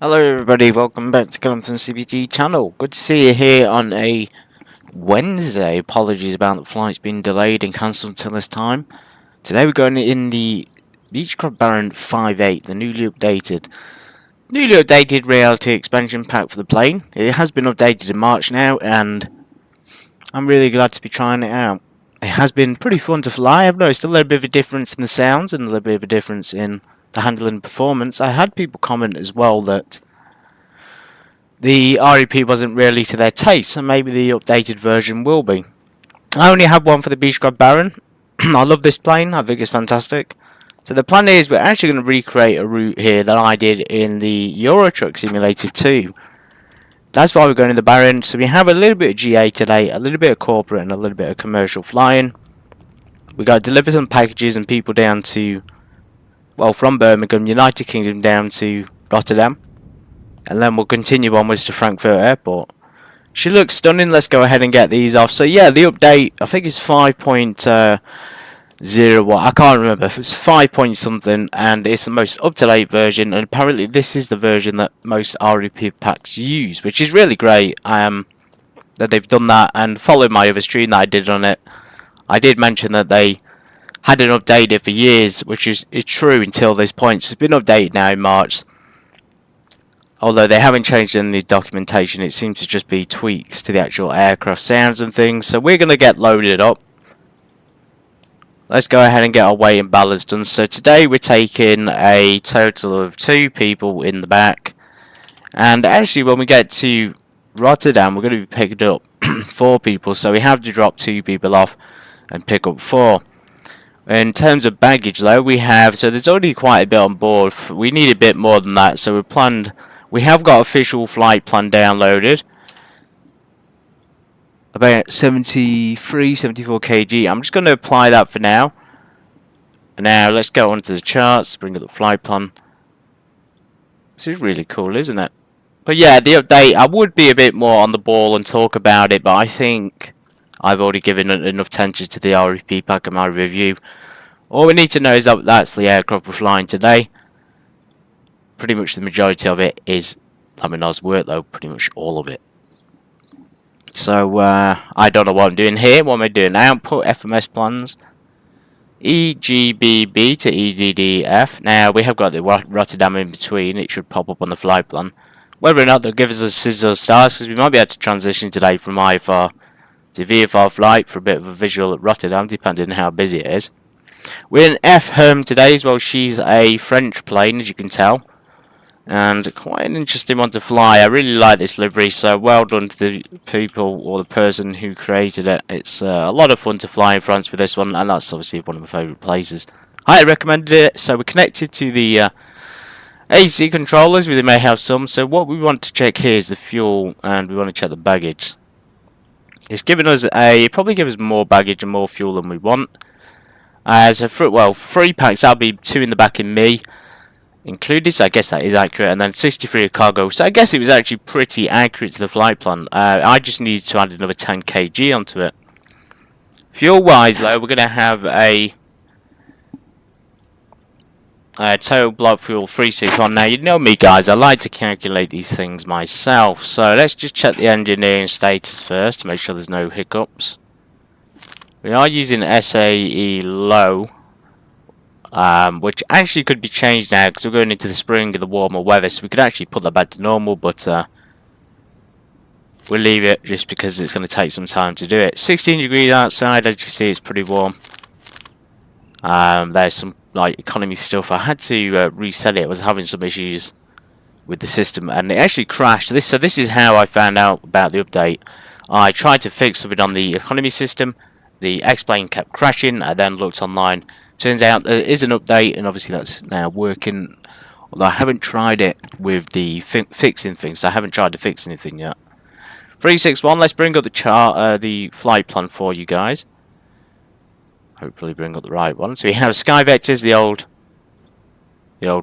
Hello everybody, welcome back to From CBT channel. Good to see you here on a Wednesday. Apologies about the flights being delayed and cancelled until this time. Today we're going in the Beechcraft Baron 5.8, the newly updated reality expansion pack for the plane. It has been updated in March now and I'm really glad to be trying it out. It has been pretty fun to fly. I've noticed a little bit of a difference in the sounds and a little bit of a difference in the handling performance. I had people comment as well that the REP wasn't really to their taste, so maybe the updated version will be. I only have one for the Beechcraft Baron. I love this plane, I think it's fantastic. So the plan is we're actually going to recreate a route here that I did in the Euro Truck Simulator 2. That's why we're going in the Baron. So we have a little bit of GA today, a little bit of corporate and a little bit of commercial flying. We got to deliver some packages and people down to, well, from Birmingham, United Kingdom down to Rotterdam. And then we'll continue onwards to Frankfurt Airport. She looks stunning. Let's go ahead and get these off. So yeah, the update, I think it's 5.0. I can't remember if it's 5 point something, and it's the most up-to-date version. And apparently this is the version that most REP packs use, which is really great. That they've done that. And following my other stream that I did on it, I did mention that they hadn't updated for years, which is true until this point. So it's been updated now in March. Although they haven't changed in the documentation, it seems to just be tweaks to the actual aircraft sounds and things. So we're going to get loaded up. Let's go ahead and get our weight and balance done. So today we're taking a total of 2 people in the back. And actually when we get to Rotterdam, we're going to be picking up 4 people. So we have to drop 2 people off and pick up 4. In terms of baggage though, we have, so there's already quite a bit on board. We need a bit more than that. So we have got official flight plan downloaded. About 74 kg. I'm just going to apply that for now. And now let's go onto the charts, bring up the flight plan. This is really cool, isn't it? But yeah, the update, I would be a bit more on the ball and talk about it, but I think I've already given enough attention to the REP pack in my review. All we need to know is that that's the aircraft we're flying today. Pretty much the majority of it is Laminar's work though, pretty much all of it. So I don't know what I'm doing here. What am I doing? Output FMS plans, EGBB to EDDF. Now we have got the Rotterdam in between. It should pop up on the flight plan. Whether or not they'll give us a sizzle stars, because we might be able to transition today from IFR to VFR flight for a bit of a visual at Rotterdam, depending on how busy it is. We're in SimHeaven today as well. She's a French plane, as you can tell. And quite an interesting one to fly. I really like this livery, so well done to the people or the person who created it. It's a lot of fun to fly in France with this one, and that's obviously one of my favourite places. I recommended it. So we're connected to the AC controllers. We may have some. So what we want to check here is the fuel, and we want to check the baggage. It's giving us it probably gives us more baggage and more fuel than we want. So 3 packs. That'll be 2 in the back in me included, so I guess that is accurate, and then 63 of cargo, so I guess it was actually pretty accurate to the flight plan. I just needed to add another 10 kg onto it. Fuel wise though, we're going to have a total block fuel 361. Now you know me guys, I like to calculate these things myself, so let's just check the engineering status first to make sure there's no hiccups. We are using SAE low, which actually could be changed now because we're going into the spring of the warmer weather, so we could actually put that back to normal, but we'll leave it just because it's going to take some time to do it. 16 degrees outside, as you can see, it's pretty warm. There's some like economy stuff. I had to reset it. I was having some issues with the system and it actually crashed. So this is how I found out about the update. I tried to fix something on the economy system. The X-plane kept crashing. I then looked online. Turns out there is an update, and obviously that's now working. Although I haven't tried it with the fixing things, so I haven't tried to fix anything yet. 361. Let's bring up the chart, the flight plan for you guys. Hopefully, bring up the right one. So we have Sky Vectors, the old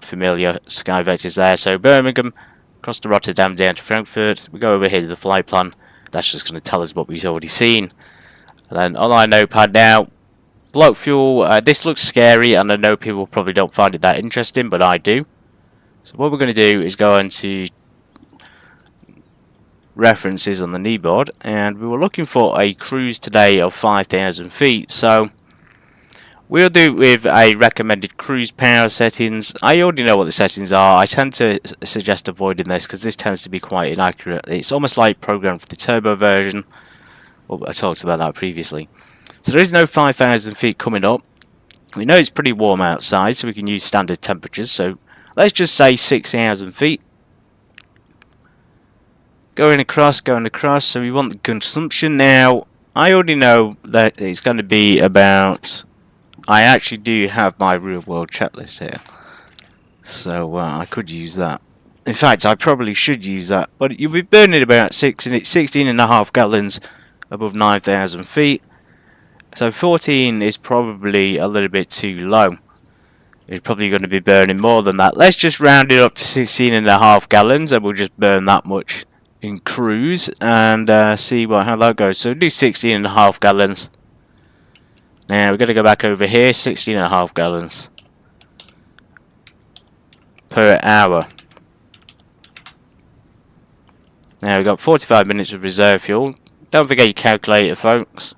familiar Sky Vectors there. So Birmingham, across to Rotterdam, down to Frankfurt. We go over here to the flight plan. That's just going to tell us what we've already seen. And then on our notepad now. Block fuel, this looks scary and I know people probably don't find it that interesting, but I do. So what we're going to do is go into references on the kneeboard, and we were looking for a cruise today of 5,000 feet. So we'll do it with a recommended cruise power settings. I already know what the settings are. I tend to suggest avoiding this because this tends to be quite inaccurate. It's almost like programmed for the turbo version. Well, I talked about that previously. So there is no 5,000 feet coming up. We know it's pretty warm outside, so we can use standard temperatures. So let's just say 6,000 feet. Going across, so we want the consumption. Now, I already know that it's going to be about... I actually do have my real world checklist here, so I could use that. In fact, I probably should use that, but you'll be burning about 16.5 gallons above 9,000 feet, so 14 is probably a little bit too low. You're probably going to be burning more than that. Let's just round it up to 16.5 gallons, and we'll just burn that much in cruise, and see how that goes. So do 16.5 gallons. Now we're going to go back over here, 16.5 gallons per hour. Now we've got 45 minutes of reserve fuel. Don't forget your calculator, folks.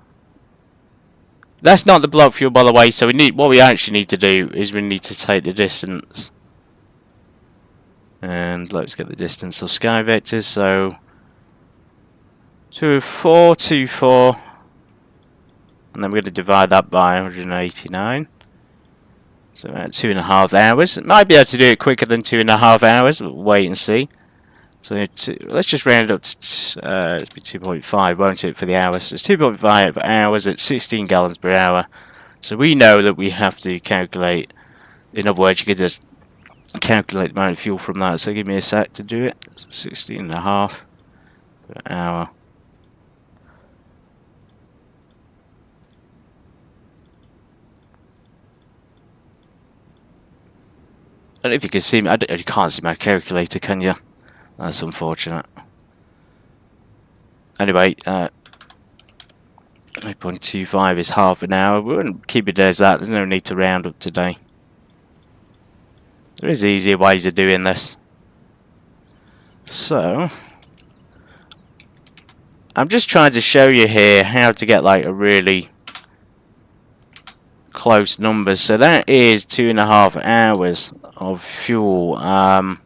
That's not the block fuel, by the way, so what we actually need to do is we need to take the distance. And let's get the distance of sky vectors, so 424. And then we're going to divide that by 189. So about 2.5 hours. Might be able to do it quicker than 2.5 hours, but we'll wait and see. So let's just round it up to 2.5, won't it, for the hours? So it's 2.5 hours at 16 gallons per hour. So we know that we have to calculate, in other words, you could just calculate the amount of fuel from that. So give me a sec to do it. So 16.5 per hour. I don't know if you can see me. You can't see my calculator, can you? That's unfortunate. Anyway, 8.25 is half an hour. We wouldn't keep it as that. There's no need to round up today. There is easier ways of doing this. So, I'm just trying to show you here how to get like a really close numbers. So that is 2.5 hours of fuel. I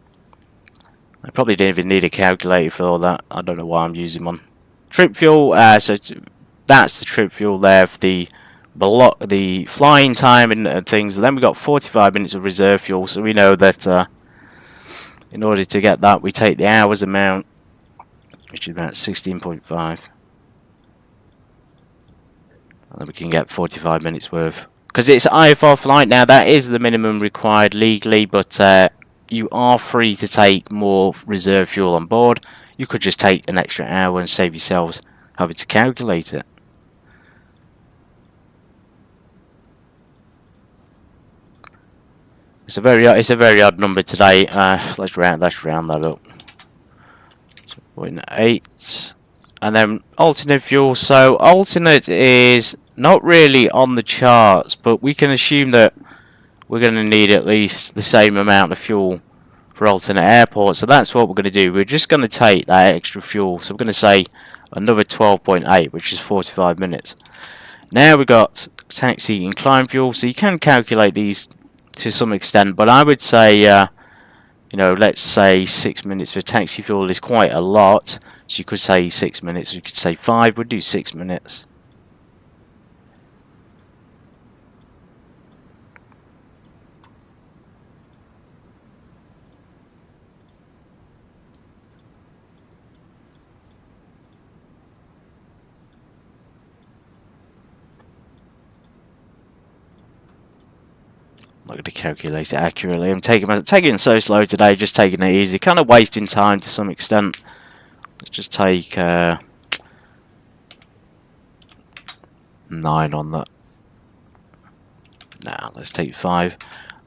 probably didn't even need a calculator for all that. I don't know why I'm using one. Trip fuel, so that's the trip fuel there for the flying time and things. And then we've got 45 minutes of reserve fuel, so we know that in order to get that, we take the hours amount, which is about 16.5. And then we can get 45 minutes worth. Because it's IFR flight now, that is the minimum required legally, but you are free to take more reserve fuel on board. You could just take an extra hour and save yourselves having to calculate it. It's a very odd number today. Let's round that up. 0.8, and then alternate fuel. So alternate is not really on the charts, but we can assume that we're going to need at least the same amount of fuel for alternate airports. So that's what we're going to do. We're just going to take that extra fuel. So we're going to say another 12.8, which is 45 minutes. Now we've got taxi and climb fuel. So you can calculate these to some extent, but I would say, you know, let's say 6 minutes for taxi fuel is quite a lot. So you could say 6 minutes. You could say 5. We'll do 6 minutes. I'm not going to calculate it accurately. I'm taking it so slow today, just taking it easy, kind of wasting time to some extent. Let's just take 9 on that. Now let's take 5,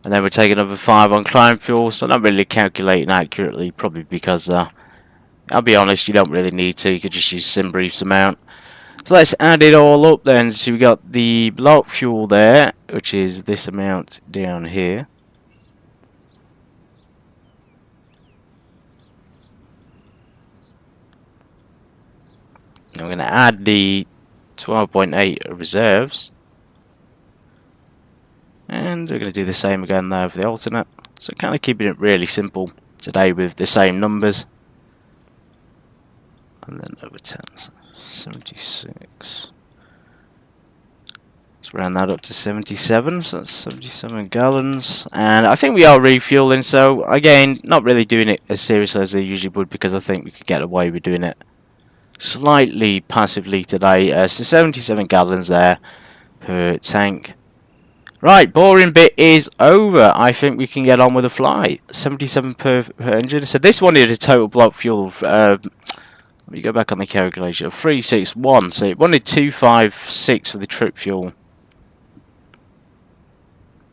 and then we'll take another 5 on climb fuel. So I'm not really calculating accurately, probably because I'll be honest, you don't really need to. You could just use SimBrief's amount. So let's add it all up then. So we got the block fuel there, which is this amount down here. Now we're going to add the 12.8 reserves. And we're going to do the same again there for the alternate. So kind of keeping it really simple today with the same numbers. And then over 10, so 76. Let's round that up to 77, so that's 77 gallons. And I think we are refueling, so again, not really doing it as seriously as they usually would, because I think we could get away with doing it slightly passively today. So 77 gallons there per tank. Right, boring bit is over. I think we can get on with the flight. 77 per engine. So this one is a total block fuel of, let me go back on the calculation, of 361. So it wanted 256 for the trip fuel.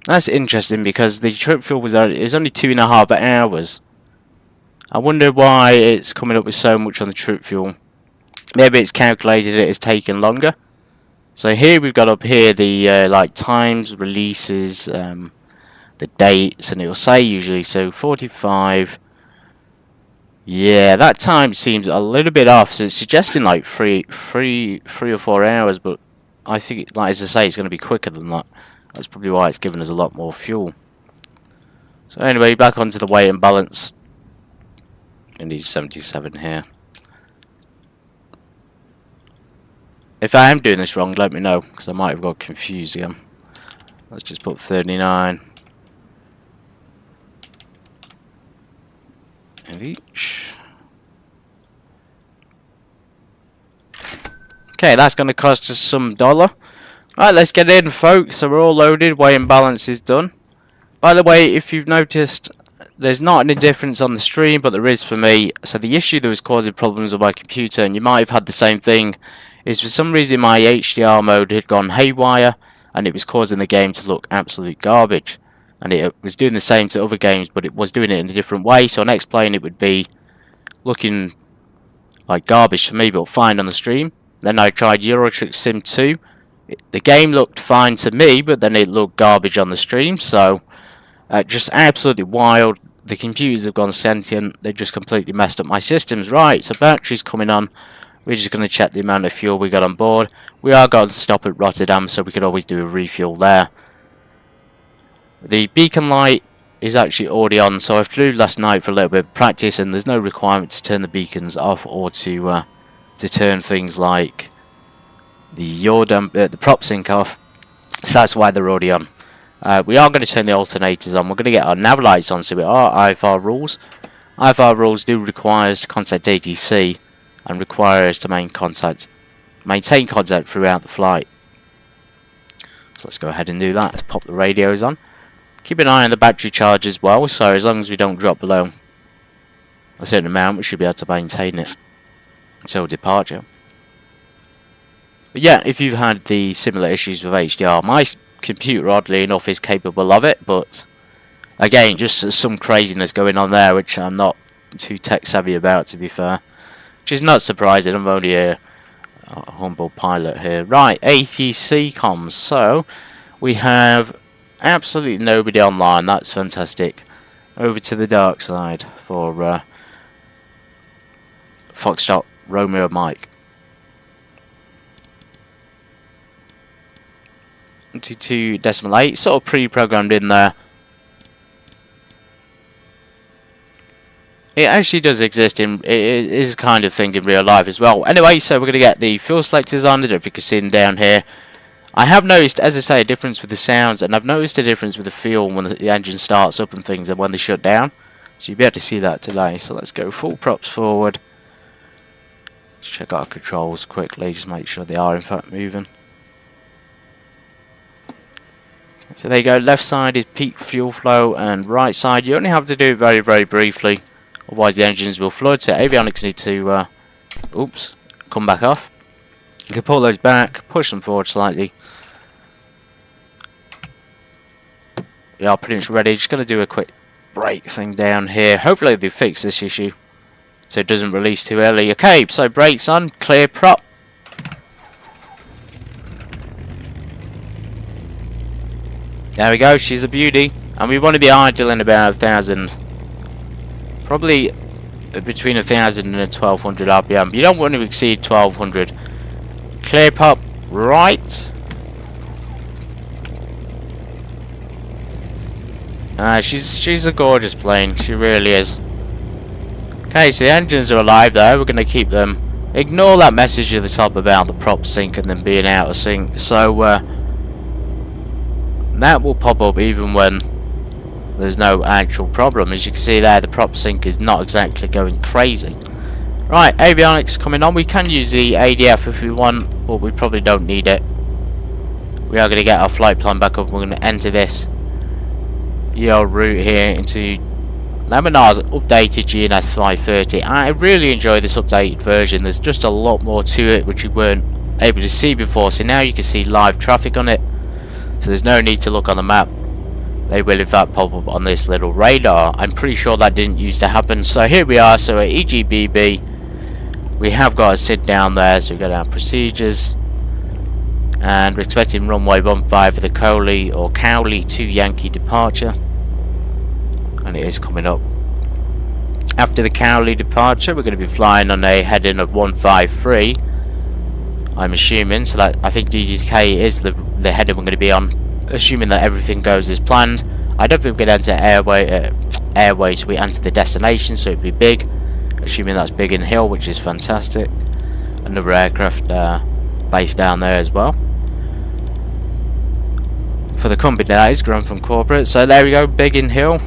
That's interesting because the trip fuel was only 2.5 hours. I wonder why it's coming up with so much on the trip fuel. Maybe it's calculated it has taken longer. So here we've got up here the like times, releases, the dates, and it will say usually so 45. Yeah, that time seems a little bit off. So it's suggesting like three or 4 hours, but I think, like as I say, it's going to be quicker than that. That's probably why it's given us a lot more fuel. So anyway, back onto the weight and balance. It needs 77 here. If I am doing this wrong, let me know, because I might have got confused again. Let's just put 39 in each. Okay, that's going to cost us some dollar. Right, let's get in, folks. So we're all loaded. Weigh and balance is done. By the way, if you've noticed, there's not any difference on the stream, but there is for me. So the issue that was causing problems with my computer, and you might have had the same thing, is for some reason my HDR mode had gone haywire, and it was causing the game to look absolute garbage. And it was doing the same to other games, but it was doing it in a different way. So on X-Plane it would be looking like garbage for me, but fine on the stream. Then I tried Euro Truck Sim 2. The game looked fine to me, but then it looked garbage on the stream. So just absolutely wild. The computers have gone sentient. They've just completely messed up my systems. Right, so battery's coming on. We're just going to check the amount of fuel we got on board. We are going to stop at Rotterdam, so we could always do a refuel there. The beacon light is actually already on, so I flew last night for a little bit of practice, and there's no requirement to turn the beacons off or to turn things like the prop sync off. So that's why they're already on. We are going to turn the alternators on. We're going to get our nav lights on, so we are IFR rules. IFR rules do require us to contact ATC and require us to maintain contact throughout the flight. So let's go ahead and do that. Let's pop the radios on. Keep an eye on the battery charge as well, so as long as we don't drop below a certain amount, we should be able to maintain it until departure. But yeah, if you've had the similar issues with HDR, my computer, oddly enough, is capable of it, but again, just some craziness going on there, which I'm not too tech savvy about, to be fair. Which is not surprising, I'm only a humble pilot here. Right, ATC comms. So, we have absolutely nobody online, that's fantastic. Over to the dark side for Foxtrot Romeo Mike. 22.8, sort of pre-programmed in there. It actually does exist in, it is kind of thing in real life as well. Anyway, so we're going to get the fuel selectors on. I don't know if you can see them down here. I have noticed, as I say, a difference with the sounds, and I've noticed a difference with the fuel when the engine starts up and things, and when they shut down. So you'll be able to see that today. So let's go full props forward. Let's check our controls quickly, just make sure they are in fact moving. So there you go, left side is peak fuel flow, and right side, you only have to do it very, very briefly. Otherwise the engines will flood, so avionics need to come back off. You can pull those back, push them forward slightly. We are pretty much ready. Just going to do a quick brake thing down here. Hopefully they fix this issue so it doesn't release too early. Okay, so brakes on, clear prop. There we go, she's a beauty. And we want to be idling about 1,000. Probably between 1,000 and 1,200 RPM. You don't want to exceed 1,200. Clear pop right. She's a gorgeous plane. She really is. Okay, so the engines are alive there. We're going to keep them. Ignore that message at the top about the prop sync and them being out of sync. So that will pop up even when there's no actual problem. As you can see there, the prop sync is not exactly going crazy. Right, avionics coming on. We can use the EDDF if we want, but we probably don't need it. We are going to get our flight plan back up. We're going to enter this route here into Laminar's updated GNS 530. I really enjoy this updated version. There's just a lot more to it which you weren't able to see before. So now you can see live traffic on it. So there's no need to look on the map. They will in fact pop up on this little radar. I'm pretty sure that didn't used to happen. So here we are. So at EGBB, we have got a sit down there. So we go down procedures. And we're expecting runway 15 for the Cowley to Yankee departure. And it is coming up. After the Cowley departure, we're going to be flying on a heading of 153. I'm assuming, so that I think DGK is the heading we're going to be on, assuming that everything goes as planned. I don't think we're going to enter airway, so we enter the destination, so it'd be big, assuming that's Biggin Hill, which is fantastic. Another aircraft based down there as well. For the company that is grown from corporate. So there we go, Biggin Hill.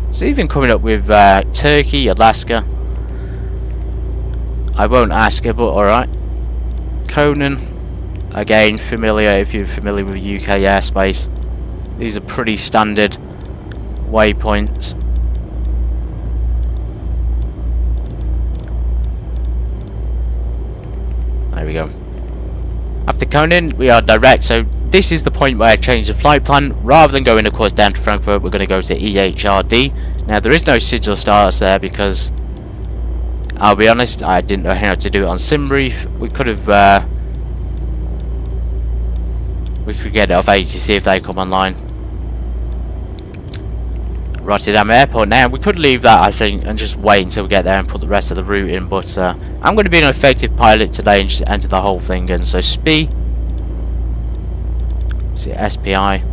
It's even coming up with Turkey, Alaska. I won't ask her, but alright. Conan, again, familiar if you're familiar with UK airspace. These are pretty standard waypoints. There we go. After Conan, we are direct, so this is the point where I change the flight plan. Rather than going, of course, down to Frankfurt, we're going to go to EHRD. Now, there is no sigil starts there because, I'll be honest, I didn't know how to do it on SimBrief. We could have, we could get it off ATC if they come online. Rotterdam Airport. Now, we could leave that, I think, and just wait until we get there and put the rest of the route in. But I'm going to be an effective pilot today and just enter the whole thing in. So, SPI. See, SPI.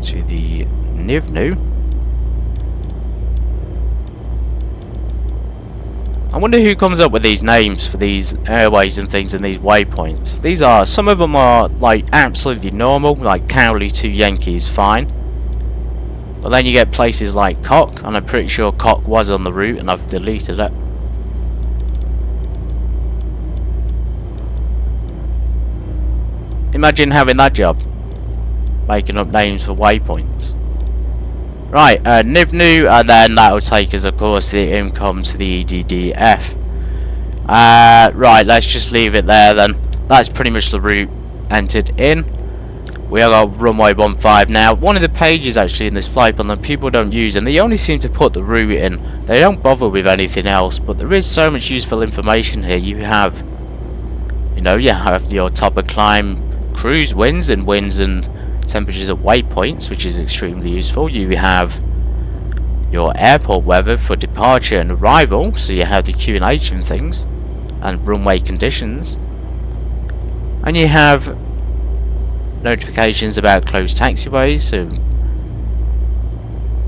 To the NIVNU. I wonder who comes up with these names for these airways and things and these waypoints. These are, some of them are like absolutely normal, like Cowley to Yankees, fine. But then you get places like Cock, and I'm pretty sure Cock was on the route and I've deleted it. Imagine having that job, making up names for waypoints. Right, NIVNU, and then that will take us, of course, the IMCOM to the EDDF. Right, let's just leave it there then. That's pretty much the route entered in. We have got runway 15 now. One of the pages actually in this flight plan that people don't use, and they only seem to put the route in. They don't bother with anything else, but there is so much useful information here. You have, you have your top of climb cruise winds and temperatures at waypoints, which is extremely useful. You have your airport weather for departure and arrival, so you have the QNH and things, and runway conditions, and you have notifications about closed taxiways, so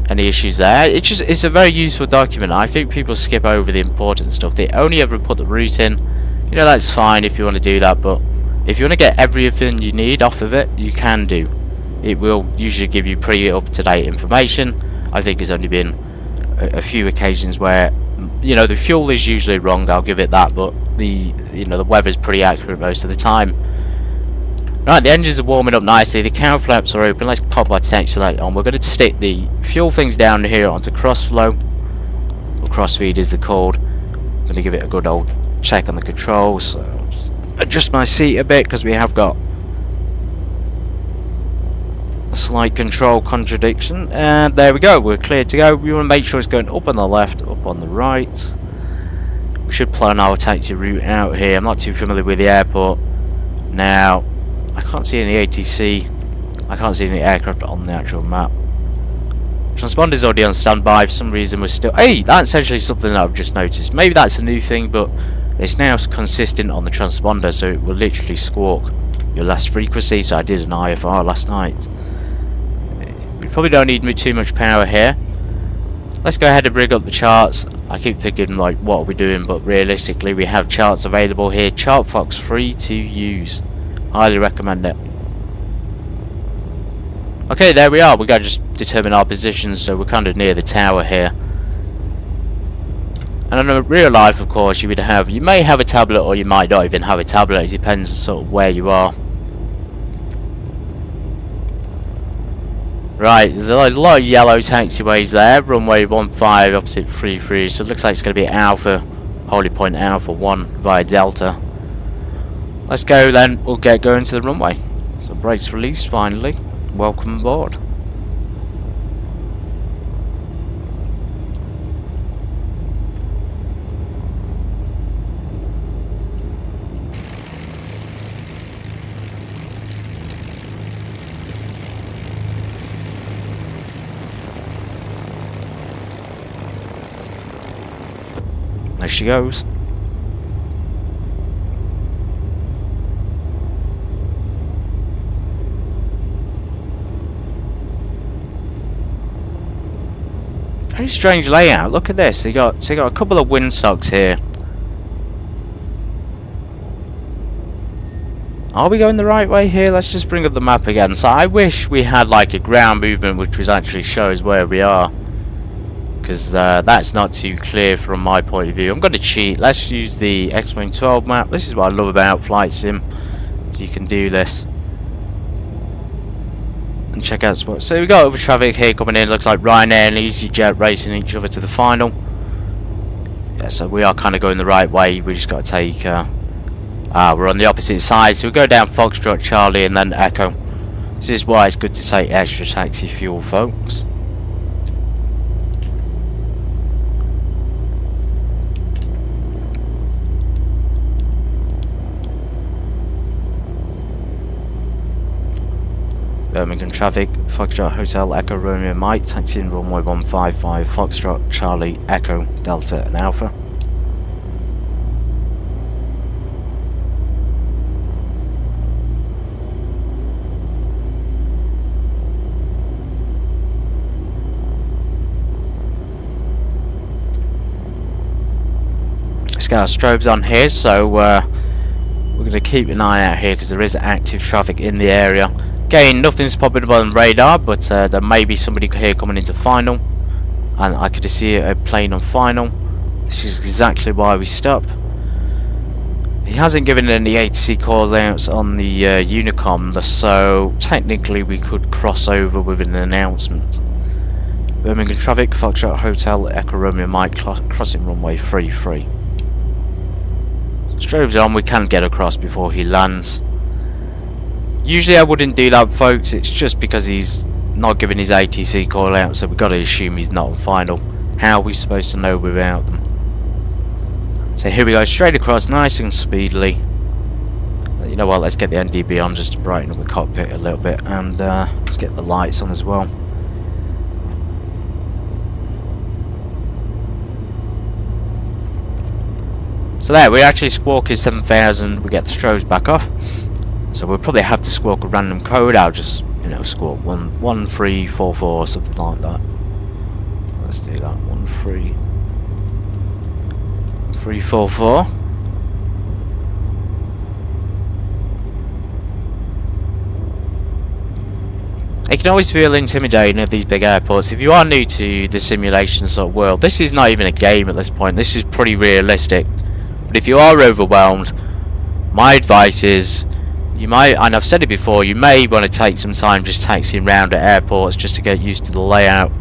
any issues there. It's a very useful document. I think people skip over the important stuff. They only ever put the route in. That's fine if you want to do that, but if you want to get everything you need off of it, you can do. It will usually give you pretty up-to-date information. I think there's only been a few occasions where, the fuel is usually wrong, I'll give it that, but the weather's pretty accurate most of the time. Right, the engines are warming up nicely, the cowl flaps are open. Let's pop our taxi light on. We're going to stick the fuel things down here onto crossflow, or crossfeed is the called. I'm going to give it a good old check on the controls. So just adjust my seat a bit because we have got a slight control contradiction, and there we go, we're clear to go. We want to make sure it's going up on the left, up on the right. We should plan our taxi route out here. I'm not too familiar with the airport. Now, I can't see any ATC I can't see any aircraft on the actual map. Transponder's already on standby. For some reason we're still... Hey, that's actually something that I've just noticed. Maybe that's a new thing, but it's now consistent on the transponder, so it will literally squawk your last frequency. So I did an IFR last night. We probably don't need too much power here. Let's go ahead and bring up the charts. I keep thinking, like, what are we doing? But realistically, we have charts available here. Chart Fox free to use. Highly recommend it. Okay, there we are. We got to just determine our positions, so we're kind of near the tower here. And in real life, of course, you may have a tablet, or you might not even have a tablet. It depends on sort of where you are. Right, there's a lot of yellow taxiways there. Runway 15 opposite 33, so it looks like it's going to be Alpha, holding point Alpha 1 via Delta. Let's go then, we'll get going to the runway. So brakes released finally. Welcome aboard. There she goes. Very strange layout. Look at this. They got a couple of windsocks here. Are we going the right way here? Let's just bring up the map again. So I wish we had like a ground movement which was actually shows where we are, because that's not too clear from my point of view. I'm going to cheat. Let's use the X-Wing 12 map. This is what I love about Flight Sim. You can do this and check out spots. So we got other traffic here coming in. Looks like Ryanair and EasyJet racing each other to the final. Yeah, so we are kind of going the right way. We just got to take we're on the opposite side, so we go down Foxtrot, Charlie and then Echo. This is why it's good to take extra taxi fuel, folks. Birmingham traffic, Foxtrot Hotel Echo Romeo Mike, taxiing runway 155, Foxtrot Charlie Echo Delta and Alpha. Let's get our strobes on here, so we're going to keep an eye out here because there is active traffic in the area. Again, nothing's popping up on radar, but there may be somebody here coming into final, and I could see a plane on final. This is exactly why we stop. He hasn't given any ATC callouts on the Honeycomb, so technically we could cross over with an announcement. Birmingham traffic, Foxtrot Hotel Echo Romeo Mike, crossing runway 33. Strobes on, we can get across before he lands. Usually I wouldn't do that, folks. It's just because he's not giving his ATC call out, so we've got to assume he's not on final. How are we supposed to know without them? So here we go, straight across, nice and speedily. You know what, let's get the NDB on just to brighten up the cockpit a little bit, and let's get the lights on as well. So there, we're actually squawking 7,000, we get the strobes back off. So we'll probably have to squawk a random code. I'll just, you know, squawk 1344, something like that. Let's do that, 13344. It can always feel intimidating at these big airports. If you are new to the simulation sort of world, this is not even a game at this point. This is pretty realistic. But if you are overwhelmed, my advice is, you might, and I've said it before, you may want to take some time just taxiing around at airports just to get used to the layout.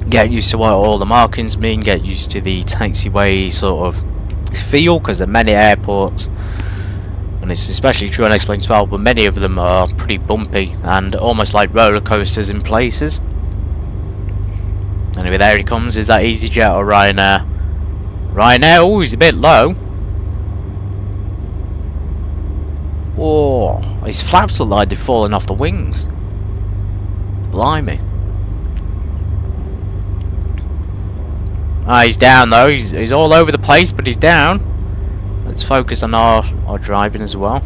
Get used to what all the markings mean, get used to the taxiway sort of feel, because there are many airports, and it's especially true on X-Plane 12, but many of them are pretty bumpy and almost like roller coasters in places. Anyway, there he comes. Is that EasyJet or Ryanair? Ryanair, oh, he's a bit low. Oh, his flaps look like they're falling off the wings. Blimey. Ah, he's down though. He's all over the place, but he's down. Let's focus on our driving as well.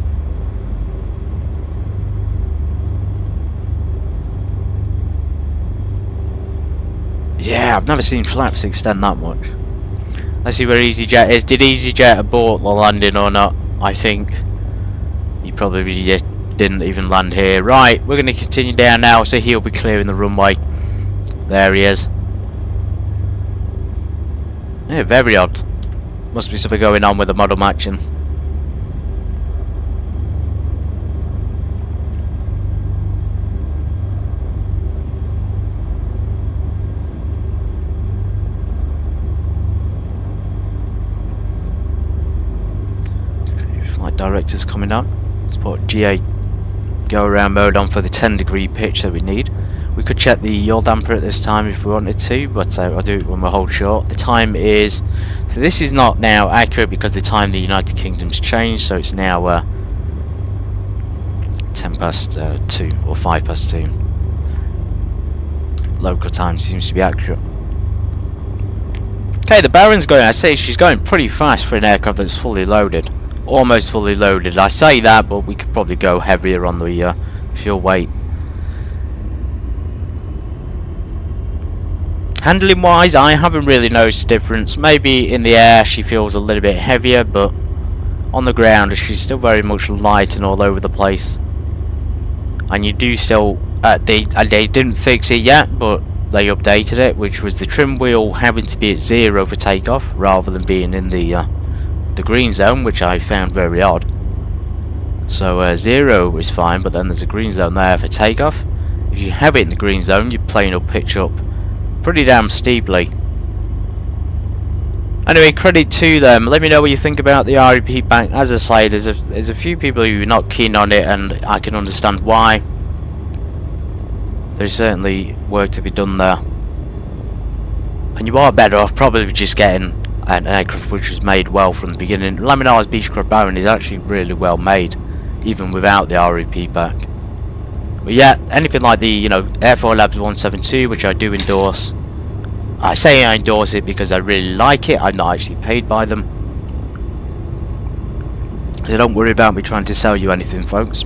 Yeah, I've never seen flaps extend that much. Let's see where EasyJet is. Did EasyJet abort the landing or not? I think he probably didn't even land here. Right, we're going to continue down now, so he'll be clearing the runway. There he is. Yeah, very odd. Must be something going on with the model matching. Flight director's coming on. Let's put GA go around mode on for the 10-degree pitch that we need. We could check the yaw damper at this time if we wanted to, but I'll do it when we hold short. The time is, so this is not now accurate because the time in the United Kingdom's changed, so it's now 10 past 2 or 5 past 2. Local time seems to be accurate. Okay, the Baron's going, I say she's going pretty fast for an aircraft that's fully loaded. Almost fully loaded. I say that, but we could probably go heavier on the fuel weight. Handling wise, I haven't really noticed a difference. Maybe in the air she feels a little bit heavier, but on the ground she's still very much light and all over the place. And you do still, they didn't fix it yet, but they updated it, which was the trim wheel having to be at 0 for takeoff rather than being in the green zone, which I found very odd. So 0 is fine, but then there's a green zone there for takeoff. If you have it in the green zone, your plane will pitch up pretty damn steeply. Anyway, credit to them. Let me know what you think about the REP bank. As I say, there's a few people who are not keen on it, and I can understand why. There's certainly work to be done there, and you are better off probably just getting an aircraft which was made well from the beginning. Laminar's Beechcraft Baron is actually really well made, even without the REP back. But yeah, anything like the Airfoil Labs 172, which I do endorse. I say I endorse it because I really like it. I'm not actually paid by them. So don't worry about me trying to sell you anything, folks.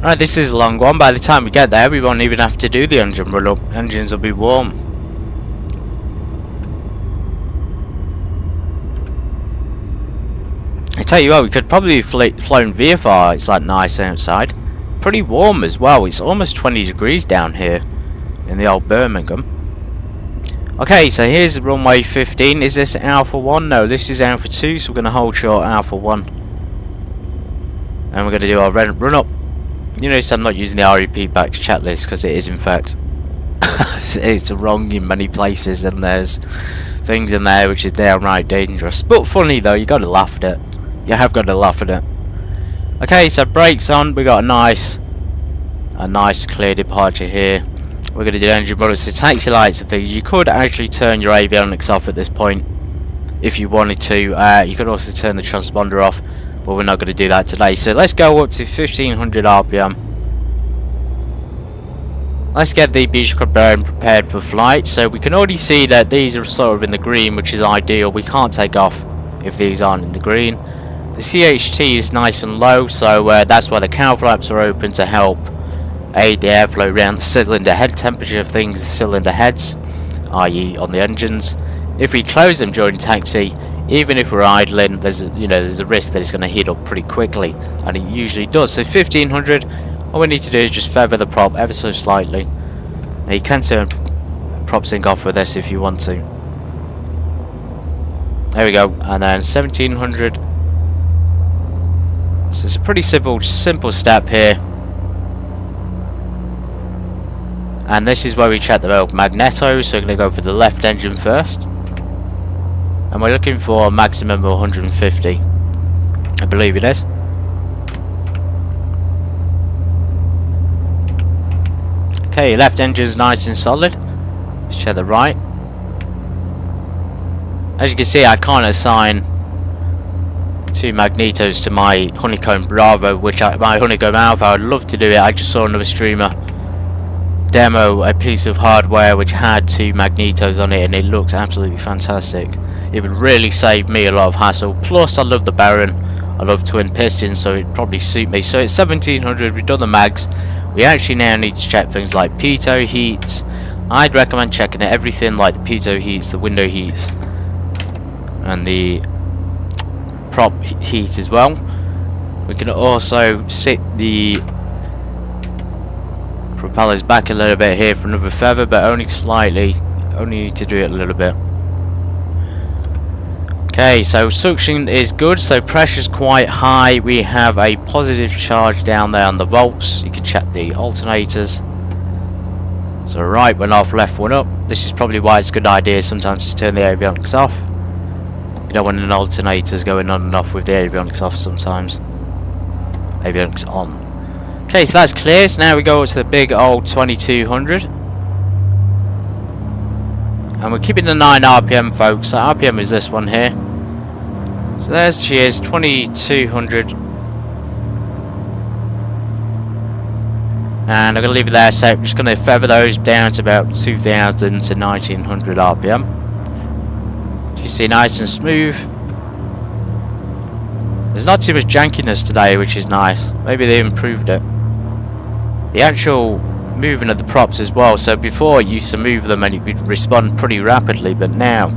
Right, this is a long one. By the time we get there, we won't even have to do the engine run up. Engines will be warm. I tell you what, we could probably have flown VFR. It's like nice outside. Pretty warm as well. It's almost 20 degrees down here in the old Birmingham. Okay, so here's runway 15. Is this Alpha 1? No, this is Alpha 2, so we're going to hold short Alpha 1. And we're going to do our run up. You notice I'm not using the REP back checklist because it is in fact it's wrong in many places, and there's things in there which is downright dangerous. But funny though, you got to laugh at it. You have got to laugh at it. Okay, so brakes on. We got a nice clear departure here. We're going to do engine run. So taxi lights and things. You could actually turn your avionics off at this point if you wanted to. You could also turn the transponder off, but we're not going to do that today. So let's go up to 1500 RPM. Let's get the Beechcraft Baron prepared for flight. So we can already see that these are sort of in the green, which is ideal. We can't take off if these aren't in the green. The CHT is nice and low, so that's why the cowl flaps are open to help aid the airflow around the cylinder head temperature of things, the cylinder heads, i.e. on the engines. If we close them during taxi, even if we're idling, there's a risk that it's going to heat up pretty quickly, and it usually does. So 1500, all we need to do is just feather the prop ever so slightly. Now you can turn prop sync off with this if you want to. There we go, and then 1700. So it's a pretty simple step here. And this is where we check the magneto, so we're going to go for the left engine first. And we're looking for a maximum of 150. I believe it is. Okay, left engine's nice and solid. Let's check the right. As you can see, I can't assign 2 magnetos to my Honeycomb Bravo, which my Honeycomb Alpha, I'd love to do it. I just saw another streamer demo a piece of hardware which had 2 magnetos on it, and it looks absolutely fantastic. It would really save me a lot of hassle. Plus I love the Baron, I love twin pistons, so it'd probably suit me. So it's 1700, we've done the mags. We actually now need to check things like pitot heats. I'd recommend checking everything like the pitot heats, the window heats, and the prop heat as well. We can also sit the propellers back a little bit here for another feather, but only slightly. Only need to do it a little bit. Okay, so suction is good, so pressure's quite high. We have a positive charge down there on the volts. You can check the alternators. So right one off, left one up. This is probably why it's a good idea sometimes to turn the avionics off. You don't want an alternator's going on and off with the avionics off sometimes. Avionics on. Okay, so that's clear. So now we go up to the big old 2200. And we're keeping the 9 RPM, folks. So RPM is this one here. So there's she is, 2200. And I'm going to leave it there, so I'm just going to feather those down to about 2000 to 1900 RPM. You see, nice and smooth. There's not too much jankiness today, which is nice. Maybe they improved it. The actual movement of the props as well. So before you used to move them and it would respond pretty rapidly, but now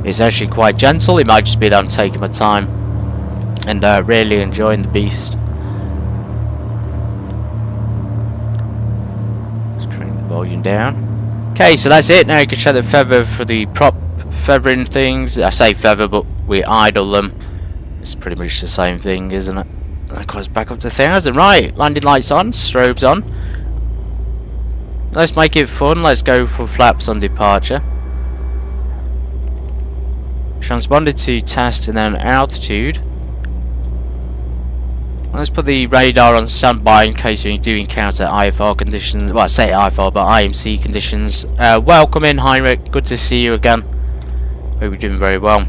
it's actually quite gentle. It might just be that I'm taking my time and really enjoying the beast. Let's turn the volume down. Okay, so that's it. Now you can check the feather for the prop feathering things. I say feather, but we idle them. It's pretty much the same thing, isn't it? That goes back up to 1000. Right, landing lights on, strobes on. Let's make it fun. Let's go for flaps on departure. Transponder to test and then altitude. Let's put the radar on standby in case we do encounter IFR conditions. Well, I say IFR, but IMC conditions. Welcome in, Heinrich. Good to see you again. Hope you're doing very well.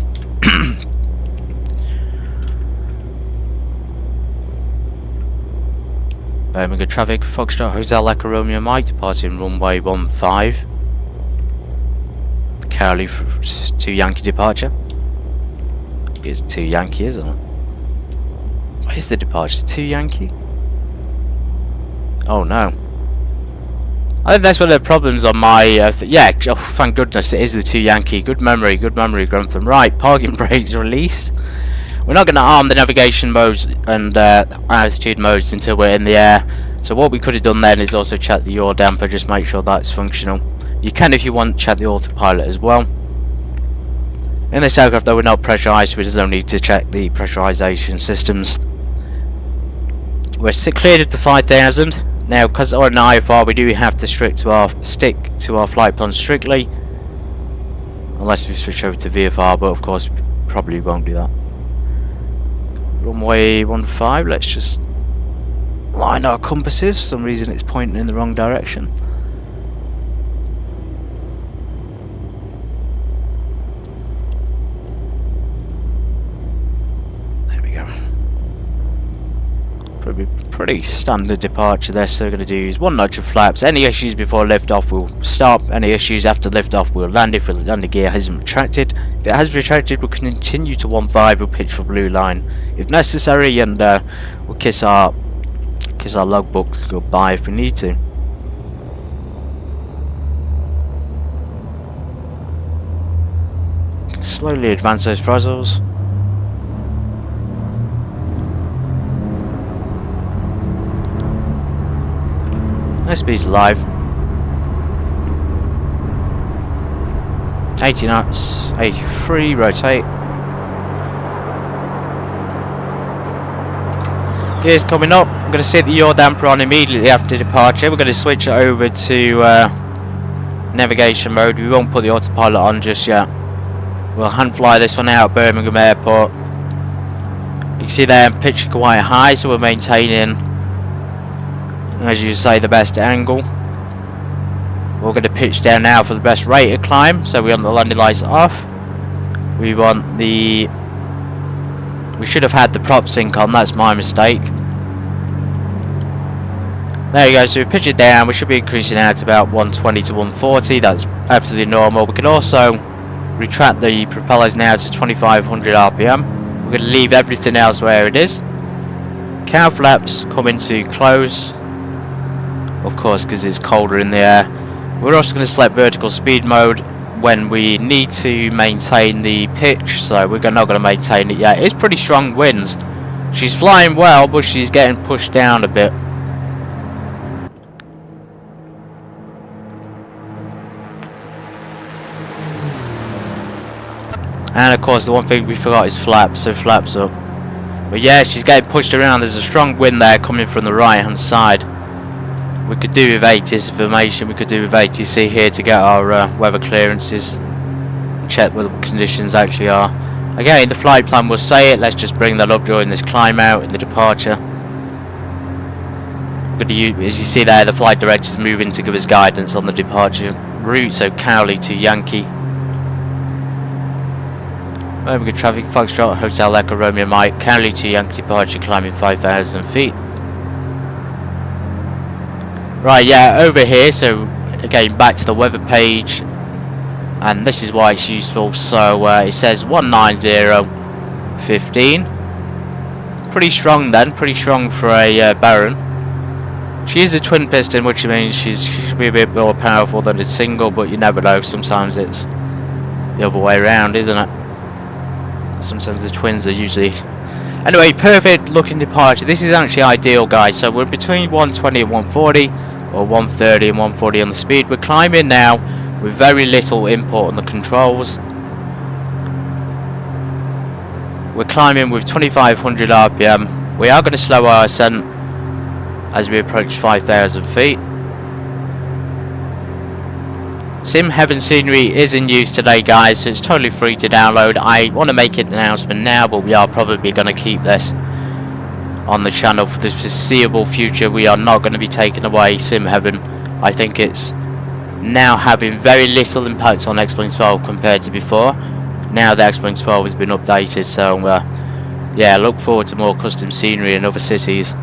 Birmingham traffic, Foxtrot Hotel Echo Romeo Mike, departing runway 15. Carly 2 Yankee departure. It's 2 Yankee, isn't it? Where's the departure? 2 Yankee? Oh no. I think that's one of the problems on my... yeah, oh, thank goodness it is the 2 Yankee. Good memory, Grantham. Right, parking brakes released. We're not going to arm the navigation modes and altitude modes until we're in the air. So what we could have done then is also check the yaw damper, just make sure that's functional. You can, if you want, check the autopilot as well. In this aircraft though, we're not pressurised, we just don't need to check the pressurisation systems. We're cleared up to 5000. Now, because we're an IFR, we do have to stick to our flight plan strictly. Unless we switch over to VFR, but of course we probably won't do that. Runway 15, let's just line our compasses. For some reason it's pointing in the wrong direction. There we go. Pretty standard departure there, so we're going to do is 1 notch of flaps. Any issues before liftoff we'll stop, any issues after liftoff we'll land if the landing gear hasn't retracted. If it has retracted, we'll continue to 15, we'll pitch for blue line if necessary, and we'll kiss our logbooks goodbye if we need to. Slowly advance those throttles. Speed's alive. 80 knots, 83, rotate. Gears coming up. I'm going to set the yaw damper on immediately after departure. We're going to switch it over to navigation mode. We won't put the autopilot on just yet. We'll hand fly this one out at Birmingham Airport. You can see there I'm pitching quite high, so we're maintaining, as you say, the best angle. We're going to pitch down now for the best rate of climb. So we want the landing lights off. We want the We should have had the prop sync on, that's my mistake. There you go, so we pitch it down, we should be increasing out to about 120 to 140, that's absolutely normal. We can also retract the propellers now to 2500 RPM. We're going to leave everything else where it is. Cow flaps come into close, of course, because it's colder in the air. We're also going to select vertical speed mode when we need to maintain the pitch, so we're not going to maintain it yet. It's pretty strong winds. She's flying well, but she's getting pushed down a bit. And of course the one thing we forgot is flaps, so flaps up. But yeah, she's getting pushed around. There's a strong wind there coming from the right hand side. We could do with ATIS information, we could do with ATC here to get our weather clearances. Check what the conditions actually are. Again, the flight plan will say it, let's just bring that up during this climb out and the departure. As you see there, the flight director is moving to give us guidance on the departure route, so Cowley to Yankee. Birmingham traffic, Foxtrot, Hotel Echo, Romeo Mike, Cowley to Yankee departure, climbing 5,000 feet. Right, yeah, over here, so again, back to the weather page. And this is why it's useful, so it says 190.15. Pretty strong then, pretty strong for a Baron. She is a twin piston, which means she should be a bit more powerful than a single, but you never know, sometimes it's the other way around, isn't it? Sometimes the twins are usually... Anyway, perfect looking departure. This is actually ideal, guys. So we're between 120 and 140, or 130 and 140 on the speed. We're climbing now with very little input on the controls. We're climbing with 2500 RPM. We are going to slow our ascent as we approach 5,000 feet. SimHeaven scenery is in use today, guys, so it's totally free to download. I want to make an announcement now, but we are probably going to keep this on the channel for the foreseeable future. We are not going to be taking away SimHeaven. I think it's now having very little impact on X-Wing 12 compared to before. Now the X-Wing 12 has been updated, so yeah, look forward to more custom scenery in other cities.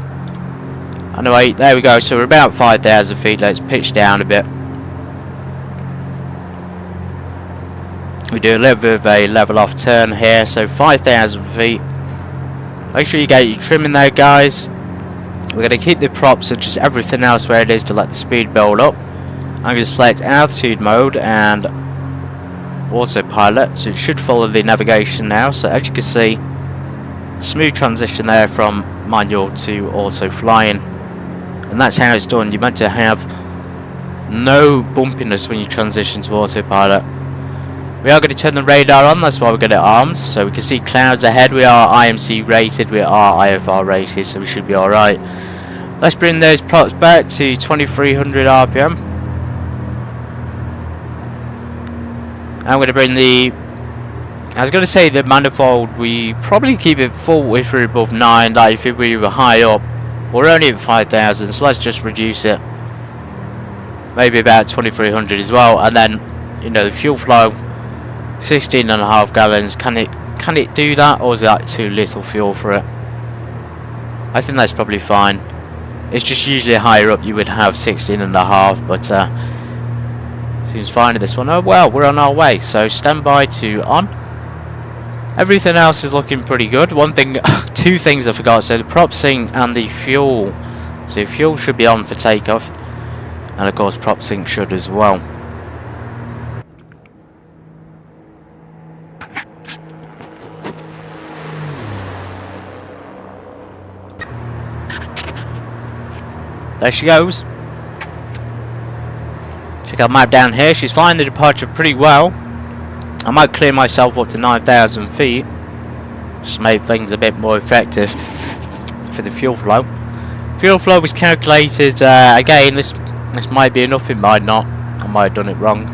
Anyway, there we go, so we're about 5,000 feet. Let's pitch down a bit. We do a little bit of a level off turn here, so 5,000 feet. Make sure you get your trim in there, guys. We're going to keep the props and just everything else where it is to let the speed build up. I'm going to select altitude mode and autopilot, so it should follow the navigation now. So as you can see, smooth transition there from manual to auto flying, and that's how it's done. You're meant to have no bumpiness when you transition to autopilot. We are going to turn the radar on, that's why we're going to armed, so we can see clouds ahead. We are IMC rated, we are IFR rated, so we should be alright. Let's bring those props back to 2300 RPM. I'm going to bring the... I was going to say the manifold, we probably keep it full if we're above 9, like if we were high up. We're only at 5,000, so let's just reduce it. Maybe about 2300 as well, and then, you know, the fuel flow. 16.5 gallons. Can it do that, or is that too little fuel for it? I think that's probably fine. It's just usually higher up you would have 16.5, but seems fine in this one. Oh well, we're on our way. So standby to on. Everything else is looking pretty good. One thing, two things I forgot. So the prop sync and the fuel. So fuel should be on for takeoff, and of course prop sync should as well. There she goes. Check out the map down here. She's flying the departure pretty well. I might clear myself up to 9,000 feet. Just make things a bit more effective for the fuel flow. Fuel flow was calculated, again, this might be enough, it might not. I might have done it wrong.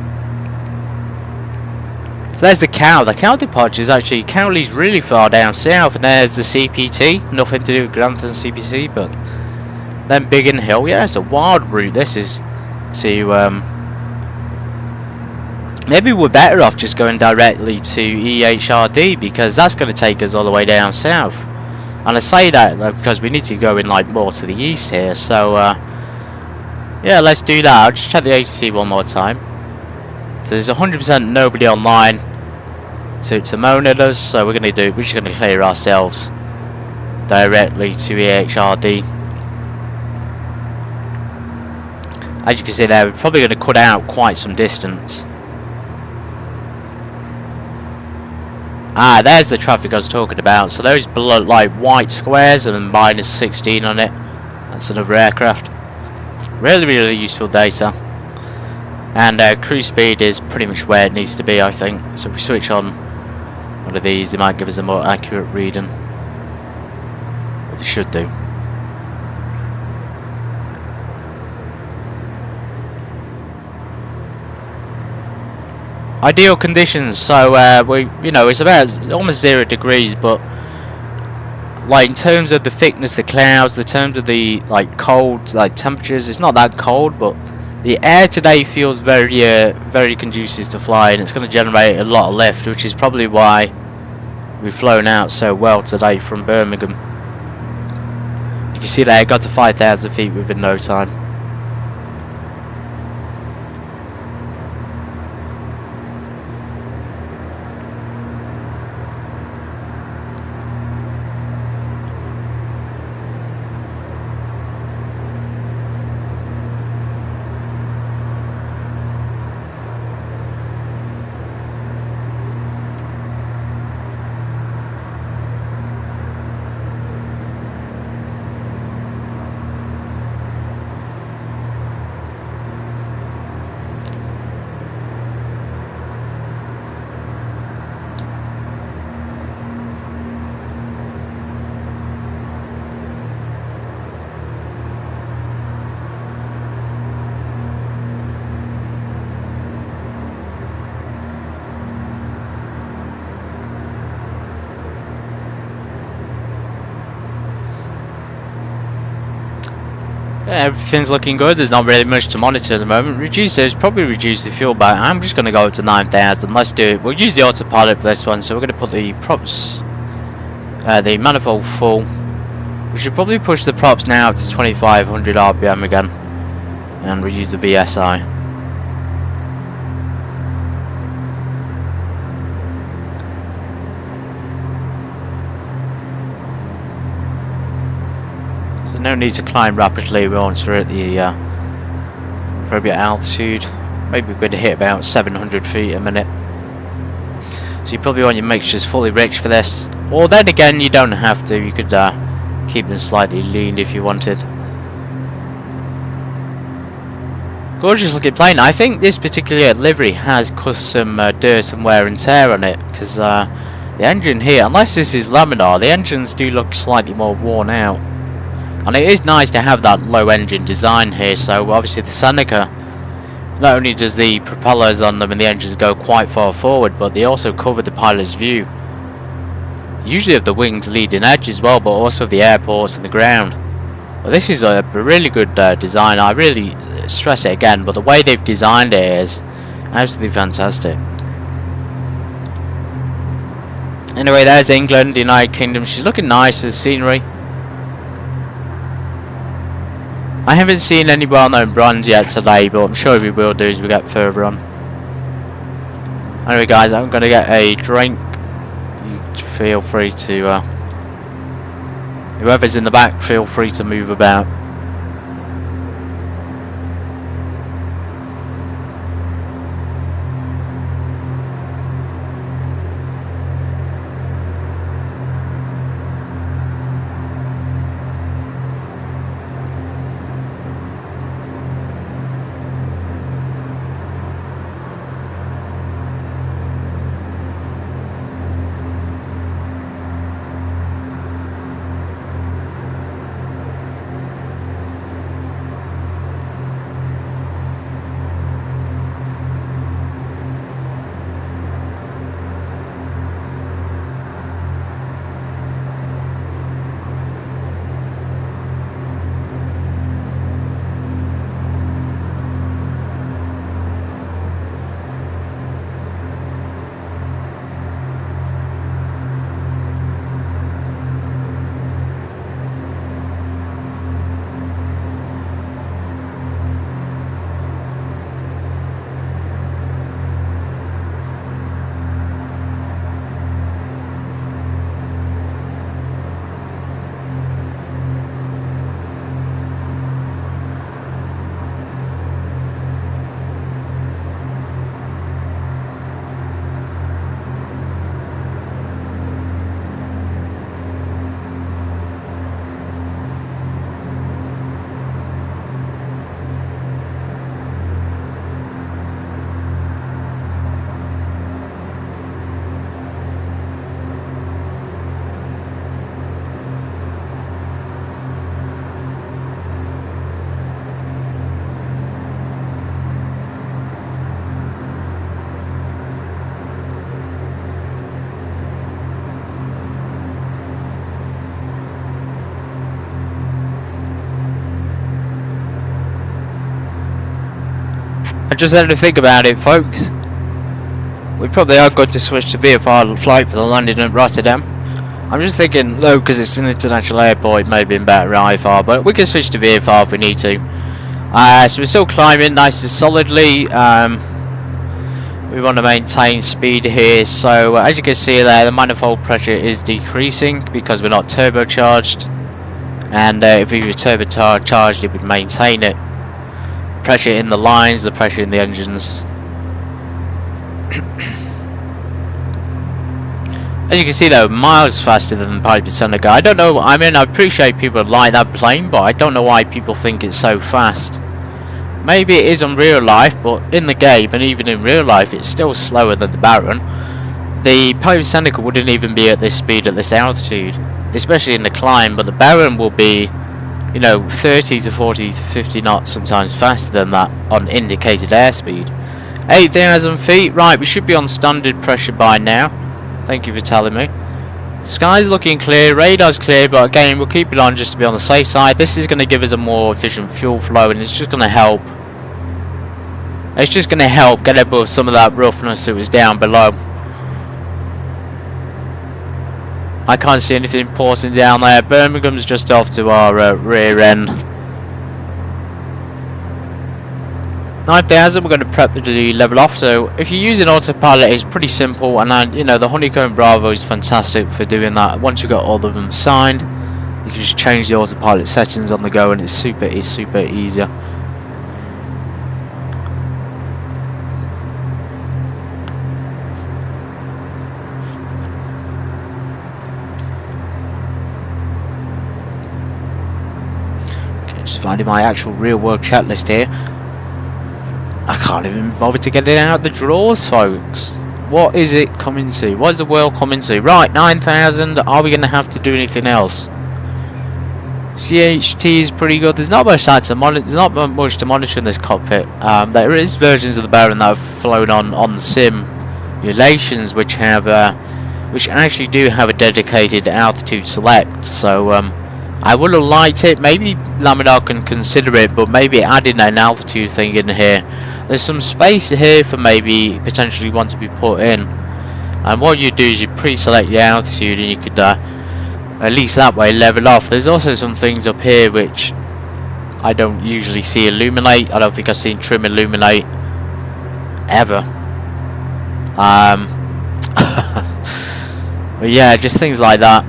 So there's the cow. The cow departure is actually, Cowley's really far down south, and there's the CPT. Nothing to do with Grantham CPT, but then Biggin Hill. Yeah, it's a wild route. This is to maybe we're better off just going directly to EHRD, because that's going to take us all the way down south. And I say that because we need to go in like more to the east here, so yeah, let's do that. I'll just check the ATC one more time. So there's 100% nobody online to moan at us, so we're just going to clear ourselves directly to EHRD. As you can see there, we're probably going to cut out quite some distance. Ah, there's the traffic I was talking about. So those like white squares and minus 16 on it. That's another aircraft. Really, really useful data. And cruise speed is pretty much where it needs to be, I think. So if we switch on one of these, they might give us a more accurate reading. Well, they should do. Ideal conditions, so it's about almost 0 degrees, but like in terms of the thickness of the clouds, in terms of the like cold temperatures, it's not that cold, but the air today feels very conducive to flying. It's going to generate a lot of lift, which is probably why we've flown out so well today from Birmingham. You can see there, it got to 5,000 feet within no time. Yeah, everything's looking good. There's not really much to monitor at the moment. Probably reduce the fuel back. I'm just going to go up to 9,000. Let's do it. We'll use the autopilot for this one. So we're going to put the props, the manifold full. We should probably push the props now to 2,500 RPM again, and we'll use the VSI. No need to climb rapidly once we're at the appropriate altitude. Maybe we're going to hit about 700 feet a minute. So you probably want your mixtures fully rich for this. Or then again, you don't have to. You could keep them slightly lean if you wanted. Gorgeous looking plane. I think this particular livery has custom dirt and wear and tear on it, because the engine here, unless this is laminar, the engines do look slightly more worn out. And it is nice to have that low engine design here. So obviously the Seneca, not only does the propellers on them and the engines go quite far forward, but they also cover the pilot's view. Usually of the wings leading edge as well, but also of the airports and the ground. Well, this is a really good design. I really stress it again, but the way they've designed it is absolutely fantastic. Anyway, there's England, the United Kingdom. She's looking nice with the scenery. I haven't seen any well-known brands yet today, but I'm sure we will do as we get further on. Anyway guys, I'm going to get a drink. You feel free to, whoever's in the back, feel free to move about. I just had to think about it, folks. We probably are going to switch to VFR flight for the landing at Rotterdam. I'm just thinking, though, because it's an international airport, it may have been better at IFR, but we can switch to VFR if we need to. So we're still climbing nice and solidly. We want to maintain speed here, so as you can see there, the manifold pressure is decreasing because we're not turbocharged. And if we were turbocharged, it would maintain it. Pressure in the lines, the pressure in the engines. As you can see though, miles faster than the Piper Seneca. I don't know, I mean, I appreciate people like that plane, but I don't know why people think it's so fast. Maybe it is in real life, but in the game, and even in real life, it's still slower than the Baron. The Piper Seneca wouldn't even be at this speed at this altitude, especially in the climb, but the Baron will be, you know, 30 to 40 to 50 knots, sometimes faster than that on indicated airspeed. 8,000 feet, right, we should be on standard pressure by now. Thank you for telling me. Sky's looking clear, radar's clear, but again, we'll keep it on just to be on the safe side. This is going to give us a more efficient fuel flow, and it's just going to help. It's just going to help get above some of that roughness that was down below. I can't see anything important down there. Birmingham's just off to our rear end. 9,000, we're going to prep the level off. So if you're using autopilot, it's pretty simple, and you know, the Honeycomb Bravo is fantastic for doing that. Once you've got all of them signed, you can just change the autopilot settings on the go, and it's super easy. Okay, just finding my actual real world chat list here. I can't even bother to get it out of the drawers, folks. What is it coming to? What is the world coming to? Right, 9,000. Are we going to have to do anything else? CHT is pretty good. There's not much to monitor. There's not much to monitor in this cockpit. There is versions of the Baron that have flown on the simulations, which actually do have a dedicated altitude select. So I would have liked it. Maybe Laminar can consider it, but maybe adding an altitude thing in here. There's some space here for maybe potentially one to be put in. And what you do is you pre-select the altitude, and you could at least that way level off. There's also some things up here which I don't usually see illuminate. I don't think I've seen trim illuminate ever. But yeah, just things like that.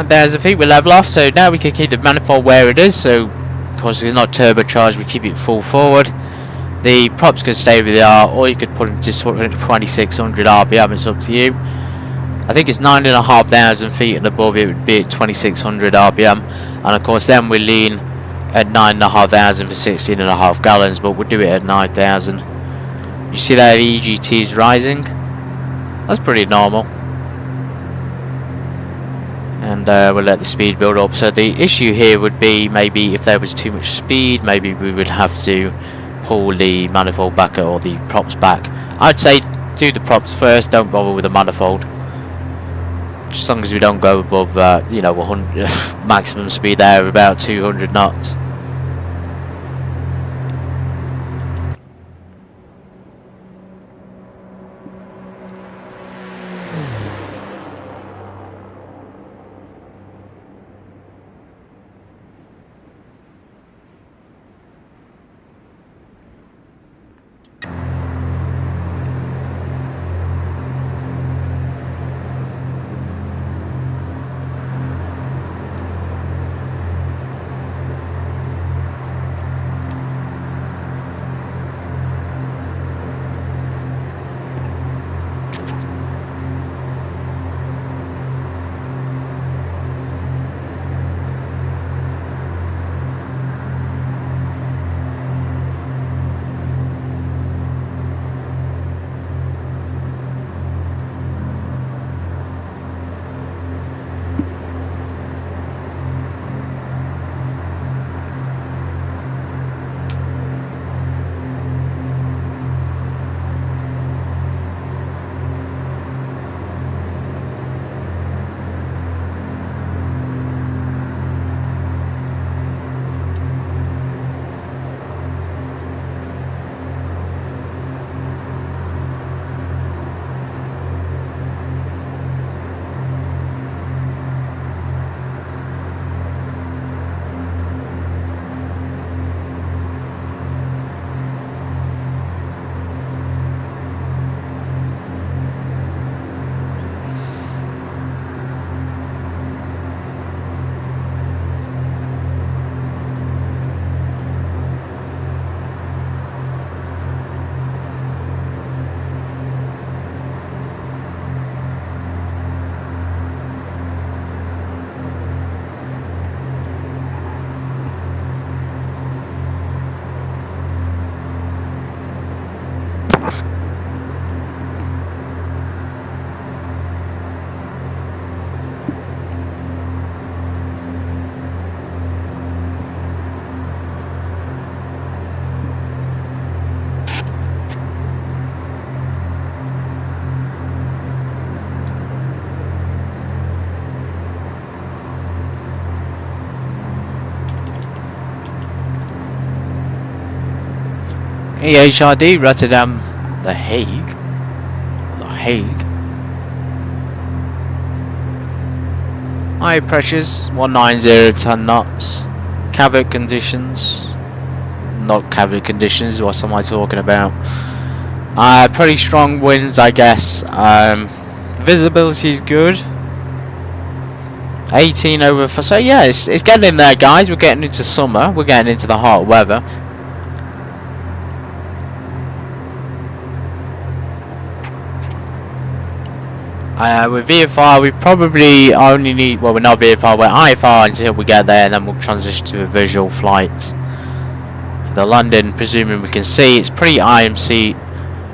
There's a feet, we level off, so now we can keep the manifold where it is. So of course it's not turbocharged, we keep it full forward. The props could stay where they are, or you could put them just 2600 RPM, it's up to you. I think it's 9,500 feet and above, it would be at 2600 RPM, and of course then we lean at 9,500 for 16.5 gallons, but we'll do it at 9,000. You see that the EGT is rising? That's pretty normal. And we'll let the speed build up. So the issue here would be maybe if there was too much speed, maybe we would have to pull the manifold back or the props back. I'd say do the props first, don't bother with the manifold. As long as we don't go above you know, 100 maximum speed there, about 200 knots. EHRD, Rotterdam The Hague. The Hague. High pressures, 190, 10 knots. Cavet conditions. Not cavet conditions, what am I talking about? Pretty strong winds, I guess. Visibility is good. 18 over 4. So yeah, it's getting in there, guys. We're getting into summer. We're getting into the hot weather. With VFR, we probably only need, well, we're not VFR, we're IFR until we get there, and then we'll transition to a visual flight. For the London, presuming we can see, it's pretty IMC.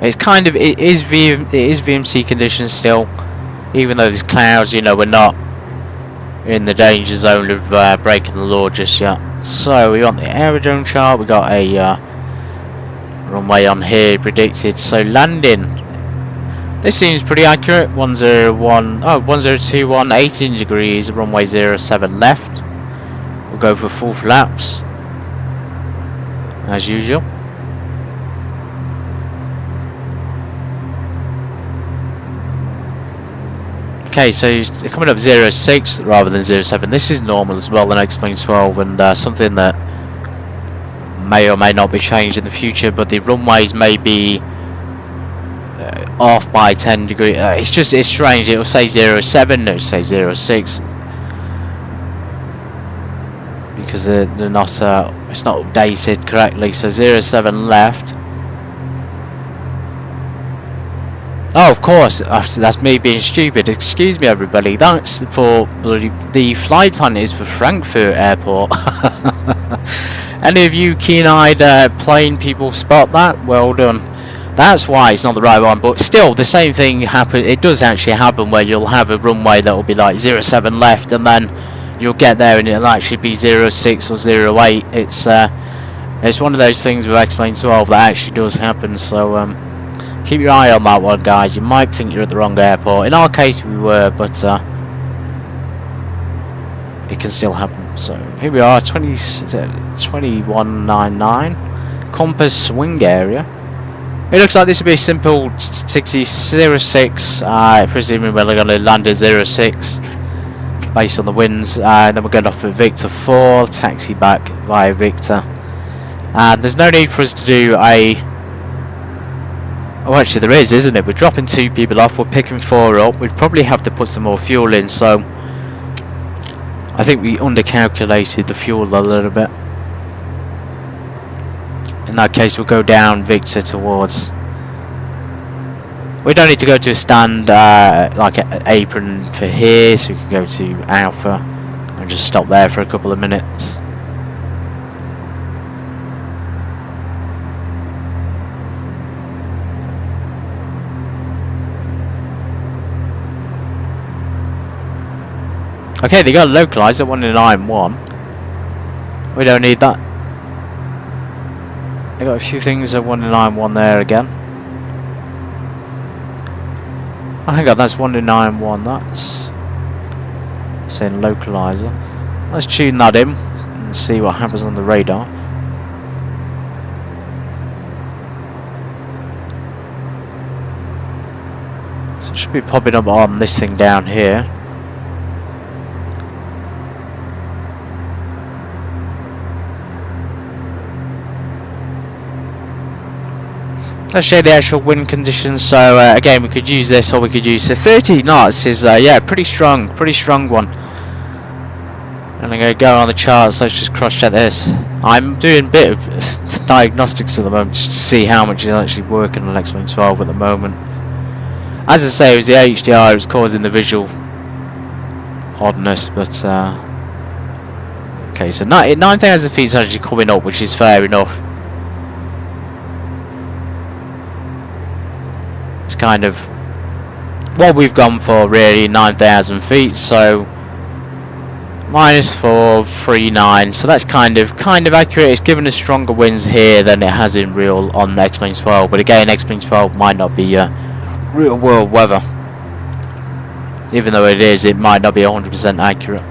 It's kind of, it is VMC conditions still, even though there's clouds. You know, we're not in the danger zone of breaking the law just yet. So we want the aerodrome chart. We got a runway on here predicted. So landing. This seems pretty accurate. 1021, 18 degrees, runway 07 left. We'll go for full flaps, as usual. Okay, so you're coming up 06 rather than 07. This is normal as well, the next plane 12, and something that may or may not be changed in the future, but the runways may be off by 10 degrees. It's strange. It'll say 07, it'll say 06, because they're not it's not updated correctly. So 07 left. Oh, of course, that's me being stupid. Excuse me, everybody. That's for the flight plan is for Frankfurt Airport. Any of you keen-eyed plane people spot that? Well done. That's why it's not the right one, but still the same thing happen. It does actually happen where you'll have a runway that will be like 07 left, and then you'll get there and it'll actually be 06 or 08. It's one of those things with X-Plane 12 that actually does happen. So keep your eye on that one, guys. You might think you're at the wrong airport. In our case, we were, but it can still happen. So here we are, 2199 compass swing area. It looks like this would be a simple 6006, presuming we're going to land at 06 based on the winds. Then we're going off at Victor 4, taxi back via Victor. There's no need for us to do a... Oh, actually there is, isn't it? We're dropping 2 people off, we're picking 4 up. We'd probably have to put some more fuel in, so I think we undercalculated the fuel a little bit. In that case, we'll go down Victor towards... We don't need to go to a stand like an apron for here, so we can go to Alpha and just stop there for a couple of minutes. Okay, they got localized at 191. We don't need that. I got a few things at 191 there again. Oh, hang on, that's 191. That's saying localizer. Let's tune that in and see what happens on the radar. So it should be popping up on this thing down here. Let's show the actual wind conditions. So again, we could use this, or we could use the 30 knots. Is yeah, pretty strong one. And I'm going to go on the charts. Let's just cross-check this. I'm doing a bit of diagnostics at the moment just to see how much is actually working on X-Plane 12 at the moment. As I say, it was the HDR. It was causing the visual oddness, but okay. So 9,000 feet is actually coming up, which is fair enough. Kind of what we've gone for, really, 9,000 feet. So -439, so that's kind of accurate. It's given us stronger winds here than it has in real on X-Plane 12, but again, X-Plane 12 might not be real world weather. Even though it is, it might not be 100% accurate.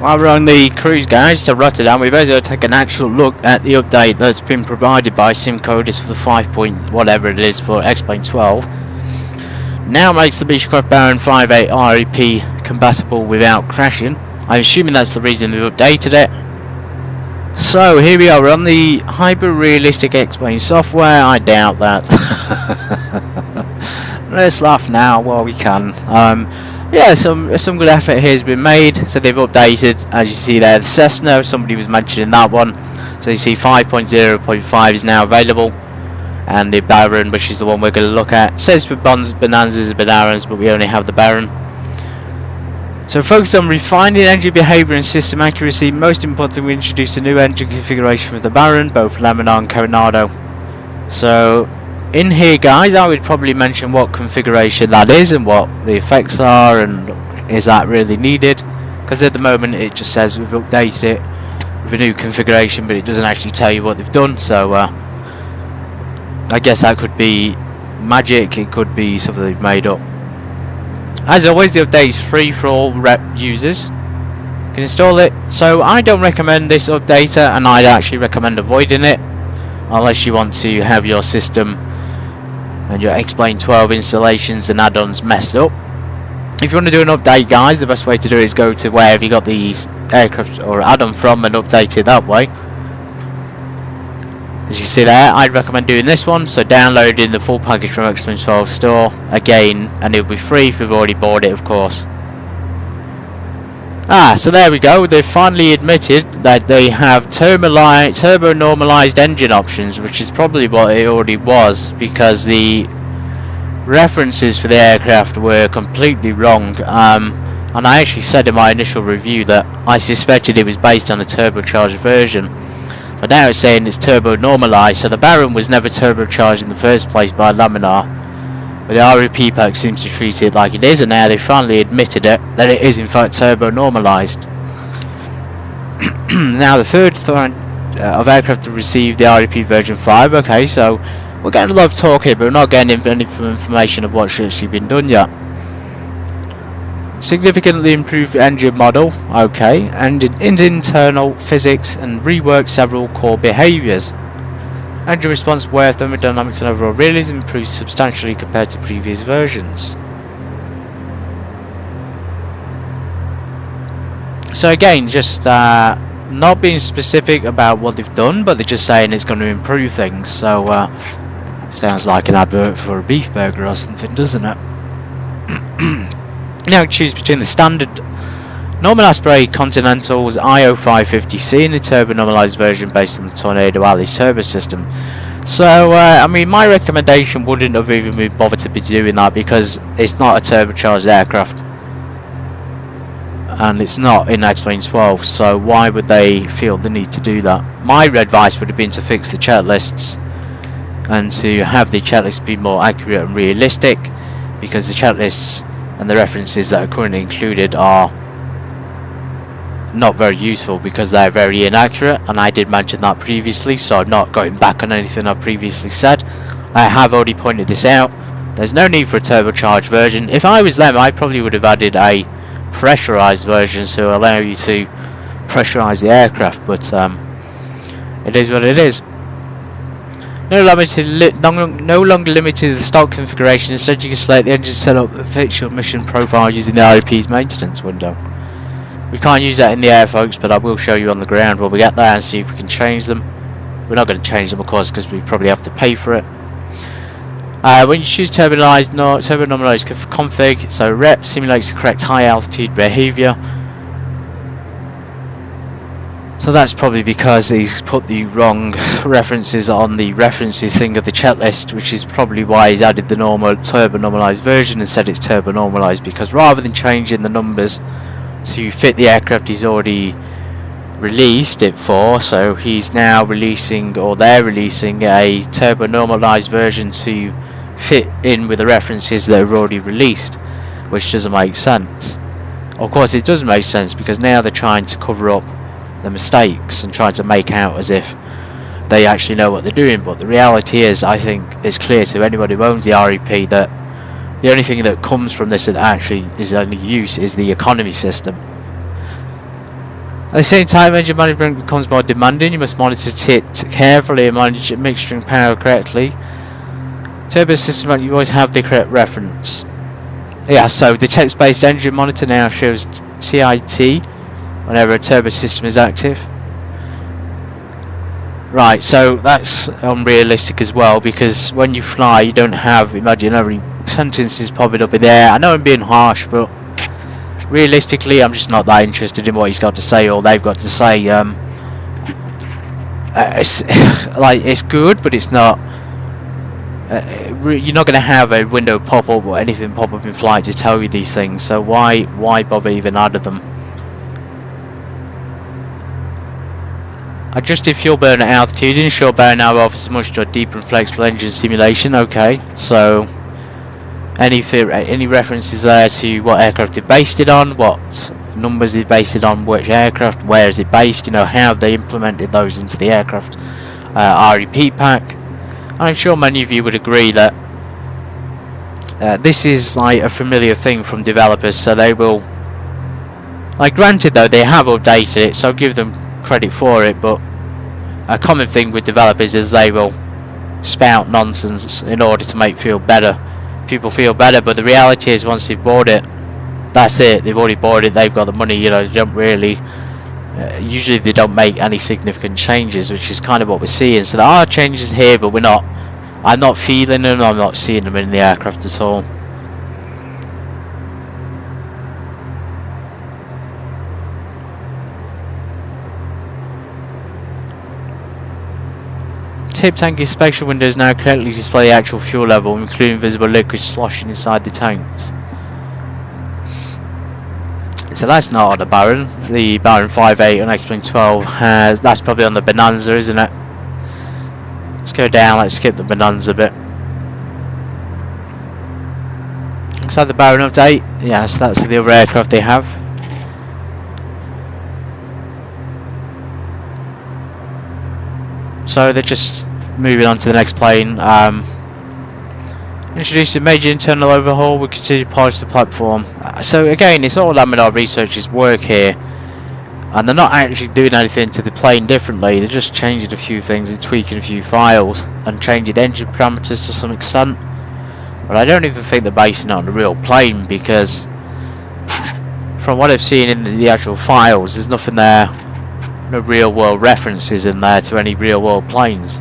While we're on the cruise, guys, to Rotterdam, we basically take an actual look at the update that's been provided by SimCoders for the 5 point whatever it is for X-Plane 12. Now makes the Beechcraft Baron 5.8 REP compatible without crashing. I'm assuming that's the reason they've updated it. So here we are, we're on the hyper-realistic X-Plane software. I doubt that. Let's laugh now while we can. Yeah, some good effort here has been made. So they've updated, as you see there, the Cessna. Somebody was mentioning that one. So you see 5.0.5 is now available, and the Baron, which is the one we're going to look at, says for Bonanzas and Barons, but we only have the Baron. So focus on refining engine behaviour and system accuracy. Most importantly, we introduced a new engine configuration for the Baron, both Laminar and Coronado. So in here, guys, I would probably mention what configuration that is and what the effects are, and is that really needed, because at the moment it just says we've updated it with a new configuration, but it doesn't actually tell you what they've done. So I guess that could be magic, it could be something they've made up. As always, the update is free for all rep users. You can install it. So I don't recommend this updater, and I'd actually recommend avoiding it unless you want to have your system and your X-Plane 12 installations and add-ons messed up. If you want to do an update, guys, the best way to do it is go to wherever you got the aircraft or add-on from and update it that way. As you see there, I'd recommend doing this one, so downloading the full package from X-Plane 12 store again, and it'll be free if you've already bought it, of course. So there we go, they've finally admitted that they have turbo normalized engine options, which is probably what it already was, because the references for the aircraft were completely wrong. And I actually said in my initial review that I suspected it was based on a turbocharged version. But now it's saying it's turbo normalized, so the Baron was never turbocharged in the first place by Laminar. But the REP pack seems to treat it like it is, and now they finally admitted it, that it is in fact turbo normalized. Now the third of aircraft to receive the REP version 5, okay, so we're getting a lot of talk here, but we're not getting any information of what's actually been done yet. Significantly improved engine model, okay, and in internal physics, and reworked several core behaviours. Engine response, wear, thermodynamics and overall realism improved substantially compared to previous versions. So again, just not being specific about what they've done, but they're just saying it's going to improve things. So sounds like an advert for a beef burger or something, doesn't it? Now choose between the standard normal aspirated Continental's IO550C and the turbo normalized version based on the Tornado Alice turbo system. So I mean, my recommendation wouldn't have even been bothered to be doing that, because it's not a turbocharged aircraft and it's not in X-Plane 12, so why would they feel the need to do that? My advice would have been to fix the checklists and to have the checklists be more accurate and realistic, because the checklists and the references that are currently included are not very useful because they're very inaccurate, and I did mention that previously, so I'm not going back on anything I've previously said. I have already pointed this out. There's no need for a turbocharged version. If I was them, I probably would have added a pressurized version to allow you to pressurize the aircraft, but it is what it is. No longer limited to the stock configuration. Instead, you can select the engine setup and fix your mission profile using the REP's maintenance window. We can't use that in the air, folks, but I will show you on the ground when we get there and see if we can change them. We're not going to change them, of course, because we probably have to pay for it. When you choose turbo normalized config, so rep simulates the correct high altitude behavior. So that's probably because he's put the wrong references on the references thing of the checklist, which is probably why he's added the normal turbo normalized version and said it's turbo normalized, because rather than changing the numbers to fit the aircraft he's already released it for, so he's now releasing, or they're releasing, a turbo normalized version to fit in with the references that are already released, which doesn't make sense. Of course it does make sense, because now they're trying to cover up the mistakes and trying to make out as if they actually know what they're doing, but the reality is, I think it's clear to anybody who owns the REP that the only thing that comes from this that actually is any use is the economy system. At the same time, engine management becomes more demanding. You must monitor it carefully and manage mixture and power correctly. Turbo system, you always have the correct reference. Yeah, so the text-based engine monitor now shows TIT whenever a turbo system is active. Right, so that's unrealistic as well, because when you fly you don't have imaginary sentences popping up in there. I know I'm being harsh, but realistically I'm just not that interested in what he's got to say or they've got to say. It's good, but it's not. You're not going to have a window pop up or anything pop up in flight to tell you these things, so why bother even adding them? Adjusted fuel burn at altitude. Ensure burn now offers much to a deeper and flexible engine simulation. Okay, so any references there to what aircraft they based it on, what numbers they based it on, which aircraft, where is it based, you know, how have they implemented those into the aircraft REP pack. I'm sure many of you would agree that this is like a familiar thing from developers, so they will, like, granted though they have updated it, so I'll give them credit for it, but a common thing with developers is they will spout nonsense in order to make people feel better, but the reality is once they've bought it, that's it, they've already bought it, they've got the money, you know, they don't really usually they don't make any significant changes, which is kind of what we're seeing. So there are changes here, but I'm not feeling them, I'm not seeing them in the aircraft at all. Tip tank inspection windows now correctly display the actual fuel level, including visible liquid sloshing inside the tanks. So that's not on the Baron. The Baron 5.8 on X-Plane 12 has, that's probably on the Bonanza, isn't it? Let's go down, let's skip the Bonanza bit. Looks like the Baron update. Yes, that's the other aircraft they have. So they're just moving on to the next plane. Introduced a major internal overhaul. We continue to polish the platform. So again, it's all Laminar researchers' work here, and they're not actually doing anything to the plane differently. They're just changing a few things and tweaking a few files and changing engine parameters to some extent. But I don't even think they're basing it on the real plane, because from what I've seen in the actual files, there's nothing there, no real world references in there to any real world planes.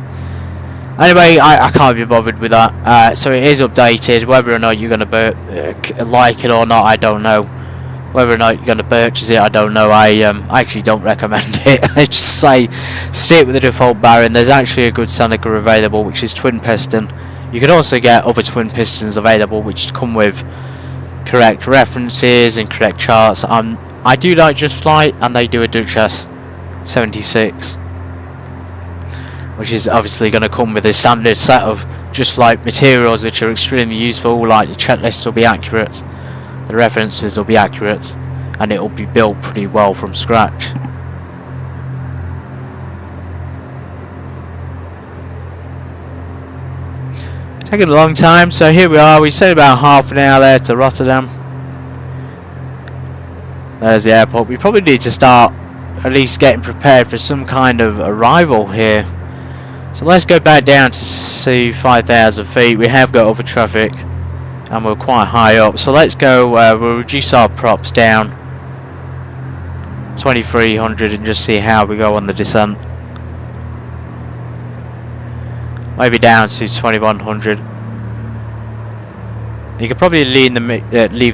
Anyway, I can't be bothered with that. So it is updated. Whether or not you're going to like it or not, I don't know. Whether or not you're going to purchase it, I don't know. I actually don't recommend it. I just say stick with the default Baron. There's actually a good Seneca available, which is twin piston. You can also get other twin pistons available, which come with correct references and correct charts. I do like Just Flight, and they do a Duchess 76. Which is obviously going to come with a standard set of Just Flight materials, which are extremely useful. Like the checklist will be accurate, the references will be accurate, and it will be built pretty well from scratch. Taking a long time, so here we are. We said about half an hour there to Rotterdam. There's the airport. We probably need to start at least getting prepared for some kind of arrival here. So let's go back down to see 5,000 feet. We have got other traffic and we're quite high up. So let's go, we'll reduce our props down 2300 and just see how we go on the descent. Maybe down to 2100. You could probably leave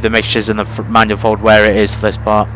the mixtures in the manifold where it is for this part.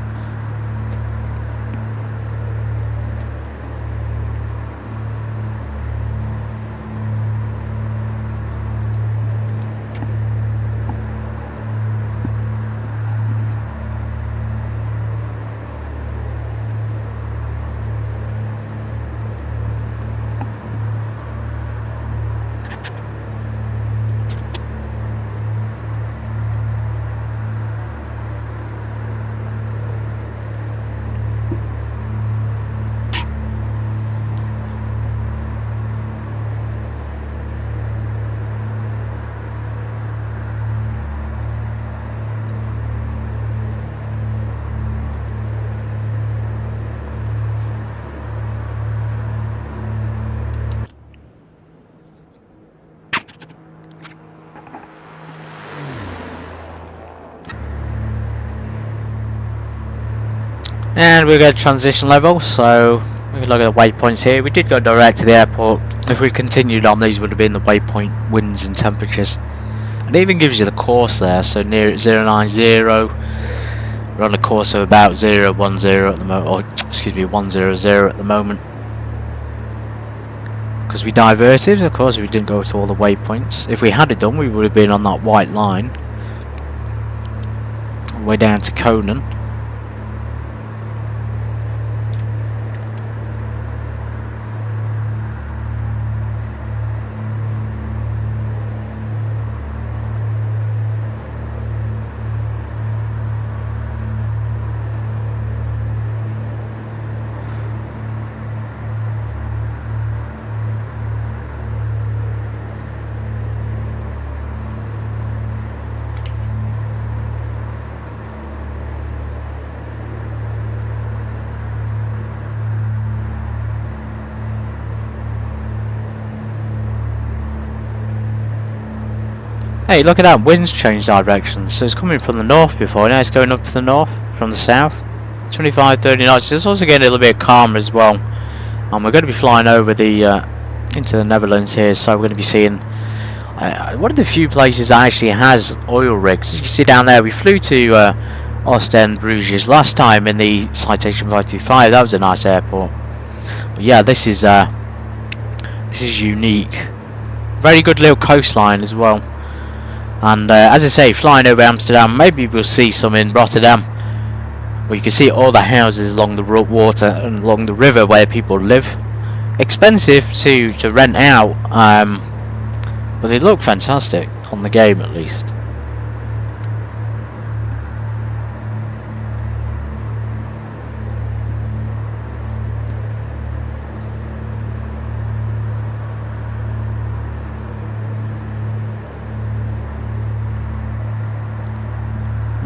And we got transition level, so we can look at the waypoints here. We did go direct to the airport. If we continued on, these would have been the waypoint winds and temperatures. It even gives you the course there, so near at 090. We're on a course of about 010 at the moment, or excuse me, 100 at the moment. Because we diverted, of course, we didn't go to all the waypoints. If we had it done, we would have been on that white line, all the way down to Conan. Hey, look at that, wind's changed direction, so it's coming from the north before, now it's going up to the north, from the south. 25, 30 knots, it's also getting a little bit calmer as well. And we're going to be flying over the, into the Netherlands here, so we're going to be seeing one of the few places that actually has oil rigs. As you can see down there, we flew to Ostend, Bruges last time in the Citation 525, that was a nice airport. But yeah, this is unique. Very good little coastline as well. And as I say, flying over Amsterdam, maybe we'll see some in Rotterdam, where you can see all the houses along the water and along the river where people live. Expensive to rent out, but they look fantastic on the game at least.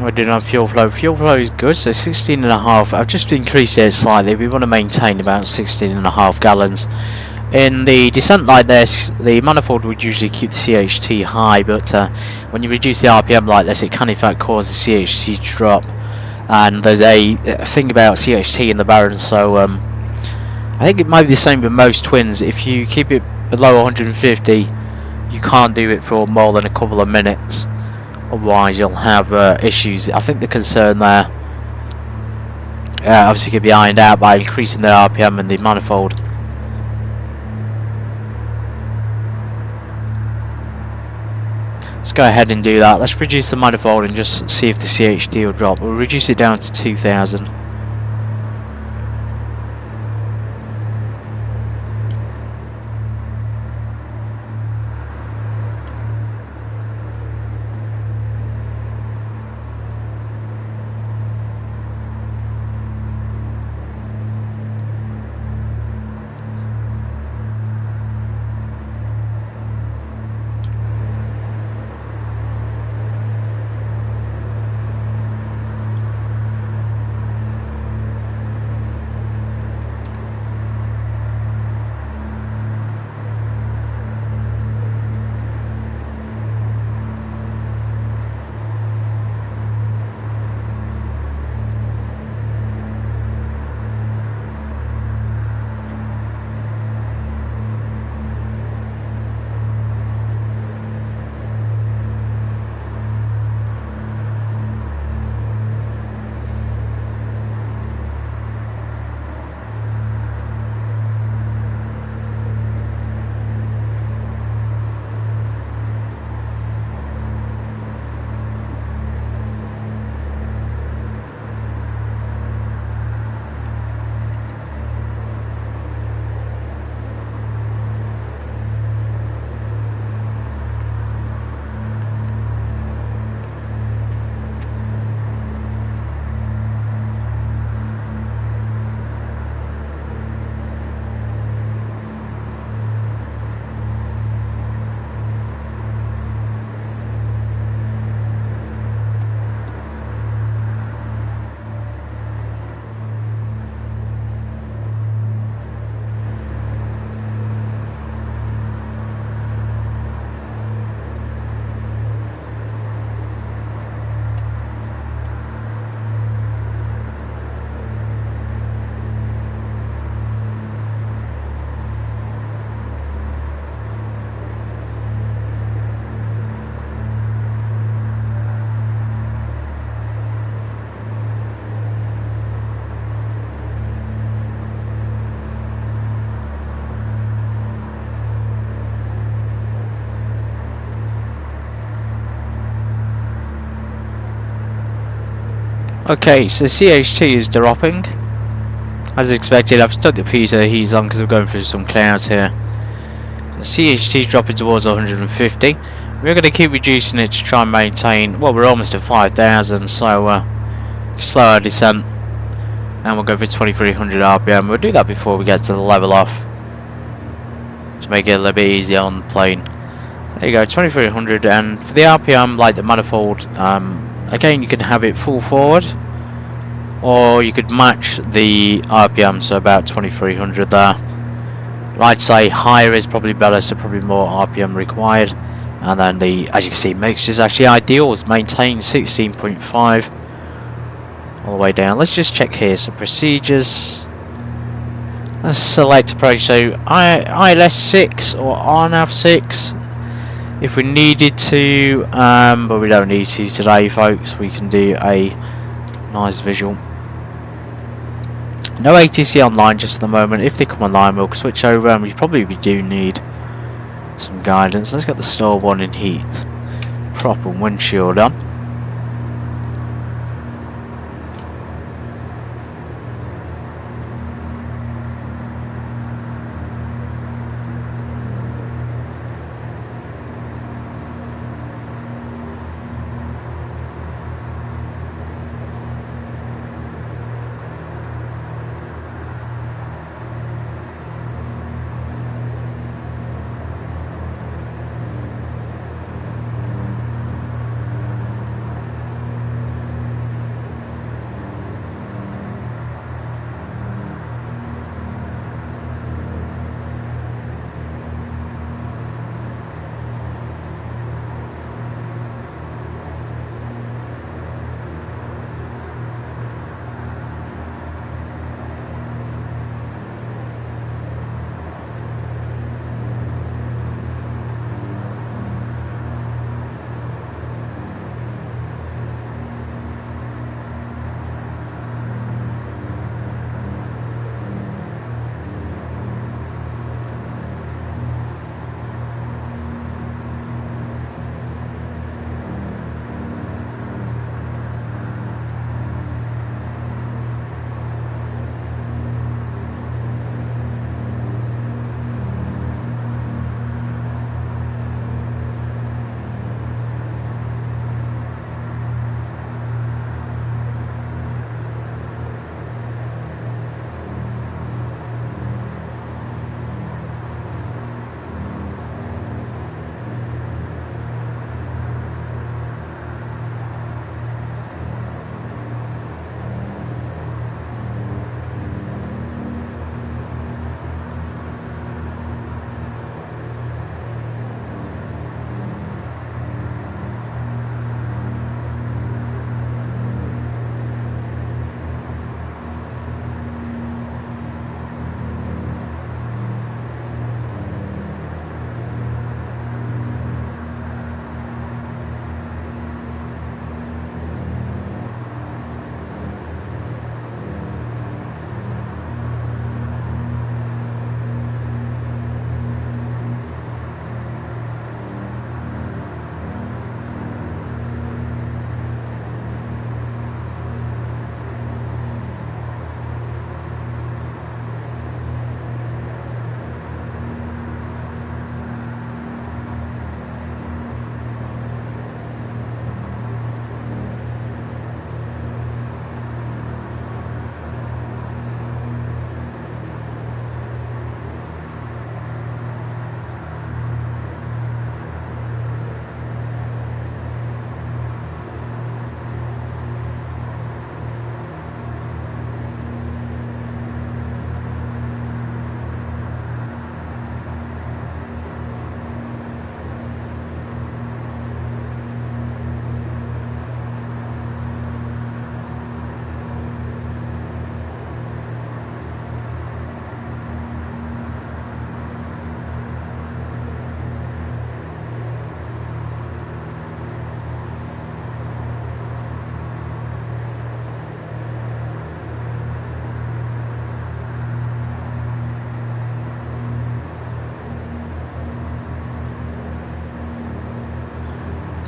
We're doing on fuel flow. Fuel flow is good, so 16.5. I've just increased it slightly. We want to maintain about 16.5 gallons. In the descent like this, the manifold would usually keep the CHT high, but when you reduce the RPM like this, it can in fact cause the CHT to drop. And there's a thing about CHT in the Baron, so I think it might be the same with most twins. If you keep it below 150, you can't do it for more than a couple of minutes. Otherwise you'll have issues. I think the concern there obviously could be ironed out by increasing the RPM in the manifold. Let's go ahead and do that. Let's reduce the manifold and just see if the CHD will drop. We'll reduce it down to 2000. Okay, so CHT is dropping. As expected, I've stuck the piezo he's on because I'm going through some clouds here. So CHT is dropping towards 150. We're going to keep reducing it to try and maintain. Well, we're almost at 5,000, so slow our descent. And we'll go for 2300 RPM. We'll do that before we get to the level off, to make it a little bit easier on the plane. There you go, 2300. And for the RPM, like the manifold, again, you can have it full forward, or you could match the RPM, so about 2300 there. I'd say higher is probably better, so probably more RPM required. And then the, as you can see, mixture is actually ideal. It's maintained 16.5 all the way down. Let's just check here. So procedures. Let's select approach. So ILS 6 or RNAV 6 if we needed to, but we don't need to today, folks. We can do a nice visual. No ATC online just at the moment. If they come online, we'll switch over, and we probably do need some guidance. Let's get the store one in heat. Proper windshield on.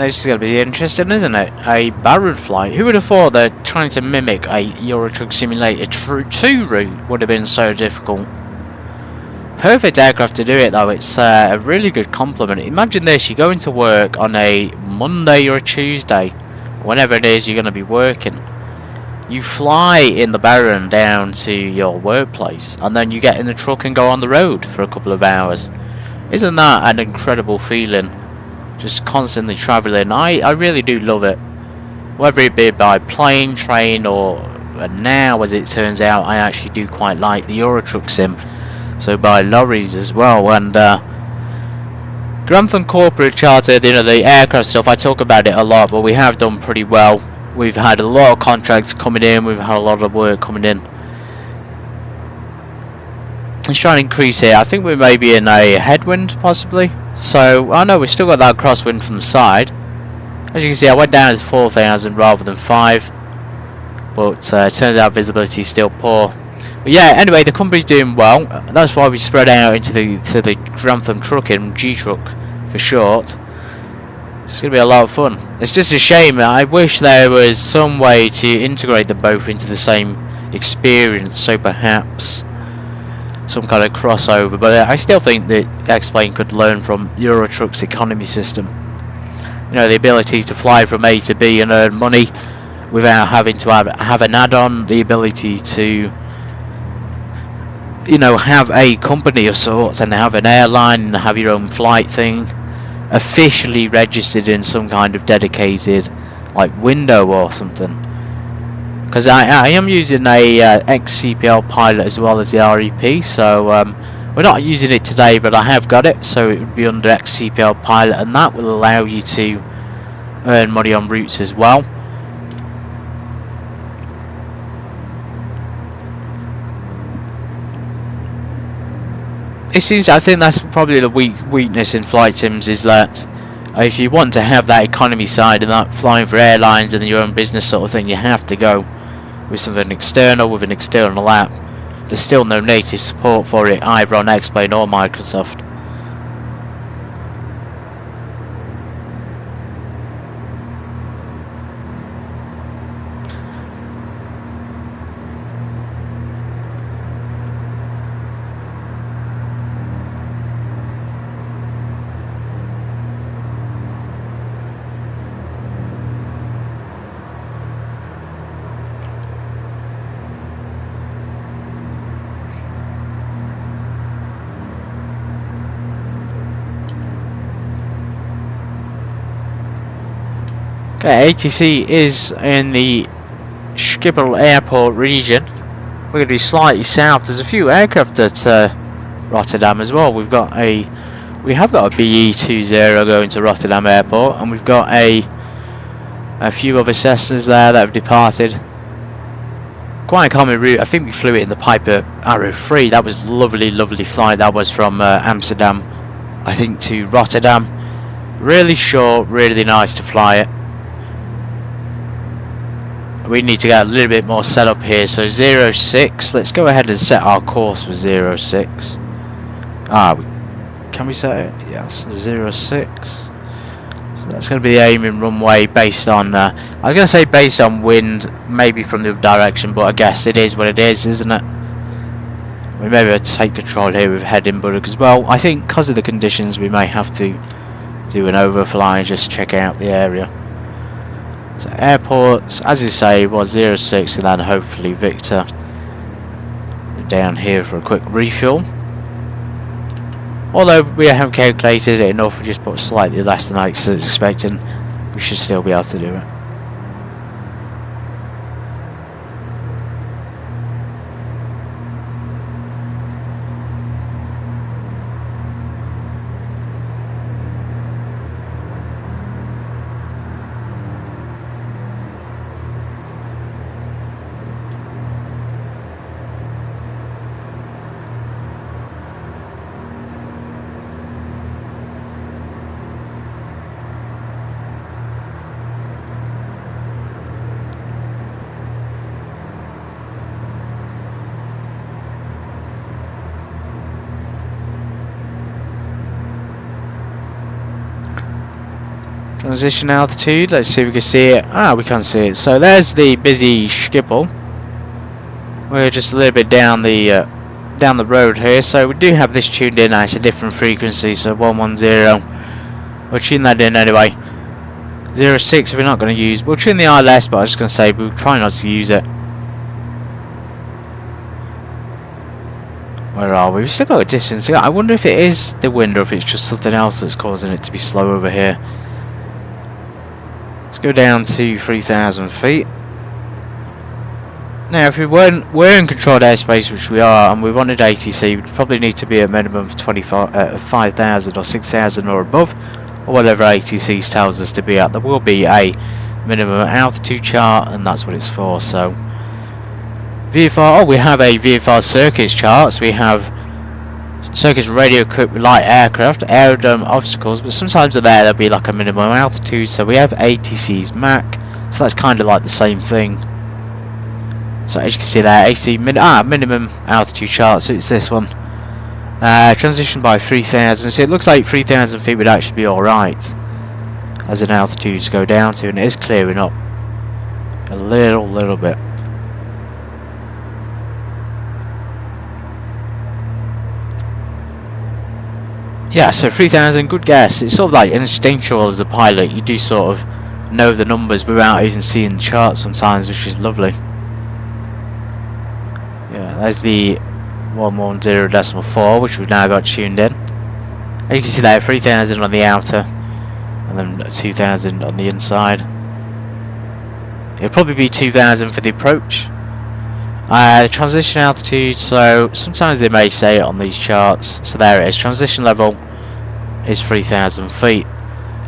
This is going to be interesting, isn't it? A Barrett flight. Who would have thought that trying to mimic a Euro Truck Simulator 2 route would have been so difficult? Perfect aircraft to do it though. It's a really good compliment. Imagine this, you go into work on a Monday or a Tuesday, whenever it is you're going to be working. You fly in the Baron down to your workplace, and then you get in the truck and go on the road for a couple of hours. Isn't that an incredible feeling? Just constantly travelling. I really do love it. Whether it be by plane, train, or now, as it turns out, I actually do quite like the Euro Truck Sim. So by lorries as well. And Grantham Corporate Chartered, you know, the aircraft stuff, I talk about it a lot, but we have done pretty well. We've had a lot of contracts coming in, we've had a lot of work coming in. Let's try and increase here. I think we may be in a headwind, possibly. So, I know we've still got that crosswind from the side. As you can see, I went down to 4,000 rather than 5. But it turns out visibility is still poor. But yeah, anyway, the company's doing well. That's why we spread out into the Grantham Trucking, G-Truck for short. It's going to be a lot of fun. It's just a shame. I wish there was some way to integrate them both into the same experience. So perhaps some kind of crossover, but I still think that X-Plane could learn from Euro Truck's economy system. You know, the ability to fly from A to B and earn money without having to have an add-on, the ability to, you know, have a company of sorts and have an airline and have your own flight thing, officially registered in some kind of dedicated, like, window or something. Because I am using a ex-CPL pilot as well as the REP, so we're not using it today, but I have got it, so it would be under ex-CPL pilot, and that will allow you to earn money on routes as well. It seems, I think that's probably the weakness in flight sims, is that if you want to have that economy side and that flying for airlines and your own business sort of thing, you have to go with something external, with an external app. There's still no native support for it either on X-Plane or Microsoft. Okay, ATC is in the Schiphol Airport region. We're going to be slightly south. There's a few aircraft at Rotterdam as well. We have got a BE20 going to Rotterdam Airport, and we've got a few other Cessnas there that have departed. Quite a common route. I think we flew it in the Piper Arrow 3. That was lovely, lovely flight. That was from Amsterdam, I think, to Rotterdam. Really short, really nice to fly it. We need to get a little bit more set up here. So 06, let's go ahead and set our course for 06. Can we set it? Yes, 06. So that's going to be the aiming runway based on, I was going to say based on wind, maybe from the other direction, but I guess it is what it is, isn't it? We may be able to take control here with Edinburgh as well. I think because of the conditions we may have to do an overfly and just check out the area. So airports, as you say, was 06, and then hopefully Victor down here for a quick refuel. Although we have calculated it enough, we just put slightly less than I was expecting, we should still be able to do it. Transition altitude, let's see if we can see it. Ah, we can't see it. So there's the busy Schiphol. We're just a little bit down the road here, so we do have this tuned in. It's a different frequency, so 110. We'll tune that in anyway. 06 we're not going to use. We'll tune the ILS, but I was just going to say we'll try not to use it. Where are we? We've still got a distance. I wonder if it is the wind or if it's just something else that's causing it to be slow over here. Let's go down to 3,000 feet. Now, if we're in controlled airspace, which we are, and we wanted ATC, we'd probably need to be at a minimum of 5,000 or 6,000 or above, or whatever ATC tells us to be at. There will be a minimum altitude chart, and that's what it's for. So, VFR. Oh, we have a VFR circuits chart. So we have circuits radio equipped with light aircraft, aerodrome obstacles, but sometimes there'll be like a minimum altitude. So we have ATC's MAC. So that's kind of like the same thing. So as you can see there, ATC minimum altitude chart, so it's this one. Transition by 3,000, so it looks like 3,000 feet would actually be alright as an altitude to go down to, and it is clearing up a little bit. Yeah, so 3,000, good guess. It's sort of like instinctual as a pilot. You do sort of know the numbers without even seeing the chart sometimes, which is lovely. Yeah, there's the 110.4, which we've now got tuned in. And you can see there, 3,000 on the outer, and then 2,000 on the inside. It'll probably be 2,000 for the approach. Transition altitude, so sometimes they may say it on these charts. So there it is, transition level is 3,000 feet.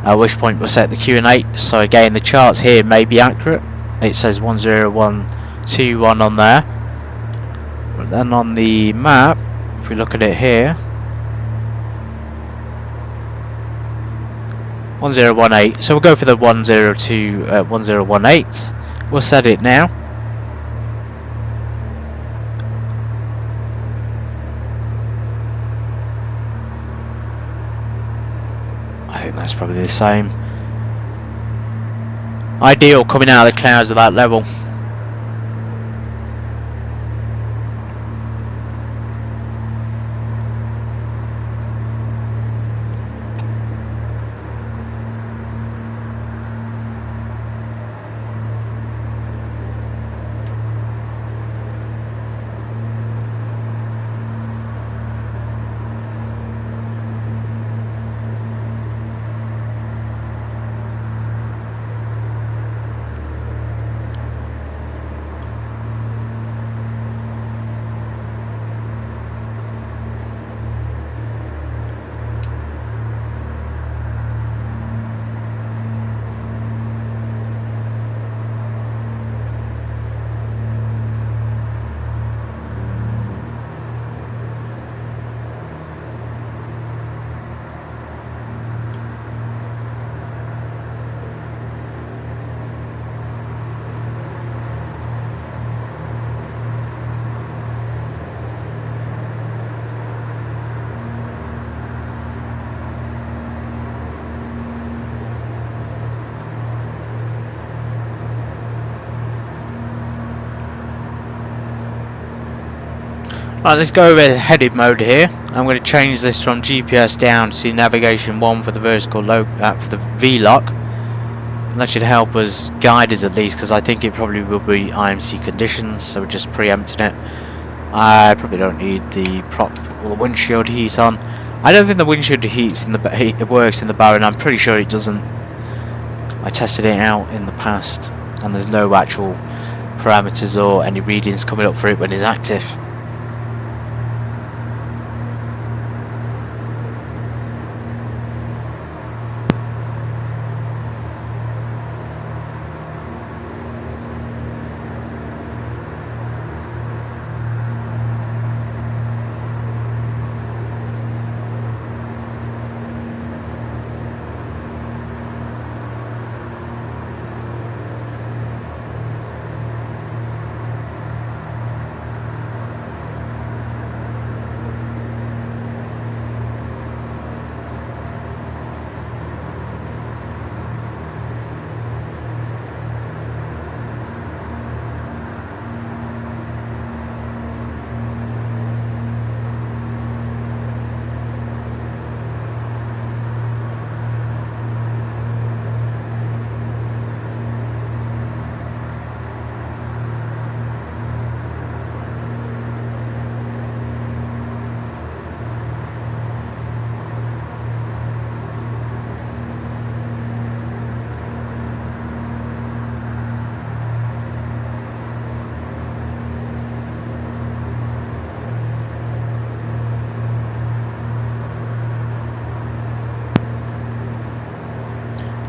At which point we'll set the Q&8. So again, the charts here may be accurate. It says 10121 on there. But then on the map, if we look at it here, 1018. So we'll go for the 1018. We'll set it now. I think that's probably the same. Ideal coming out of the clouds at that level. Right, let's go over headed mode here. I'm going to change this from GPS down to navigation 1 for the vertical for the V-lock. And that should help us guide us at least, because I think it probably will be IMC conditions, so we're just preempting it. I probably don't need the prop or the windshield heat on. I don't think the windshield heats in the it works in the Baron. I'm pretty sure it doesn't. I tested it out in the past, and there's no actual parameters or any readings coming up for it when it's active.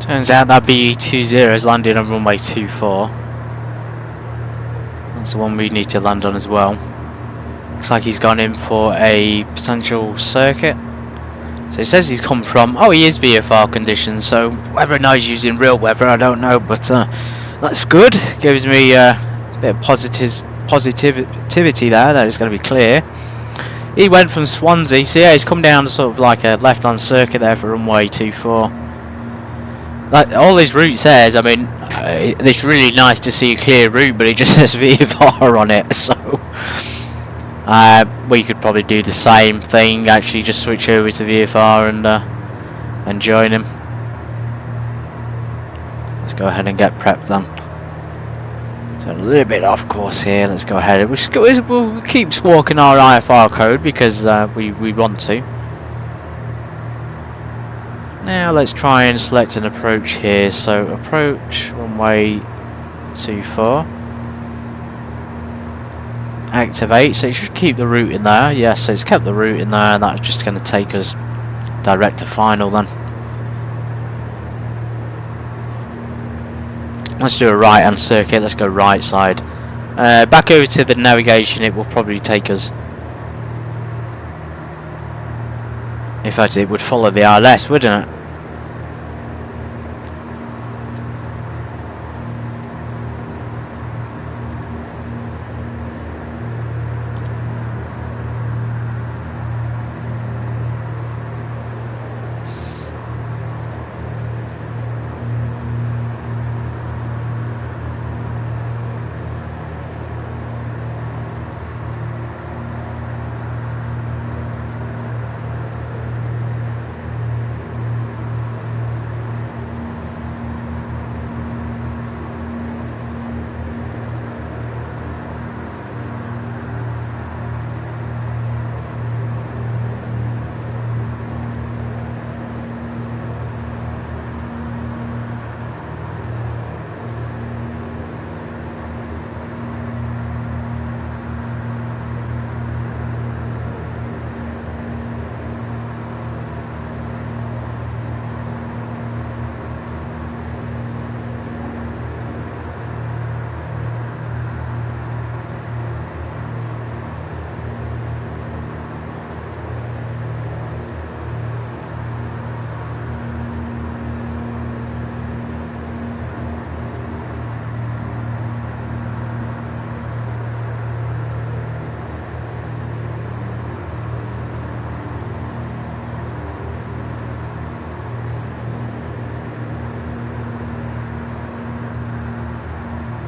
Turns out that BE-20 has landed on runway 24. That's the one we need to land on as well. Looks like he's gone in for a potential circuit. So it says he's come from... Oh, he is VFR conditions, so whether or not he's using real weather, I don't know, but that's good. Gives me a bit of positivity there, that it's going to be clear. He went from Swansea, so yeah, he's come down sort of like a left-hand circuit there for runway 24. Like, all his route says, I mean, it's really nice to see a clear route, but it just says VFR on it, so... we could probably do the same thing, actually just switch over to VFR and join him. Let's go ahead and get prepped then. So a little bit off course here, let's go ahead. We'll keep walking our IFR code because we want to. Now let's try and select an approach here. So approach runway 24. Activate, so it should keep the route in there. Yes, so it's kept the route in there, and that's just going to take us direct to final then. Let's do a right hand circuit, let's go right side. Back over to the navigation, it will probably take us... In fact, it would follow the RLS, wouldn't it?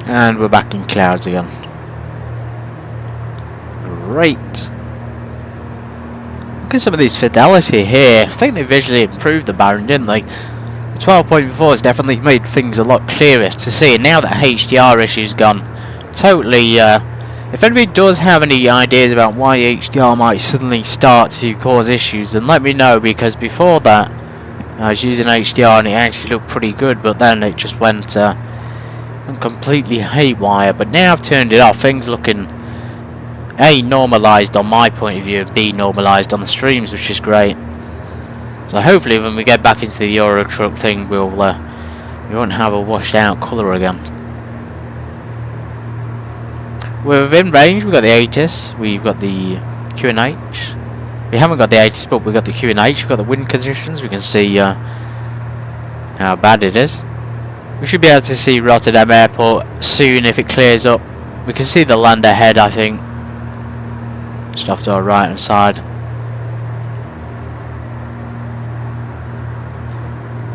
And we're back in clouds again. Great. Look at some of these fidelity here. I think they visually improved the Baron, didn't they? The 12.4 has definitely made things a lot clearer to see. Now that HDR issue's gone, totally. If anybody does have any ideas about why HDR might suddenly start to cause issues, then let me know, because before that I was using HDR and it actually looked pretty good, but then it just went completely haywire. But now I've turned it off, things looking A, normalised on my point of view, and B, normalised on the streams, which is great. So hopefully when we get back into the Euro truck thing, we won't have a washed out colour again. We're within range. We've got the ATIS, we've got the QNH. We haven't got the ATIS, but we've got the QNH, we've got the wind conditions. We can see how bad it is. We should be able to see Rotterdam Airport soon if it clears up. We can see the land ahead, I think. Just off to our right hand side.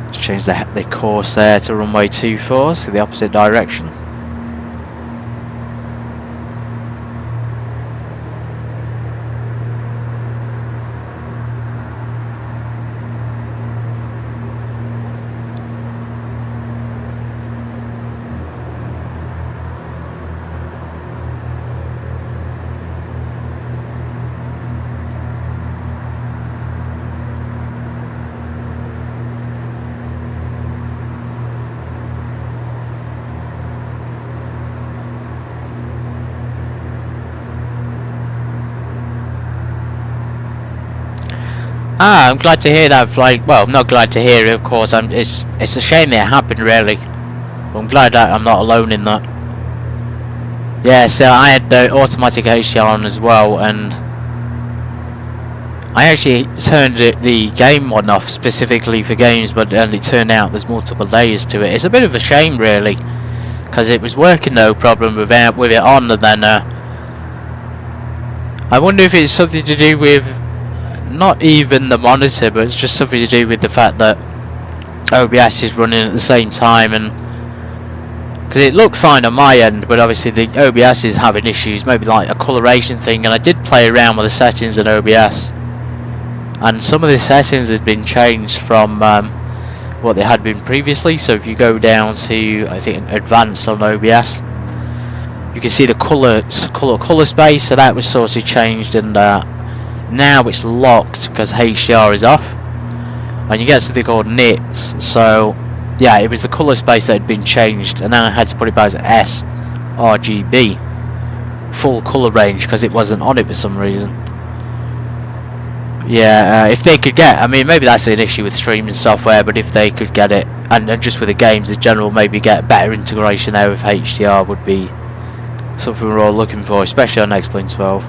Let's change the course there to runway 24, so the opposite direction. I'm glad to hear that. Like, well, I'm not glad to hear it, of course. It's a shame that it happened, really. But I'm glad that I'm not alone in that. Yeah, so I had the automatic HDR on as well, and I actually turned the game one off specifically for games, but then it turned out there's multiple layers to it. It's a bit of a shame, really, because it was working no problem with it on, and then I wonder if it's something to do with not even the monitor, but it's just something to do with the fact that OBS is running at the same time, and because it looked fine on my end, but obviously the OBS is having issues, maybe like a coloration thing. And I did play around with the settings in OBS, and some of the settings had been changed from what they had been previously. So if you go down to, I think, advanced on OBS, you can see the color space, so that was sort of changed, and now it's locked because HDR is off, and you get something called nits. So yeah, it was the colour space that had been changed, and then I had to put it back as sRGB, full colour range, because it wasn't on it for some reason. Yeah, if they could get, I mean, maybe that's an issue with streaming software, but if they could get it, and just with the games in general, maybe get better integration there with HDR would be something we're all looking for, especially on X-Plane 12.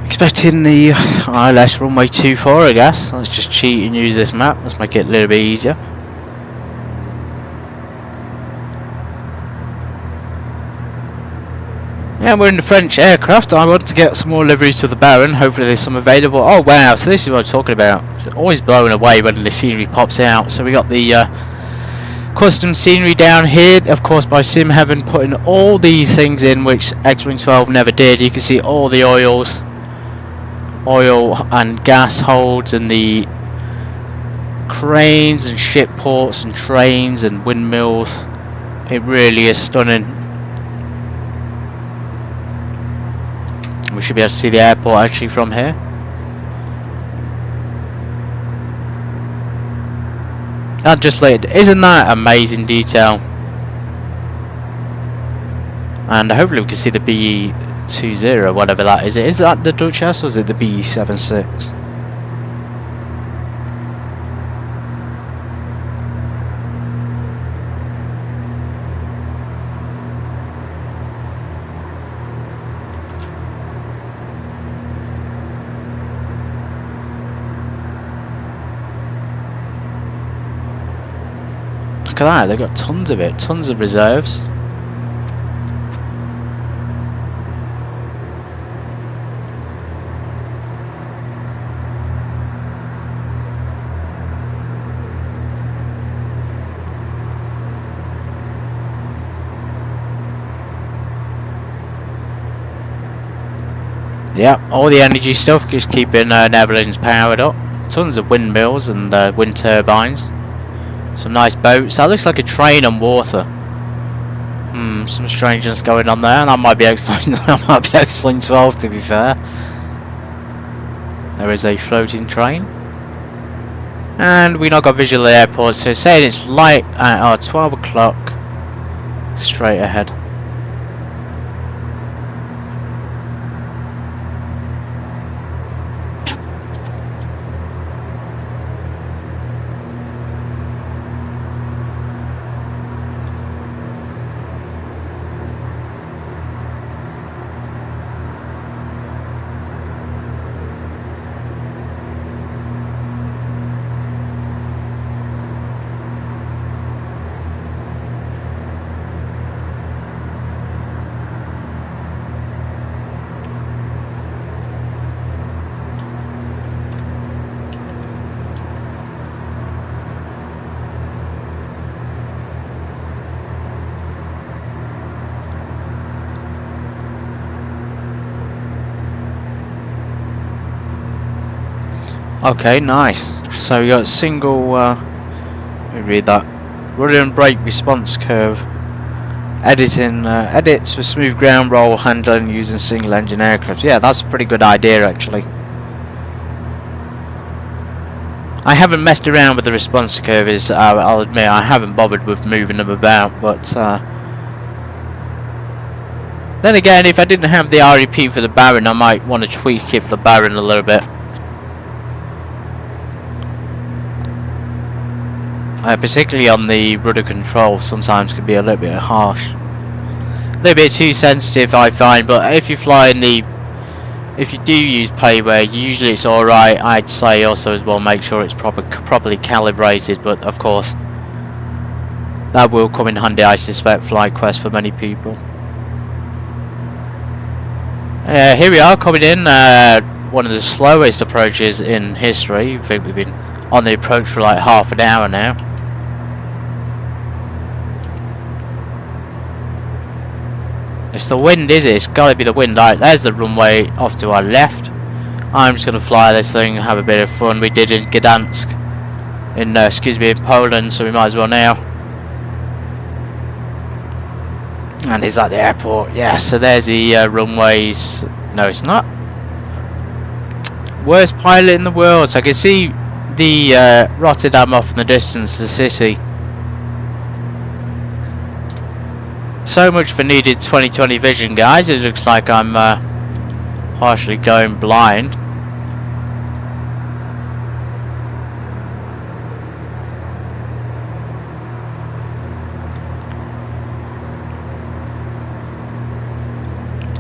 Expecting the ILS runway 24, I guess. Let's just cheat and use this map. Let's make it a little bit easier. Yeah, we're in the French aircraft. I want to get some more liveries to the Baron. Hopefully there's some available. Oh wow, so this is what I'm talking about. Always blown away when the scenery pops out. So we got the custom scenery down here, of course, by SimHeaven, putting all these things in which X-Wing 12 never did. You can see all the oil and gas holds, and the cranes and ship ports and trains and windmills. It really is stunning. We should be able to see the airport actually from here. And just like, isn't that amazing detail? And hopefully we can see the BE20, whatever that is. Is that the Duchess or is it the BE76? Look at that, they've got tons of it, tons of reserves. Yep, all the energy stuff, just keeping Netherlands powered up. Tons of windmills and wind turbines. Some nice boats. That looks like a train on water. Some strangeness going on there. That might be X-Plane 12, to be fair. There is a floating train. And we now got visual airport, so it's saying it's light at 12 o'clock. Straight ahead. Okay, nice. So we got single, let me read that. Rudder and brake response curve. Edits for smooth ground roll handling using single engine aircraft. Yeah, that's a pretty good idea actually. I haven't messed around with the response curves, I'll admit. I haven't bothered with moving them about, but then again, if I didn't have the REP for the Baron, I might want to tweak it for the Baron a little bit. Particularly on the rudder control, sometimes can be a little bit harsh. A little bit too sensitive, I find, but if you fly in the... If you do use payware, usually it's alright. I'd say also as well, make sure it's properly calibrated, but of course, that will come in handy, I suspect, FlyQuest for many people. Here we are, coming in, one of the slowest approaches in history. I think we've been on the approach for like half an hour now. It's the wind, is it? It's got to be the wind. Right, there's the runway off to our left. I'm just going to fly this thing and have a bit of fun. We did in Gdansk, in Poland, so we might as well now. And is that the airport? Yeah, so there's the runways. No, it's not. Worst pilot in the world. So I can see the Rotterdam off in the distance, the city. So much for needed 2020 vision, guys. It looks like I'm partially going blind.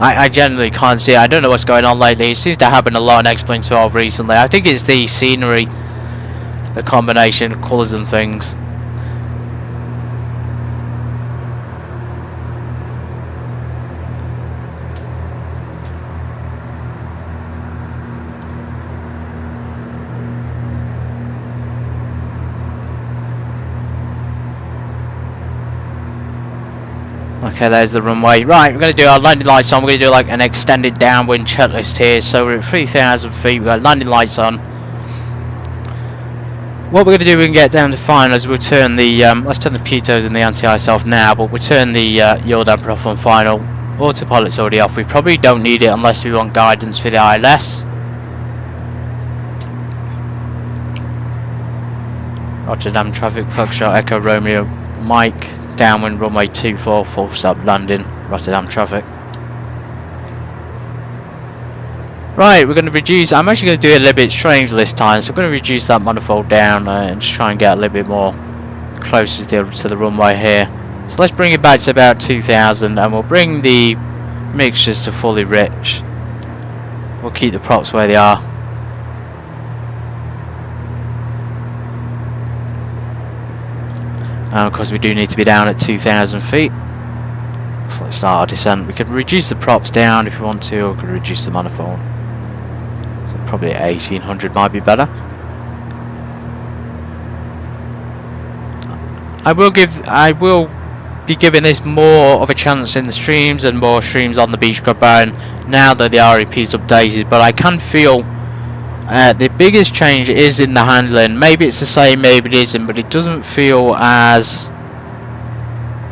I generally can't see it. I don't know what's going on lately. It seems to happen a lot in X-Plane 12 recently. I think it's the scenery, the combination of colours and things. Okay, there's the runway. Right, we're going to do our landing lights on. We're going to do like an extended downwind checklist here. So we're at 3,000 feet. We've got landing lights on. What we're going to do, we can get down to final is we'll turn the, let's turn the pitos and the anti-ice off now, but we'll turn the yaw damper off on final. Autopilot's already off. We probably don't need it unless we want guidance for the ILS. Rotterdam traffic, Foxtrot, Echo, Romeo, Mike. Downwind runway 24, full stop landing, Rotterdam traffic. Right, we're going to reduce. I'm actually going to do it a little bit strange this time, so I'm going to reduce that manifold down and just try and get a little bit more closer to the runway here. So let's bring it back to about 2,000 and we'll bring the mixtures to fully rich. We'll keep the props where they are. Of course we do need to be down at 2,000 feet. So let's start our descent. We can reduce the props down if we want to, or we can reduce the manifold. So probably at 1,800 might be better. I will be giving this more of a chance in the streams and more streams on the Beechcraft Baron now that the REP is updated, but I can feel the biggest change is in the handling. Maybe it's the same, maybe it isn't, but it doesn't feel as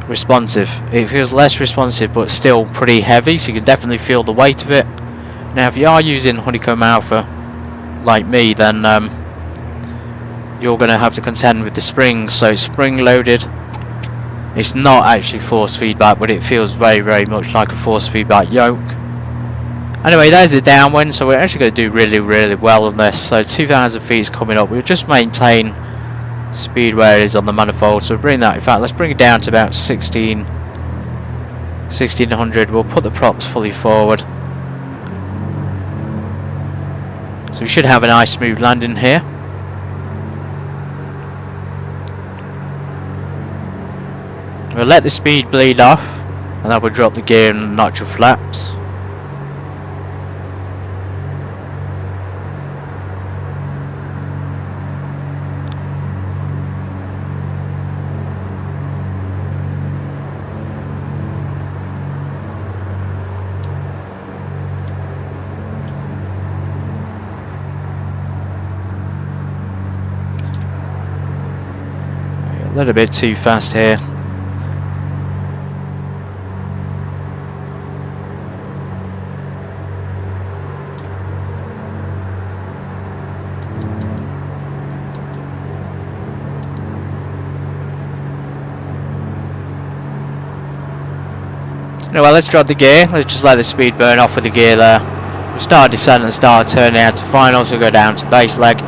responsive. It feels less responsive, but still pretty heavy, so you can definitely feel the weight of it. Now, if you are using Honeycomb Alpha, like me, then you're going to have to contend with the springs. So spring loaded. It's not actually force feedback, but it feels very, very much like a force feedback yoke. Anyway, there's the downwind, so we're actually going to do really, really well on this. So 2,000 feet is coming up. We'll just maintain speed where it is on the manifold. So we'll bring that, in fact, let's bring it down to about 1,600. We'll put the props fully forward. So we should have a nice smooth landing here. We'll let the speed bleed off, and then we'll drop the gear and notch the flaps. little bit too fast here. Anyway, let's drop the gear. Let's just let the speed burn off with the gear there. We'll start descent and start turning out to final, so go down to base leg.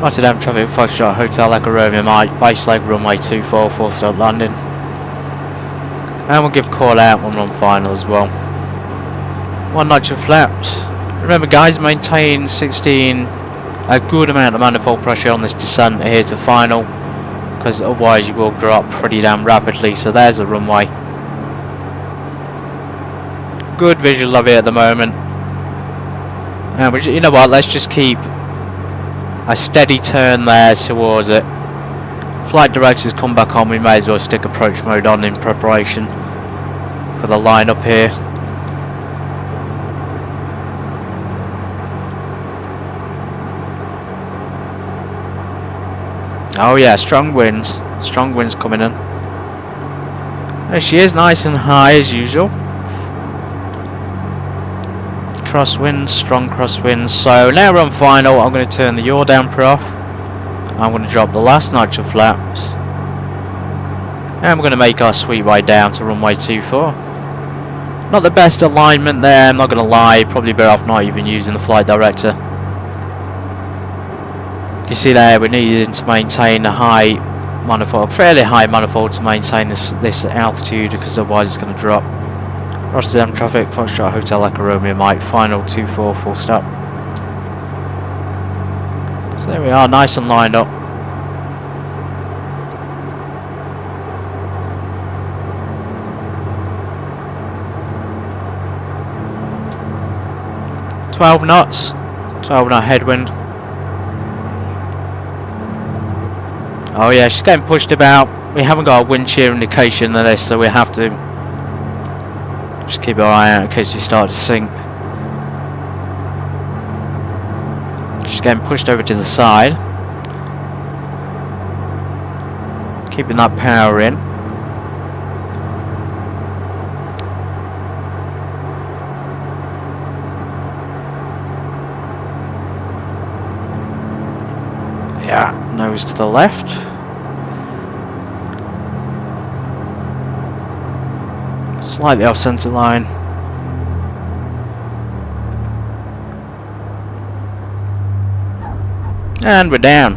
Rotterdam Traffic Foxtrot Hotel Echo Romeo Mike, base leg runway 24, full stop landing. And we'll give call out when we're on final as well. One notch of flaps. Remember guys, maintain 16, a good amount of manifold pressure on this descent here to final, because otherwise you will drop pretty damn rapidly. So there's the runway. Good visual of it at the moment. And you know what, let's just keep a steady turn there towards it. Flight directors come back on, we may as well stick approach mode on in preparation for the line up here. Oh yeah, strong winds coming in. There she is, nice and high as usual. Crosswinds, strong crosswinds. So now we're on final. I'm going to turn the yaw damper off. I'm going to drop the last notch of flaps. And we're going to make our sweet way down to runway 24. Not the best alignment there, I'm not going to lie. Probably better off not even using the flight director. You see there, we needed to maintain a high manifold, fairly high manifold to maintain this altitude, because otherwise it's going to drop. Rotterdam Traffic, Foxtrot Hotel Echo Romeo Mike, final 24, full stop. So there we are, nice and lined up. $12 knots, 12 knot headwind. Oh yeah, she's getting pushed about. We haven't got a wind shear indication of this, so we have to just keep our eye out in case we start to sink. She's getting pushed over to the side. Keeping that power in. Yeah, nose to the left. Slightly off centre line. And we're down.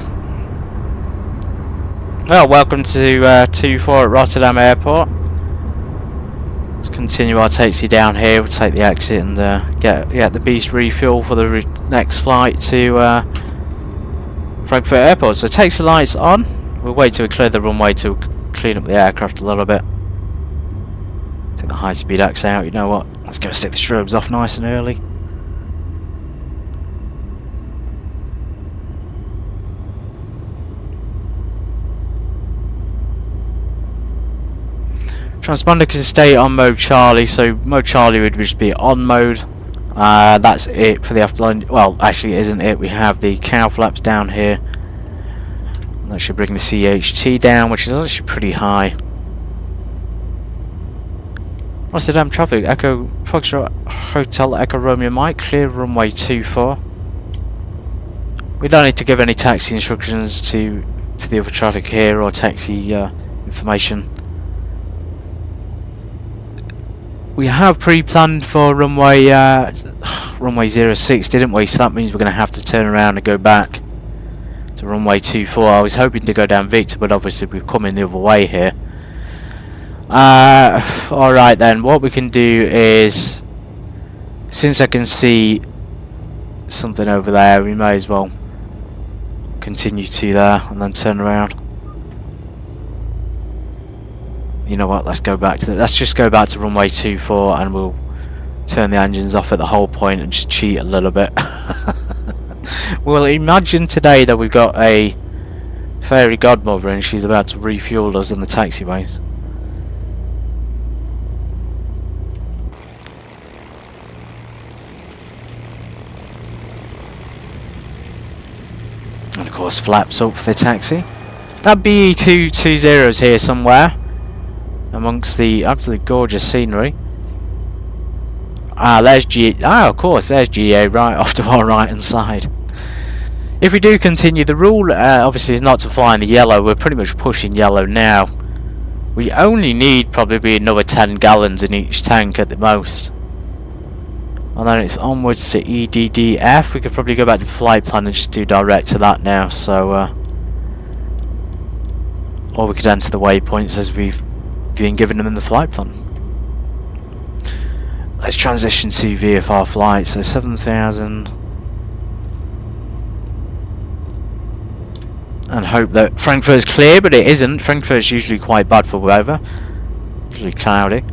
Well, welcome to 24 at Rotterdam Airport. Let's continue our taxi down here. We'll take the exit and get the beast refuel for the next flight to Frankfurt Airport. So taxi lights on. We'll wait till we clear the runway to clean up the aircraft a little bit. Take the high speed axe out, you know what, let's go stick the strobes off nice and early. Transponder can stay on mode Charlie, so mode Charlie would just be on mode. That's it for the afterline. Well, actually it isn't it, we have the cow flaps down here. That should bring the CHT down, which is actually pretty high. Rotterdam Traffic, Echo Foxtrot Hotel Echo Romeo Mike, clear runway 24. We don't need to give any taxi instructions to the other traffic here or taxi information. We have pre-planned for runway 06, didn't we? So that means we're going to have to turn around and go back to runway 24. I was hoping to go down Victor, but obviously we've come in the other way here. Alright then, what we can do is, since I can see something over there, we may as well continue to there and then turn around. You know what, let's just go back to runway 24 and we'll turn the engines off at the whole point and just cheat a little bit. Well, imagine today that we've got a fairy godmother and she's about to refuel us in the taxiways. And of course flaps up for the taxi. That BE220 is here somewhere, amongst the absolutely gorgeous scenery. There's of course, there's GA right off to our right hand side. If we do continue, the rule obviously is not to fly in the yellow. We're pretty much pushing yellow now. We only need probably another 10 gallons in each tank at the most. And then it's onwards to EDDF. We could probably go back to the flight plan and just do direct to that now. So, or we could enter the waypoints as we've been given them in the flight plan. Let's transition to VFR flight. So 7,000. And hope that Frankfurt's clear, but it isn't. Frankfurt's usually quite bad for weather. Usually cloudy.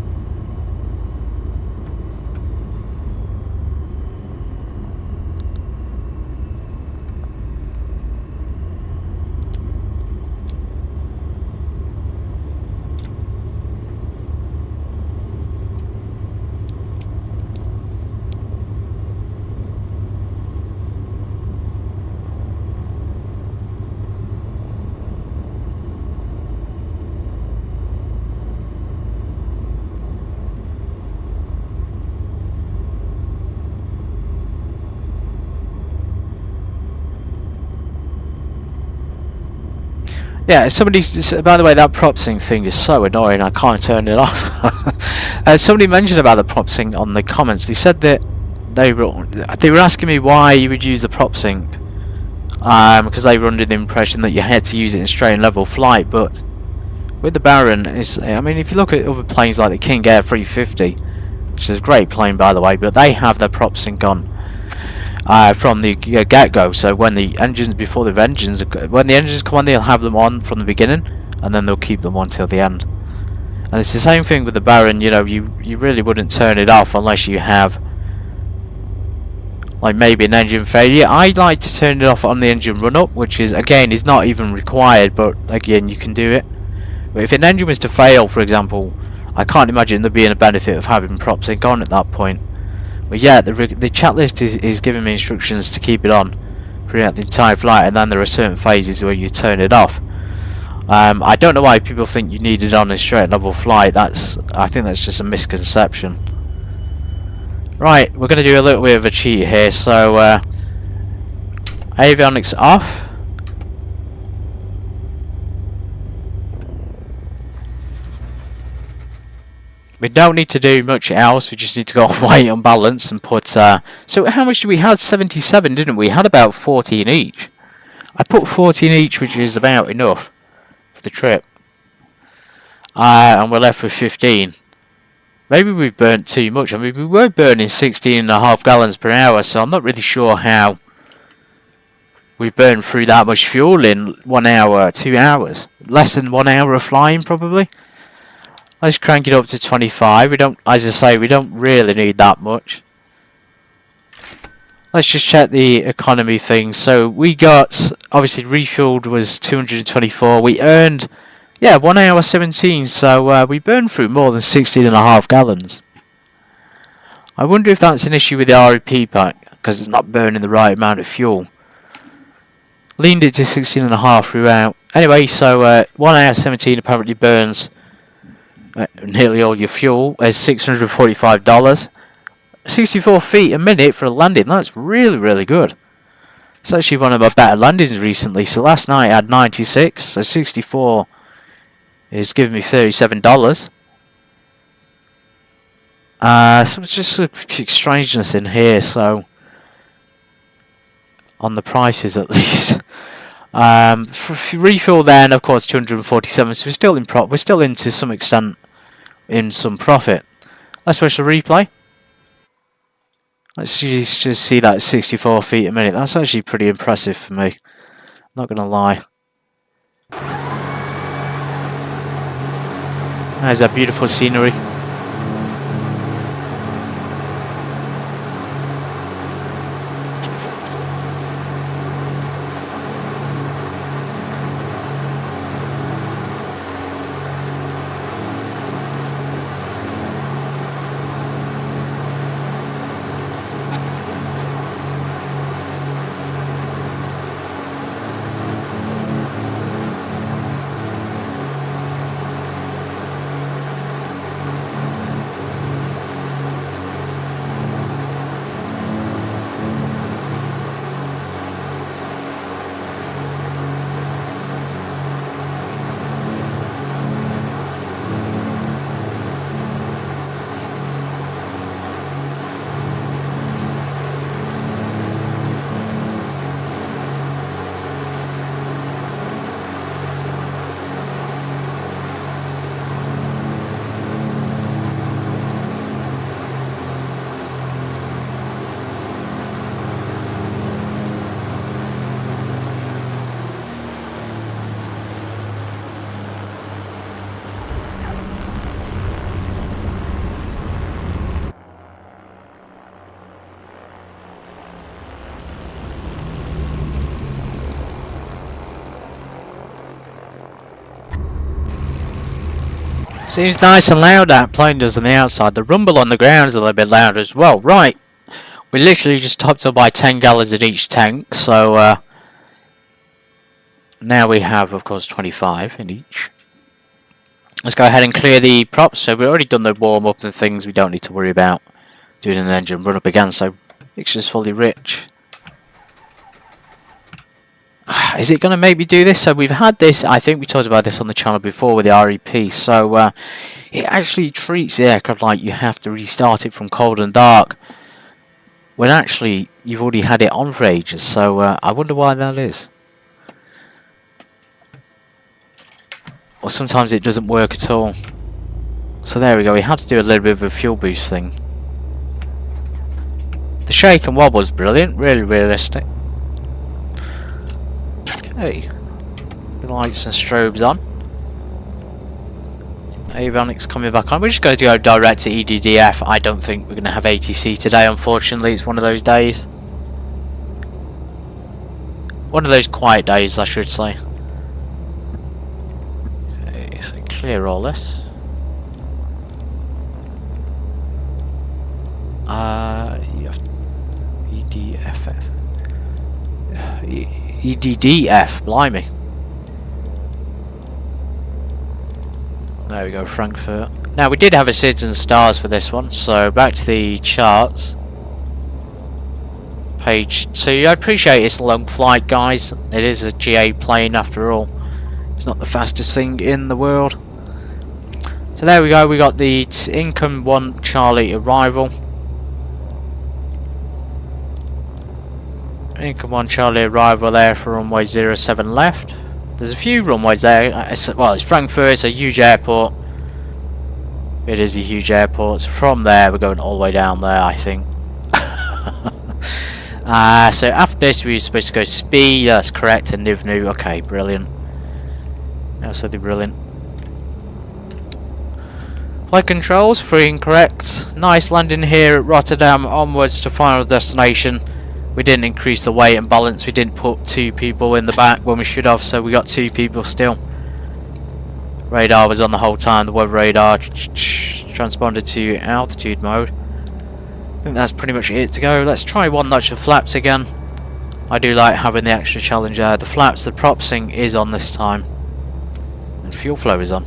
Yeah, by the way, that prop sync thing is so annoying, I can't turn it off. Somebody mentioned about the prop sync on the comments. They said that they were asking me why you would use the prop sync. Because they were under the impression that you had to use it in straight and level flight, but with the Baron, I mean, if you look at other planes like the King Air 350, which is a great plane by the way, but they have their prop sync on. From the get-go, so when the engines when the engines come on, they'll have them on from the beginning, and then they'll keep them on till the end. And it's the same thing with the Baron. You know, you really wouldn't turn it off unless you have, like, maybe an engine failure. I like to turn it off on the engine run-up, which is not even required, but again, you can do it. But if an engine was to fail, for example, I can't imagine there being a benefit of having prop sync on at that point. But yeah, the chat list is giving me instructions to keep it on throughout the entire flight, and then there are certain phases where you turn it off. I don't know why people think you need it on in straight level flight. I think that's just a misconception. Right, we're going to do a little bit of a cheat here. So avionics off. We don't need to do much else, we just need to go off weight on balance and put... so how much did we have? 77, didn't we? We had about 14 each. I put 14 each, which is about enough for the trip. And we're left with 15. Maybe we've burnt too much. I mean, we were burning 16.5 gallons per hour, so I'm not really sure how we burned through that much fuel in 1 hour, 2 hours. Less than 1 hour of flying, probably. Let's crank it up to 25. We don't, as I say, we don't really need that much. Let's just check the economy thing. So we got, obviously refueled was 224. We earned, yeah, 1 hour 17. So we burned through more than 16.5 gallons. I wonder if that's an issue with the REP pack, because it's not burning the right amount of fuel. Leaned it to 16.5 throughout. Anyway, so 1 hour 17 apparently burns nearly all your fuel is $645. 64 feet a minute for a landing. That's really, really good. It's actually one of my better landings recently. So last night I had 96. So 64 is giving me $37. So it's just a strangeness in here. So on the prices at least. For refuel then, of course, 247. So we're still in we're still in to some extent in some profit. Let's watch the replay. Let's just see that 64 feet a minute. That's actually pretty impressive for me. Not gonna lie. There's that beautiful scenery. Seems nice and loud that plane does on the outside. The rumble on the ground is a little bit louder as well. Right, we literally just topped up by 10 gallons in each tank, so now we have, of course, 25 in each. Let's go ahead and clear the props. So we've already done the warm up and things. We don't need to worry about doing an engine run up again. So mixture's fully rich. Is it going to make me do this? So we've had this, I think we talked about this on the channel before with the REP. So it actually treats the aircraft like you have to restart it from cold and dark, when actually you've already had it on for ages. So I wonder why that is. Or sometimes it doesn't work at all. So there we go, we had to do a little bit of a fuel boost thing. The shake and wobble was brilliant, really realistic. Okay, the lights and strobes on. Avionics coming back on. We're just going to go direct to EDDF. I don't think we're going to have ATC today, unfortunately. It's one of those days. One of those quiet days, I should say. Okay, so clear all this. You have EDDF, blimey. There we go, Frankfurt. Now we did have a SIDS and stars for this one, so back to the charts. Page 2. I appreciate it's a long flight, guys. It is a GA plane after all. It's not the fastest thing in the world. So there we go, we got the income 1 Charlie arrival. Income 1 Charlie arrival there for runway 07 left. There's a few runways there. Well, it's Frankfurt, it's a huge airport. It is a huge airport. So from there, we're going all the way down there, I think. So after this, we were supposed to go speed. That's correct, and Nivnu. Okay, brilliant. Absolutely brilliant. Flight controls, 3 incorrect. Nice landing here at Rotterdam, onwards to final destination. We didn't increase the weight and balance. We didn't put 2 people in the back when we should have, so we got 2 people still. Radar was on the whole time. The weather radar transponded to altitude mode. I think that's pretty much it to go. Let's try 1 notch of flaps again. I do like having the extra challenge there. The flaps, the propsing is on this time. And fuel flow is on.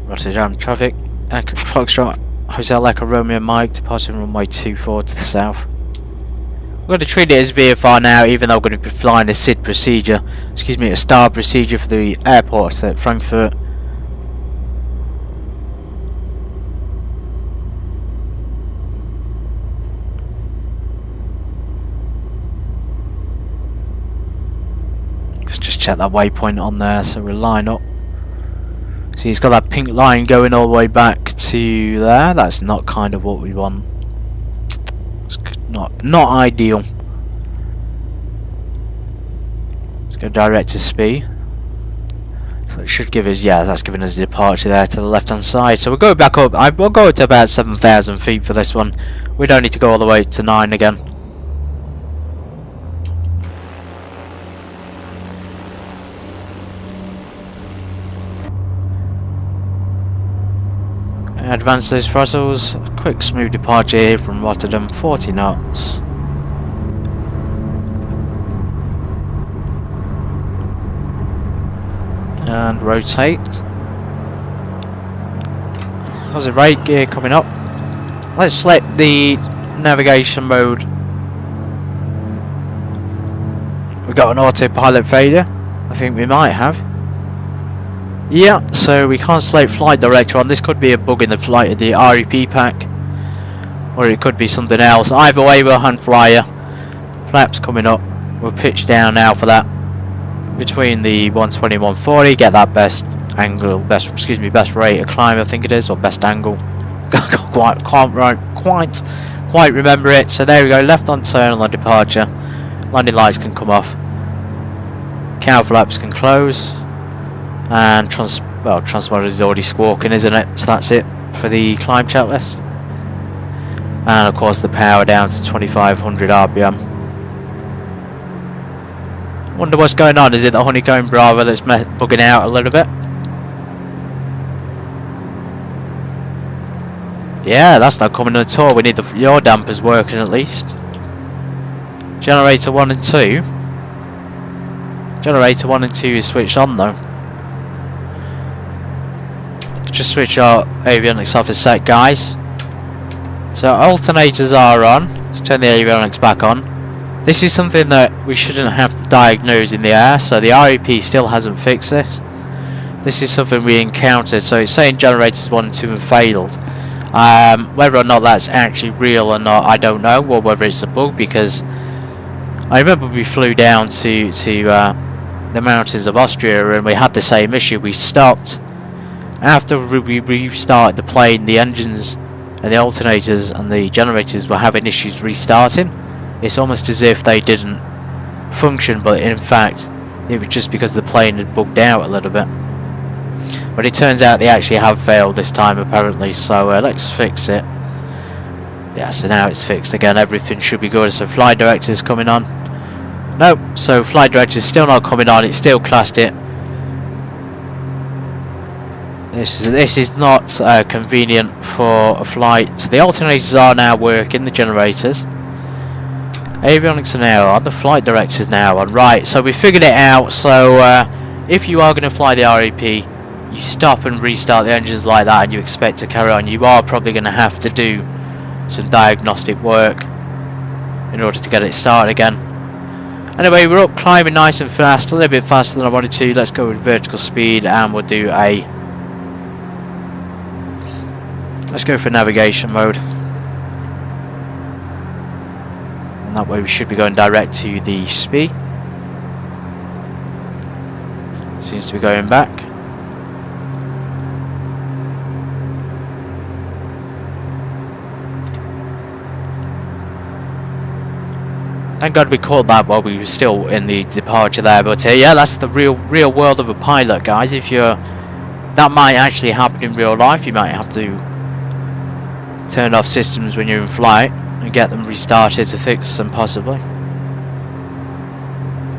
Rotterdam traffic, Foxtrot, Hotel Echo Romeo Mike, departing runway 24 to the south. We're going to treat it as VFR now, even though we're going to be flying a SID procedure, excuse me, a star procedure for the airport at Frankfurt. Let's just check that waypoint on there, so we'll line up. See, it's got that pink line going all the way back to there. That's not kind of what we want. It's not ideal. Let's go direct to speed. So it should give us, yeah, that's giving us a departure there to the left hand side. So we'll go back up. We'll go to about 7,000 feet for this one. We don't need to go all the way to 9 again. Advance those throttles. Quick smooth departure here from Rotterdam, 40 knots. And rotate. How's the right gear coming up? Let's select the navigation mode. We've got an autopilot failure. I think we might have. Yeah, so we can't select flight director on. This could be a bug in the flight of the REP pack, or it could be something else. Either way, we'll hand flyer. Flaps coming up. We'll pitch down now for that. Between the 120 and 140, get that best angle, best rate of climb, I think it is, or best angle. Can't quite remember it. So there we go. Left on turn on departure. Landing lights can come off. Cow flaps can close. And transponder is already squawking, isn't it? So that's it for the climb checklist. And of course the power down to 2500 RPM. Wonder what's going on. Is it the Honeycomb Bravo that's bugging out a little bit? Yeah, that's not coming at all. We need the yaw dampers working at least. Generator 1 and 2. Generator 1 and 2 is switched on though. Just switch our avionics off a sec, guys. So alternators are on. Let's turn the avionics back on. This is something that we shouldn't have to diagnose in the air, so the REP still hasn't fixed this. This is something we encountered, so it's saying generators 1 and 2 have failed. Whether or not that's actually real or not, I don't know, or whether it's a bug, because I remember we flew down to the mountains of Austria and we had the same issue. We stopped. After we restarted the plane, the engines and the alternators and the generators were having issues restarting. It's almost as if they didn't function, but in fact it was just because the plane had bugged out a little bit. But it turns out they actually have failed this time apparently, so let's fix it. Yeah, so now it's fixed again, everything should be good. So flight director's coming on. Nope, so flight director's still not coming on, it's still classed it. This is not convenient for a flight. So the alternators are now working, the generators. Avionics are now on, the flight director's now on. Right, so we figured it out. So if you are going to fly the REP, you stop and restart the engines like that and you expect to carry on, you are probably going to have to do some diagnostic work in order to get it started again. Anyway, we're up climbing nice and fast, a little bit faster than I wanted to. Let's go with vertical speed and we'll do a... Let's go for navigation mode. And that way we should be going direct to the SPI. Seems to be going back. Thank God we caught that while we were still in the departure there, but yeah, that's the real world of a pilot, guys. If you're, that might actually happen in real life. You might have to turn off systems when you're in flight and get them restarted to fix them, possibly.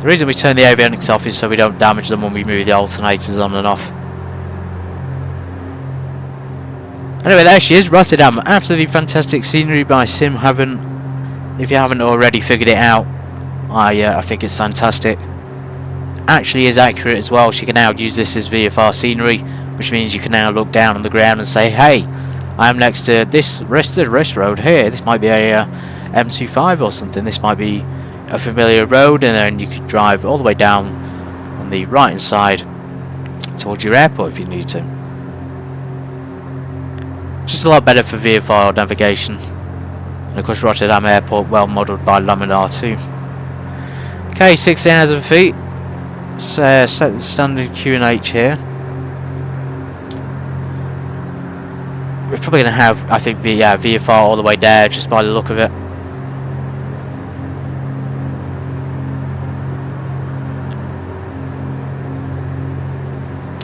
The reason we turn the avionics off is so we don't damage them when we move the alternators on and off. Anyway, there she is, Rotterdam. Absolutely fantastic scenery by SimHeaven. If you haven't already figured it out, I think it's fantastic. Actually is accurate as well. She can now use this as VFR scenery, which means you can now look down on the ground and say, hey, I am next to this rest road here. This might be a M25 or something. This might be a familiar road, and then you could drive all the way down on the right hand side towards your airport if you need to. Just a lot better for VFR navigation. And of course Rotterdam Airport, well modelled by Laminar too. Okay, 6,000 feet. Let's set the standard QNH here. We're probably going to have, I think, VFR all the way there just by the look of it.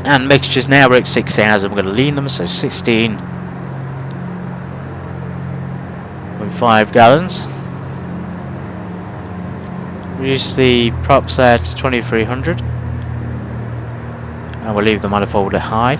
And mixtures now, we're at 6,000. We're going to lean them, so 16.5 gallons. Reduce the props there to 2300. And we'll leave the manifold at high.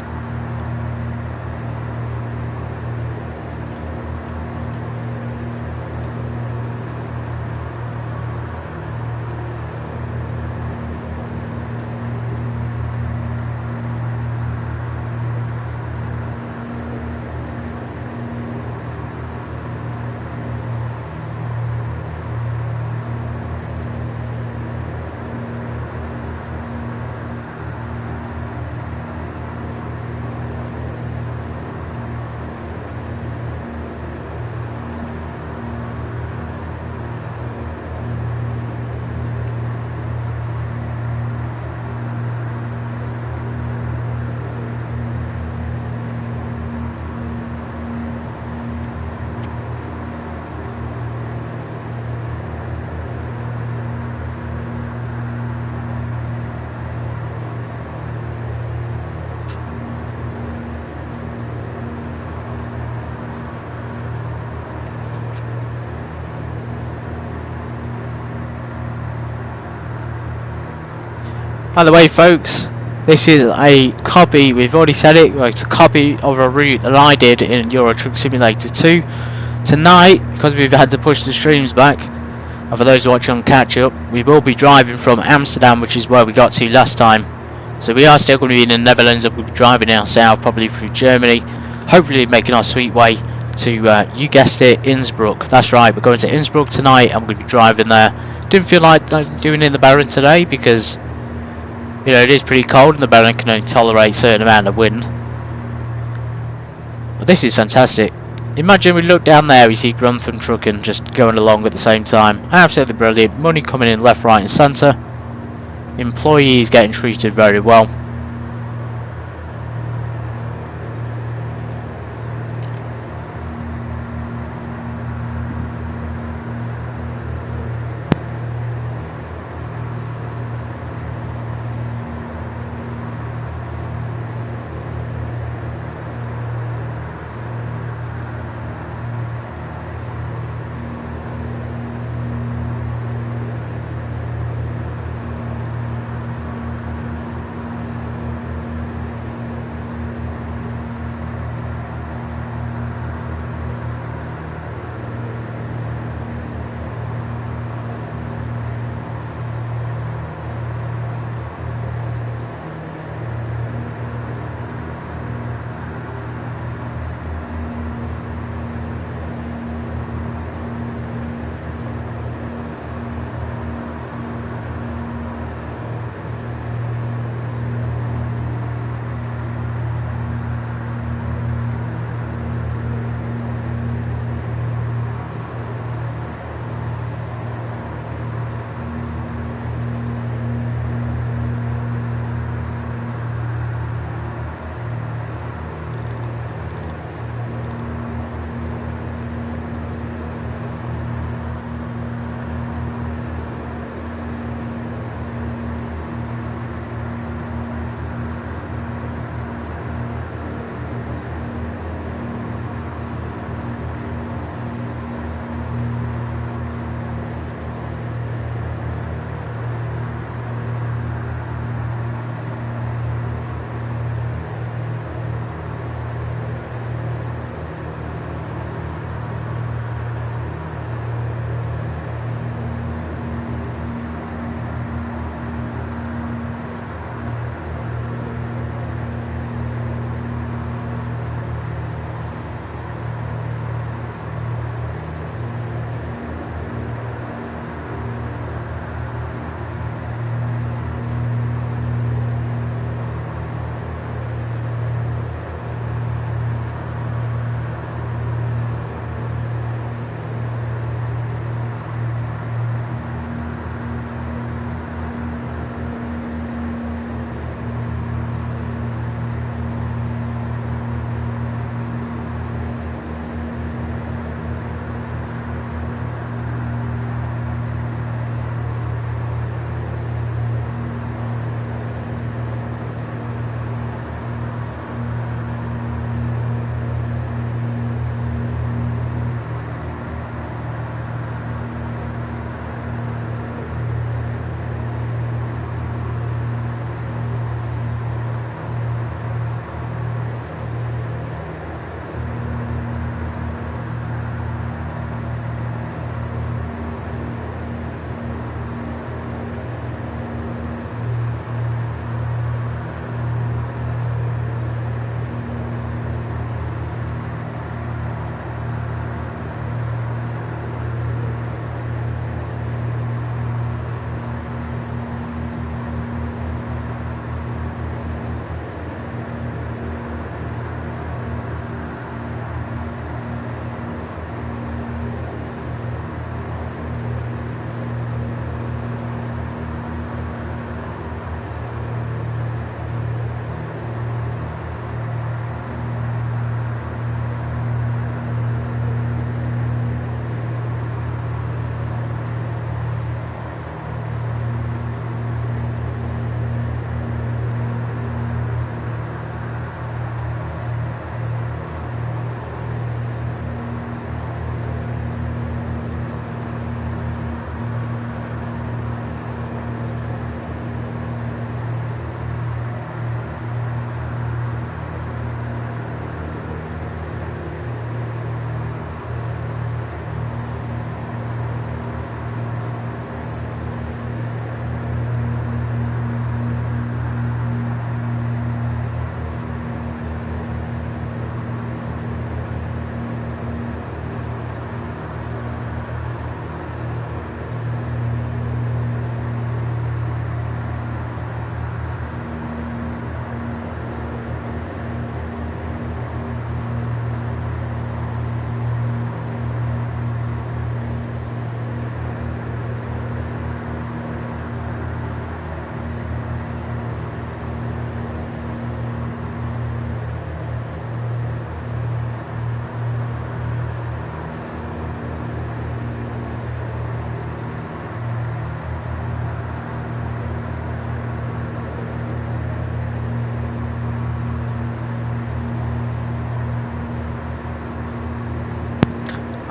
By the way, folks, this is a copy, we've already said it, it's a copy of a route that I did in Euro Truck Simulator 2. Tonight, because we've had to push the streams back, and for those watching on catch up, we will be driving from Amsterdam, which is where we got to last time. So we are still going to be in the Netherlands, and we'll be driving now south, probably through Germany, hopefully making our sweet way to, you guessed it, Innsbruck. That's right, we're going to Innsbruck tonight, and we're going to be driving there. Didn't feel like doing it in the Baron today, because you know, it is pretty cold and the Baron can only tolerate a certain amount of wind. But this is fantastic. Imagine we look down there, we see Grantham Trucking just going along at the same time. Absolutely brilliant. Money coming in left, right and centre. Employees getting treated very well.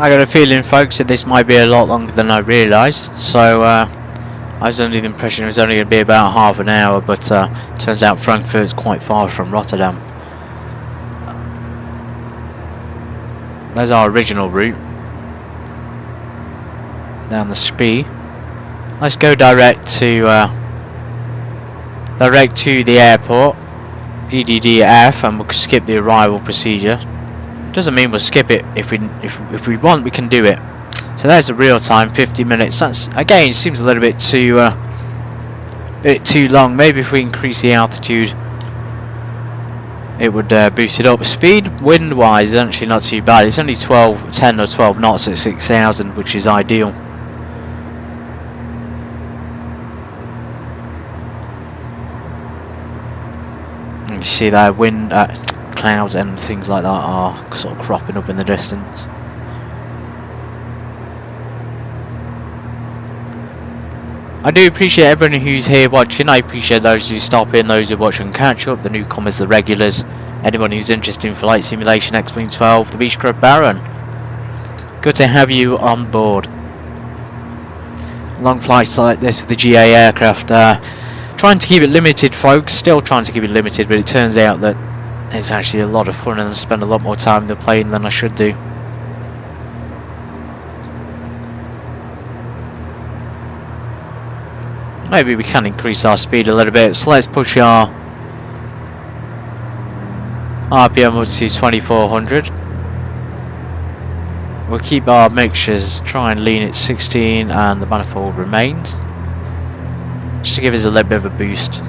I got a feeling, folks, that this might be a lot longer than I realised. So I was under the impression it was only going to be about half an hour, but turns out Frankfurt's quite far from Rotterdam. There's our original route down the Spee. Let's go direct to the airport, EDDF, and we'll skip the arrival procedure. Doesn't mean we'll skip it. If we want, we can do it. So there's the real time, 50 minutes. That's, again, seems a little bit too long. Maybe if we increase the altitude, it would boost it up. Speed, wind-wise, is actually not too bad. It's only 10 or 12 knots at 6,000, which is ideal. And you see that wind, clouds and things like that are sort of cropping up in the distance. I do appreciate everyone who's here watching. I appreciate those who stop in, those who watch and catch up, the newcomers, the regulars, anyone who's interested in flight simulation, X-Wing 12, the Beechcraft Baron. Good to have you on board. Long flights like this with the GA aircraft. Trying to keep it limited, folks. Still trying to keep it limited, but it turns out that it's actually a lot of fun and I spend a lot more time in the plane than I should do. Maybe we can increase our speed a little bit, so let's push our RPM up to 2400. We'll keep our mixtures, try and lean at 16 and the manifold remains, just to give us a little bit of a boost.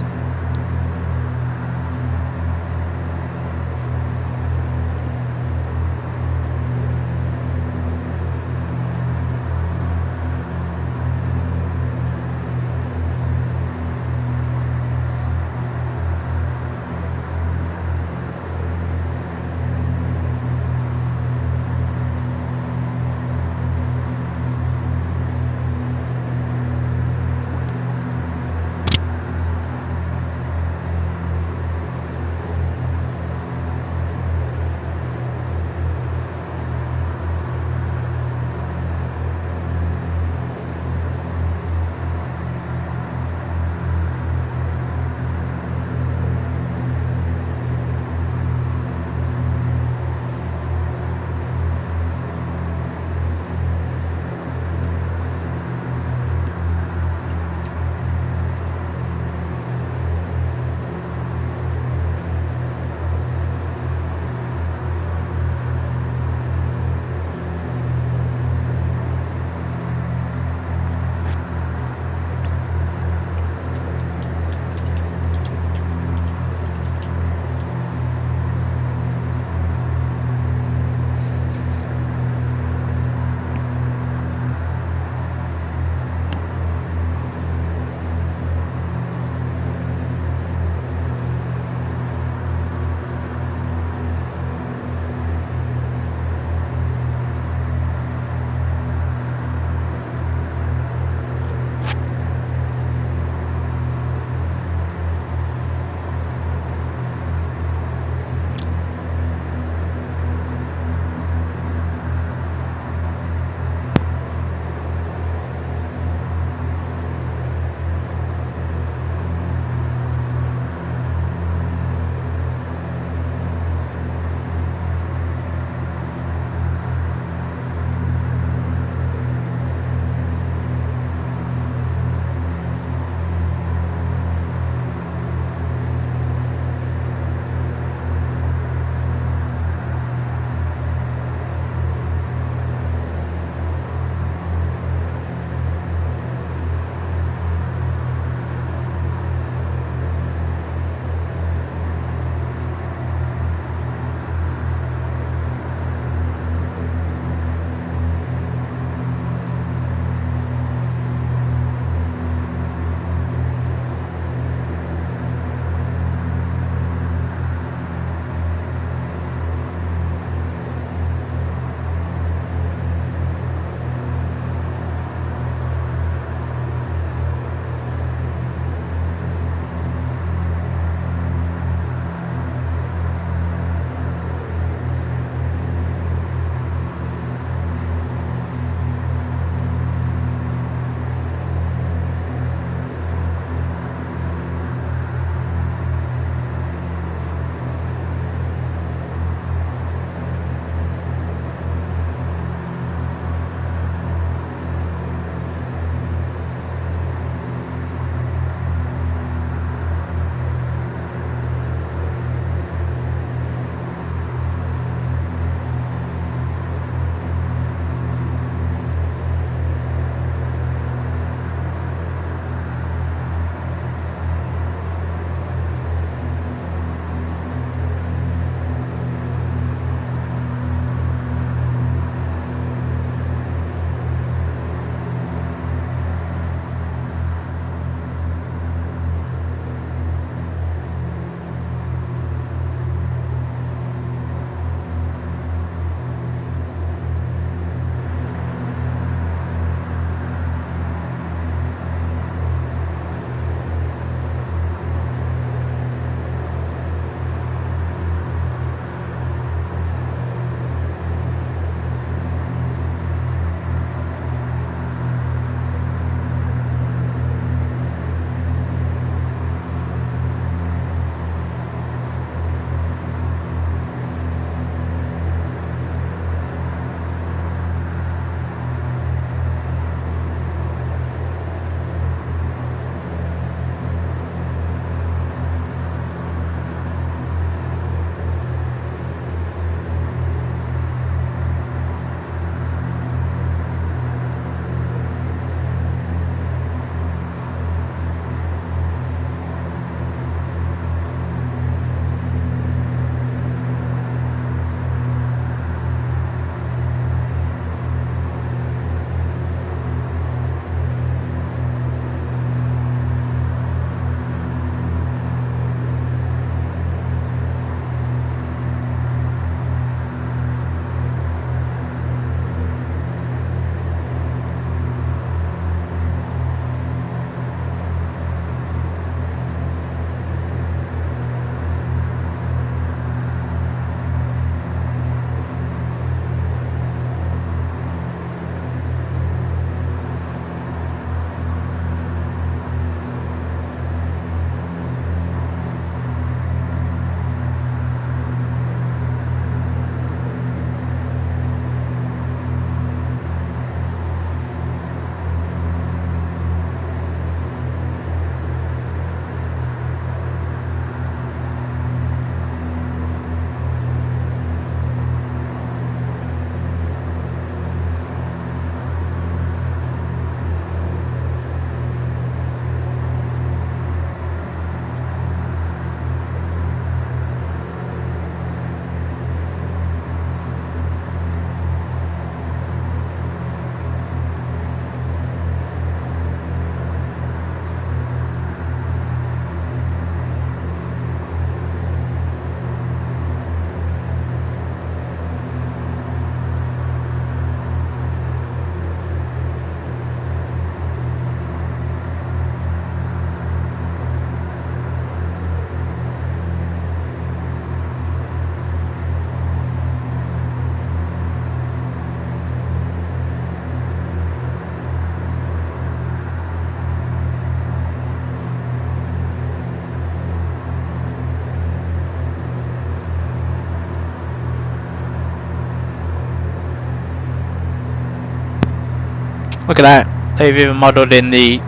Look at that. They've even modelled in the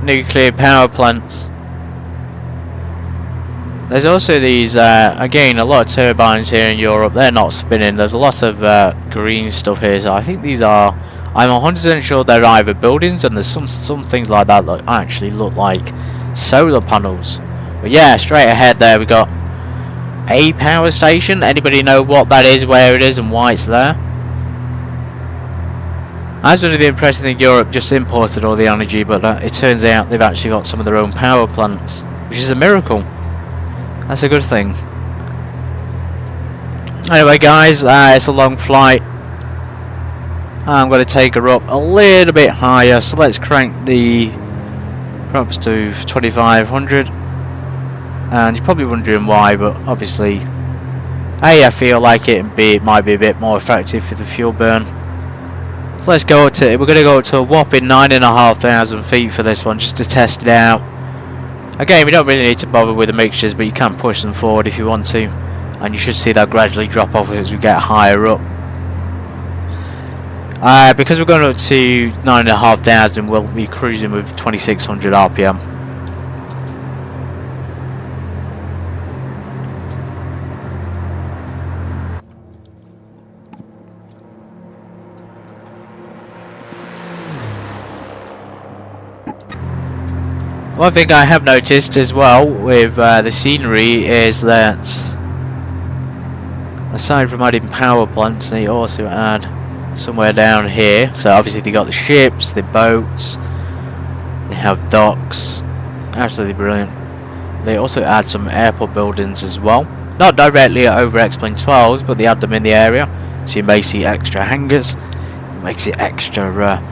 nuclear power plants. There's also these, again, a lot of turbines here in Europe. They're not spinning. There's a lot of green stuff here. So I think these are, I'm 100% sure they're either buildings, and there's some things like that that actually look like solar panels. But yeah, straight ahead there we got a power station. Anybody know what that is, where it is, and why it's there? I was under the impression that Europe just imported all the energy, but it turns out they've actually got some of their own power plants, which is a miracle. That's a good thing. Anyway guys, it's a long flight. I'm going to take her up a little bit higher, so let's crank the props to 2500. And you're probably wondering why, but obviously A, I feel like it, and B, it might be a bit more effective for the fuel burn. So let's go to, we're going to go up to a whopping 9,500 feet for this one, just to test it out. Again, we don't really need to bother with the mixtures, but you can push them forward if you want to, and you should see that gradually drop off as we get higher up. Because we're going up to 9,500, we'll be cruising with 2,600 RPM. One thing I have noticed as well with the scenery is that aside from adding power plants, they also add somewhere down here. So obviously they got the ships, the boats, they have docks, absolutely brilliant. They also add some airport buildings as well, not directly over X-Plane 12s, but they add them in the area, so you may see extra hangars. It makes it extra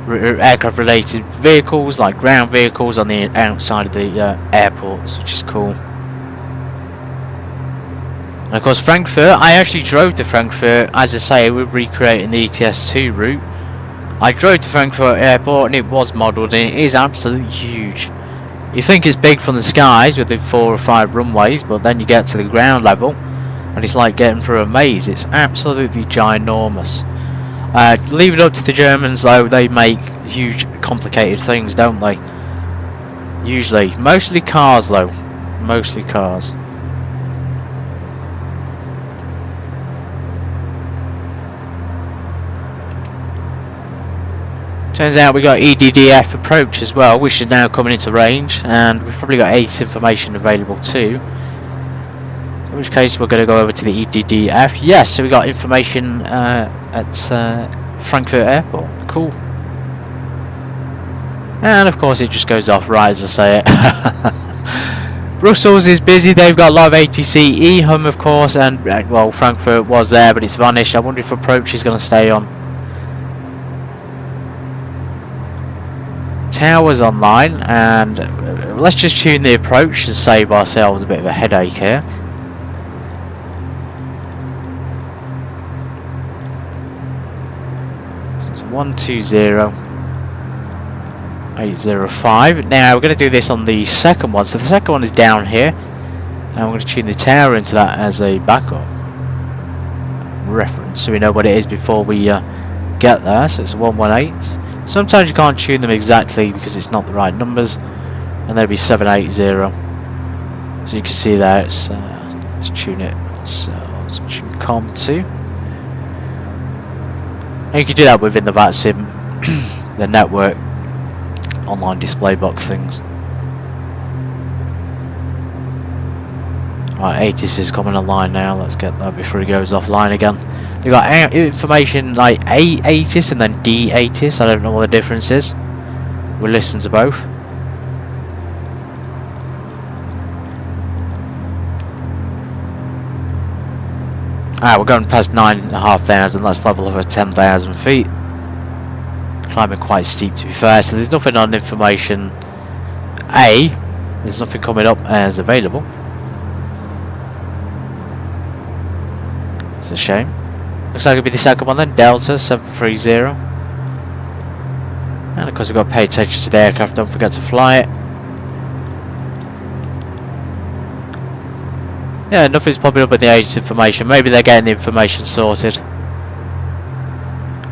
aircraft related vehicles, like ground vehicles, on the outside of the airports, which is cool. And of course Frankfurt, I actually drove to Frankfurt. As I say, we're recreating the ETS2 route. I drove to Frankfurt Airport and it was modelled, and it is absolutely huge. You think it's big from the skies with the 4 or 5 runways, but then you get to the ground level and it's like getting through a maze. It's absolutely ginormous. Leave it up to the Germans though, they make huge complicated things, don't they? Usually. Mostly cars though. Mostly cars. Turns out we got EDDF approach as well, which is now coming into range, and we've probably got ACE information available too. In which case we're going to go over to the EDDF. Yes, so we got information at Frankfurt Airport. Cool. And of course it just goes off right as I say it. Brussels is busy, they've got a lot of ATC, EHM of course, and well, Frankfurt was there but it's vanished. I wonder if approach is going to stay on. Towers online, and let's just tune the approach to save ourselves a bit of a headache here. So it's 120.805. Now we're going to do this on the second one. So the second one is down here, and we're going to tune the tower into that as a backup reference, so we know what it is before we get there. So it's 118. Sometimes you can't tune them exactly because it's not the right numbers, and there'll be 780. So you can see there, it's let's tune it. So let's tune COM2. And you can do that within the VATSIM, the network online display box things. Right, ATIS is coming online now. Let's get that before he goes offline again. We've got information like A ATIS and then D ATIS. I don't know what the difference is. We'll listen to both. We're going past 9,500. Let's level over 10,000 feet. Climbing quite steep to be fair. So there's nothing on information A. There's nothing coming up as available. It's a shame. Looks like it'll be the second one then, Delta 730. And of course we've got to pay attention to the aircraft, don't forget to fly it. Yeah, nothing's popping up in the agent's information. Maybe they're getting the information sorted.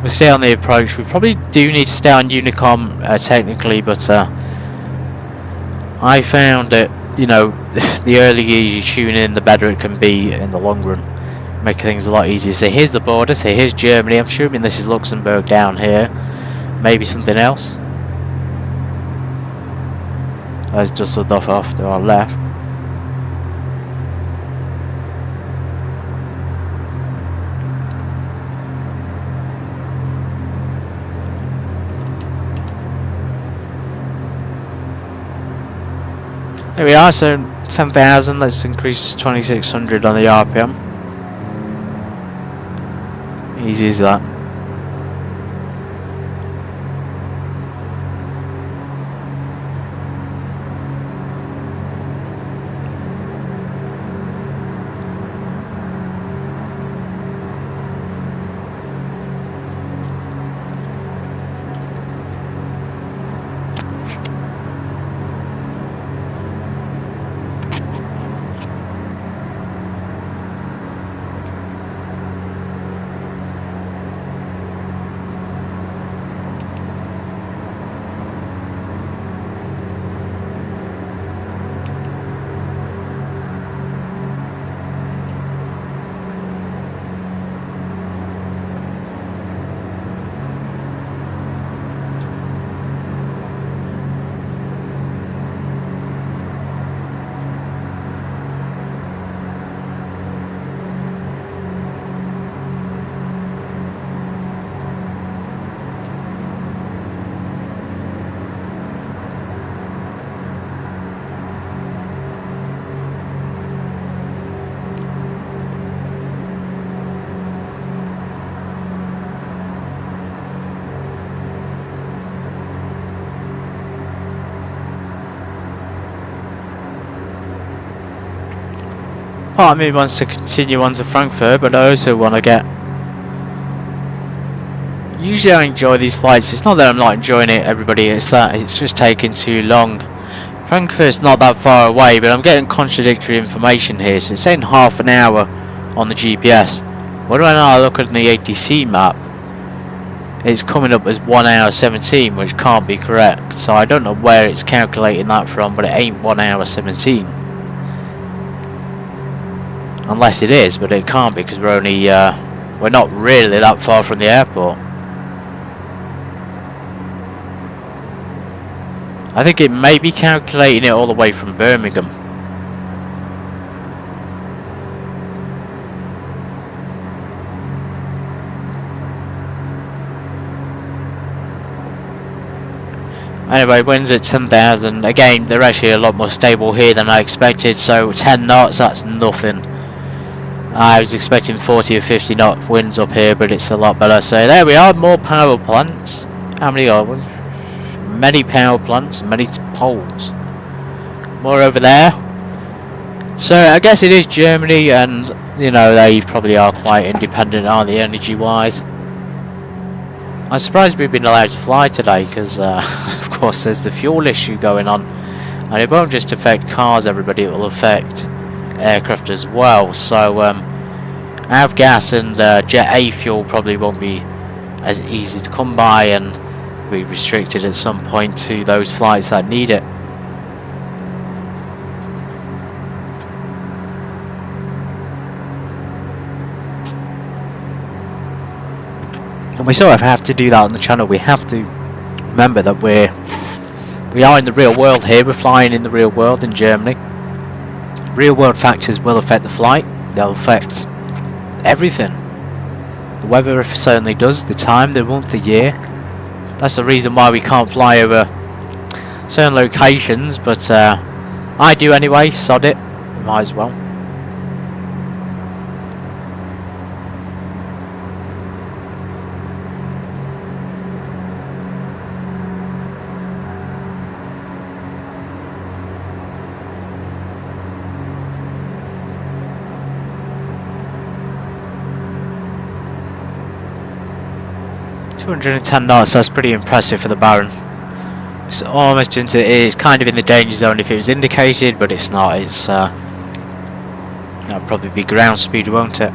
We'll stay on the approach. We probably do need to stay on Unicom technically, but I found that, you know, the earlier you tune in, the better it can be in the long run. Make things a lot easier. So here's the border. So here's Germany. I'm assuming this is Luxembourg down here. Maybe something else. There's Dusseldorf off to our left. There we are, so 10,000, let's increase to 2,600 on the RPM. Easy as that. Part of me wants to continue on to Frankfurt, but I also want to get... Usually I enjoy these flights. It's not that I'm not enjoying it, everybody, it's that it's just taking too long. Frankfurt's not that far away, but I'm getting contradictory information here. So it's saying half an hour on the GPS. When I look at the ATC map, it's coming up as 1 hour 17, which can't be correct. So I don't know where it's calculating that from, but it ain't 1 hour 17. Unless it is, but it can't be because we're only, we're not really that far from the airport. I think it may be calculating it all the way from Birmingham. Anyway, winds at 10,000. Again, they're actually a lot more stable here than I expected, so 10 knots, that's nothing. I was expecting 40 or 50 knot winds up here, but it's a lot better. So there we are, more power plants. How many are we? Many power plants, many poles. More over there. So I guess it is Germany, and you know, they probably are quite independent, aren't they, energy-wise? I'm surprised we've been allowed to fly today, because of course there's the fuel issue going on. And it won't just affect cars, everybody, it will affect aircraft as well. So avgas and jet A fuel probably won't be as easy to come by and be restricted at some point to those flights that need it. And we sort of have to do that on the channel. We have to remember that we are in the real world here. We're flying in the real world in Germany. Real world factors will affect the flight. They'll affect everything. The weather certainly does. The time, the month, the year. That's the reason why we can't fly over certain locations. But I do anyway. Sod it. Might as well. $210 knots, that's pretty impressive for the Baron. It's almost into, it is kind of in the danger zone if it was indicated, but it's not. It's that'll probably be ground speed, won't it?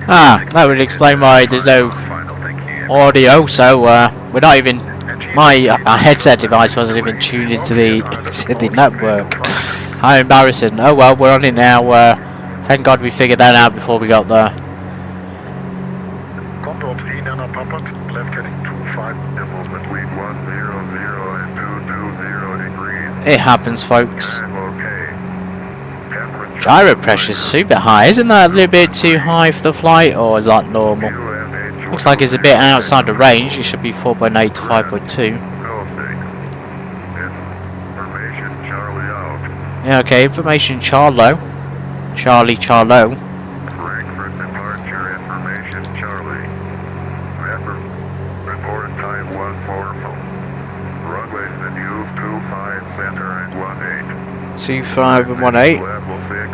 Ah, that would explain why there's no audio, so we're not even... My headset device wasn't even tuned into the, to the network. How embarrassing. Oh well, we're on it now. Thank God we figured that out before we got there. It happens, folks. Gyro pressure's super high. Isn't that a little bit too high for the flight, or is that normal? Looks like it's a bit outside the range. It should be 4.8 to 5.2. Yeah, okay, information Charlo. Charlie Charlo. Frankfurt departure information Charlie. Report time 140. Runways the new 25 center and 18. 25 and 18. Level 60.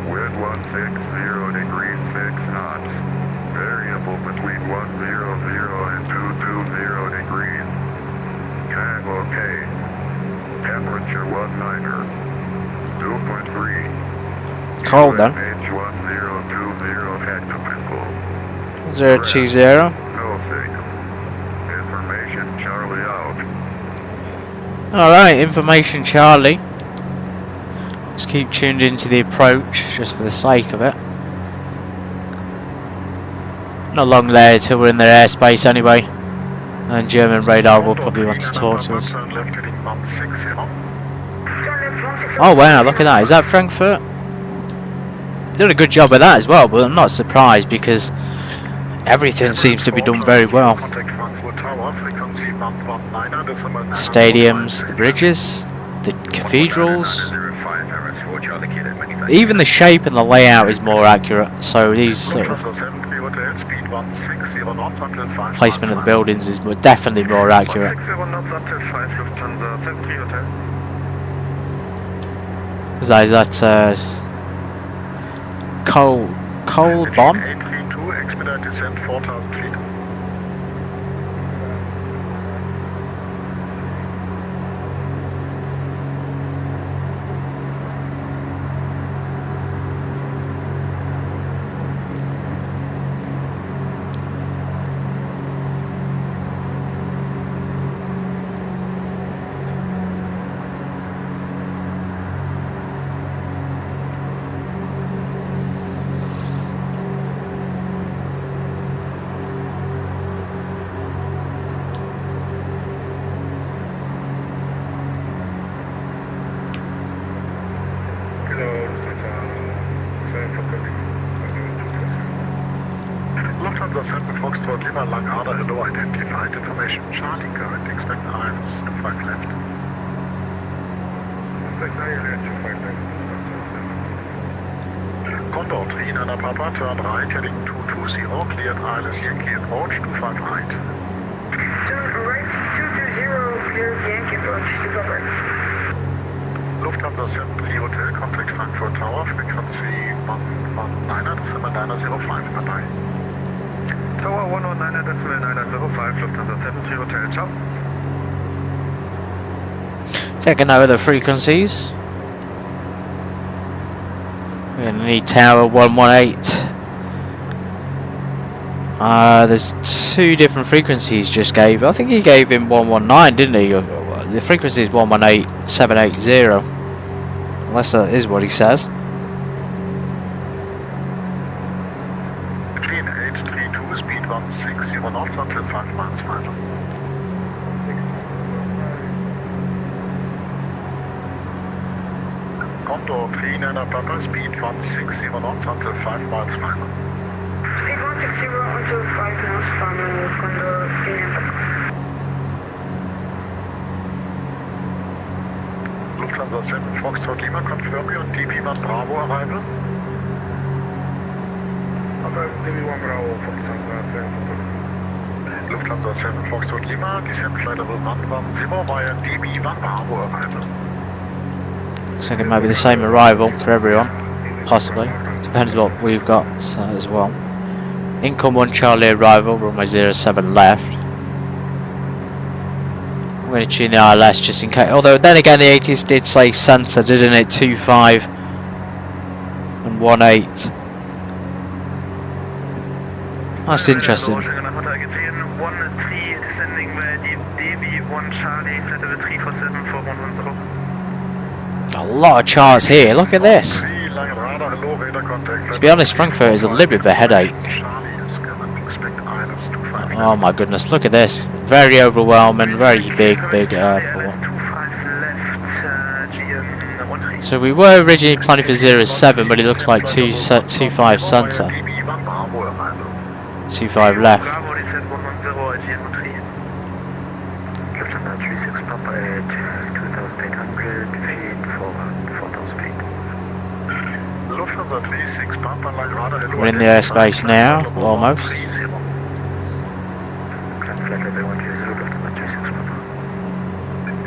Wind 160 degrees 6 knots. Variable between 100 and 220 degrees. Tag okay. Temperature 19er. 2.3. Cold then. 1020 hectopascal. 020. Information Charlie out. Alright, information Charlie. Let's keep tuned into the approach just for the sake of it. Not long there till we're in their airspace anyway. And German radar will probably want to talk to us. Oh wow, look at that. Is that Frankfurt? Did a good job of that as well, but I'm not surprised because everything seems to be done very well. Stadiums, the bridges, the cathedrals. Even the shape and the layout is more accurate, so these sort of placement of the buildings is definitely more accurate. Is that Cole Bon? Expedite descent 4,000 feet. Lufthansa Center Foxtrot Lima Lang Addon hello identified information Charlie current expect ILS 25 left. Condor 3 Nana Papa turn right heading 220 cleared ILS Yankee approach 25 right. Turn right 220 cleared Yankee approach 25 right. Lufthansa 73 Hotel contact Frankfurt Tower frequency 119er December 905 dabei. Tower 119er Decimal 905 Lufthansa 73 Hotel, ciao. Taking over the frequencies. We're going to need Tower 118. There's two different frequencies just gave. I think he gave him 119, didn't he? The frequency is 118780. Unless that is what he says. Between 832 speed 160 knots until 5 miles final. Condor 3 Nana Papa speed 160 knots until 5 miles final. Speed 160 until 5 miles final, Condor 3 Nana Papa. Lufthansa 7 Foxtrot Lima confirm you on DP1 Bravo arrival. DP1 Bravo Lufthansa 7 Foxtrot Lima descent flight level 110 via DP1 Bravo arrival. Looks like it might be the same arrival for everyone, possibly. Depends what we've got as well. Income 1 Charlie arrival, runway 07 left. I'm going to tune the ILS just in case. Although then again, the 80s did say centre, didn't it? 25 and 18. That's interesting. A lot of charts here, look at this. To be honest, Frankfurt is a little bit of a headache. Oh my goodness, look at this. Very overwhelming, very big airport. So we were originally planning for 07, but it looks like 25 centre. 25 left. We're in the airspace now, almost.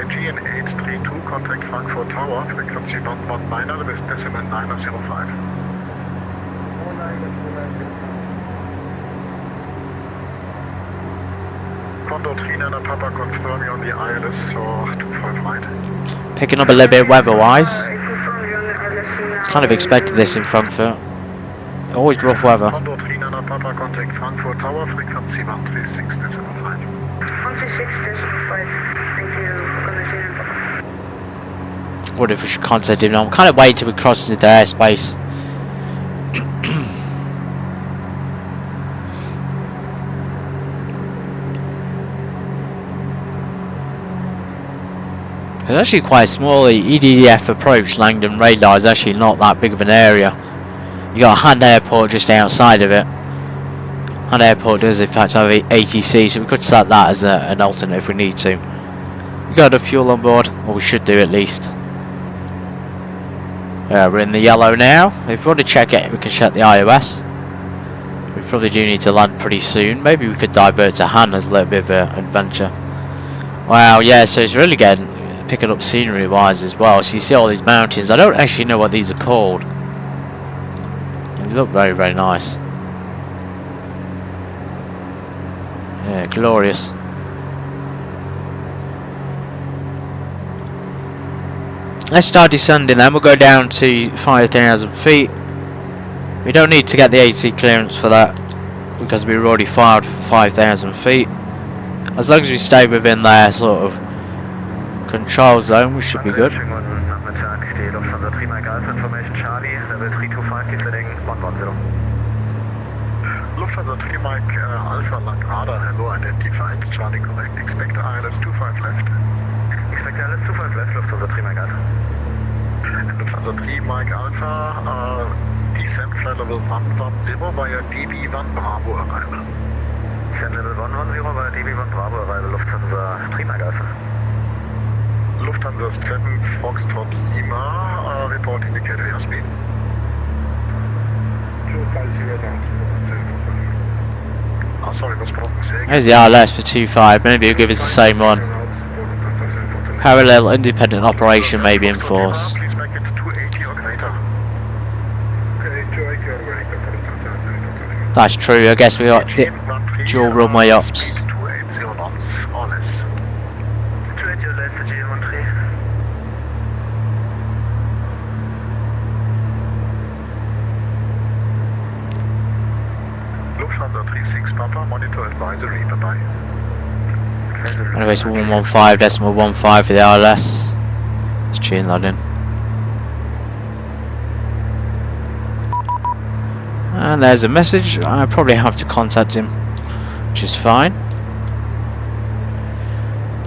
GN 832, contact Frankfurt Tower, frequency 119, with decimal 905. Condor 39 Papa, confirm you on the ILS, so 25 right. Picking up a little bit weather-wise. Kind of expected this in Frankfurt. Always rough weather. Condor 39 Papa, contact Frankfurt Tower, frequency 136, decimal 5. 136.5, thank you. What if we should contact him now? I'm kind of waiting till we cross into airspace. So it's actually quite small. The EDDF approach Langdon radar is actually not that big of an area. You got a Hand Airport just outside of it. Hand Airport does in fact have ATC, so we could start that as an alternate if we need to. We got enough fuel on board, or we should do at least. We're in the yellow now. If we want to check it, we can check the iOS. We probably do need to land pretty soon. Maybe we could divert to Han as a little bit of an adventure. Wow, yeah, so it's really picking up scenery wise as well. So you see all these mountains. I don't actually know what these are called. They look very, very nice. Yeah, glorious. Let's start descending then. We'll go down to 5,000 feet. We don't need to get the AC clearance for that because we've already fired for 5,000 feet. As long as we stay within their sort of control zone, we should be good. Lufthansa 3 Mike Alpha Land Radar, hello, identified, Charlie correct, expect ILS 25 left. Expect ILS 25 left, Lufthansa 3 Mike Alpha. Lufthansa 3 Mike Alpha, descent flight level 110 via DB1 Bravo arrival. Descent level 110 via DB1 Bravo arrival, Lufthansa 3 Mike Alpha. Lufthansa 7 Foxtrot Lima, report indicator airspeed. 250 Oh, sorry, what's wrong? There's the RLS for 2.5. Maybe we'll give it the same one. Parallel independent operation may be in force. Please make it 280 or greater. Okay, 280 or greater. That's true. I guess we got dual runway ups. 280 knots or less. 280 or less, GN13. Lufthansa 36 Papa, monitor advisory, bye-bye. Anyway, so 115.15 for the RLS. Let's tune that in. And there's a message. I probably have to contact him, which is fine.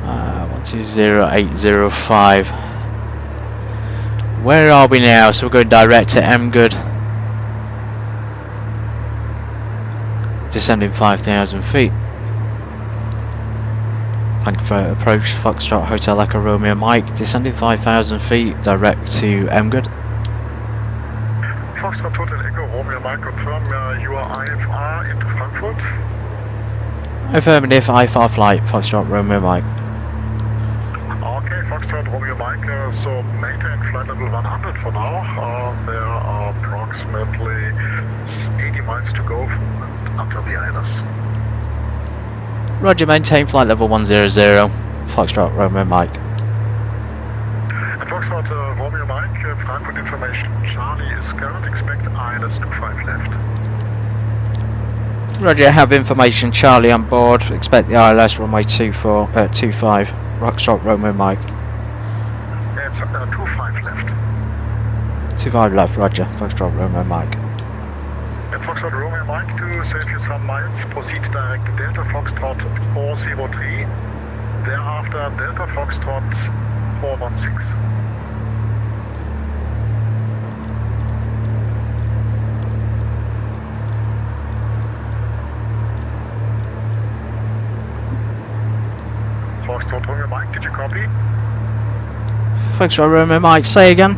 120805. Where are we now? So we're going direct to Mgood. Descending 5,000 feet. Frankfurt approach, Foxtrot Hotel Echo Romeo Mike, descending 5,000 feet, direct to Mgood. Foxtrot Hotel Echo Romeo Mike, confirm your IFR into Frankfurt. Affirmative, IFR flight, Foxtrot Romeo Mike. Okay, Foxtrot Romeo Mike, so maintain flight level 100 for now. There are approximately 80 miles to go until the ILS. Roger, maintain flight level 100, Foxtrot Romeo Mike. At Foxtrot Romeo Mike, Frankfurt information, Charlie is current, expect ILS 25 left. Roger, have information Charlie on board. Expect the ILS runway 25. Rockstrop Romeo Mike. It's 25 left. 25 left, Roger. Foxtrot Romeo Mike. At Foxtrot Romeo Mike, to save you some miles, proceed direct Delta Foxtrot 403. Thereafter Delta Foxtrot 416. Foxtrot Romeo Mike, did you copy? Foxtrot Romeo Mike, say again.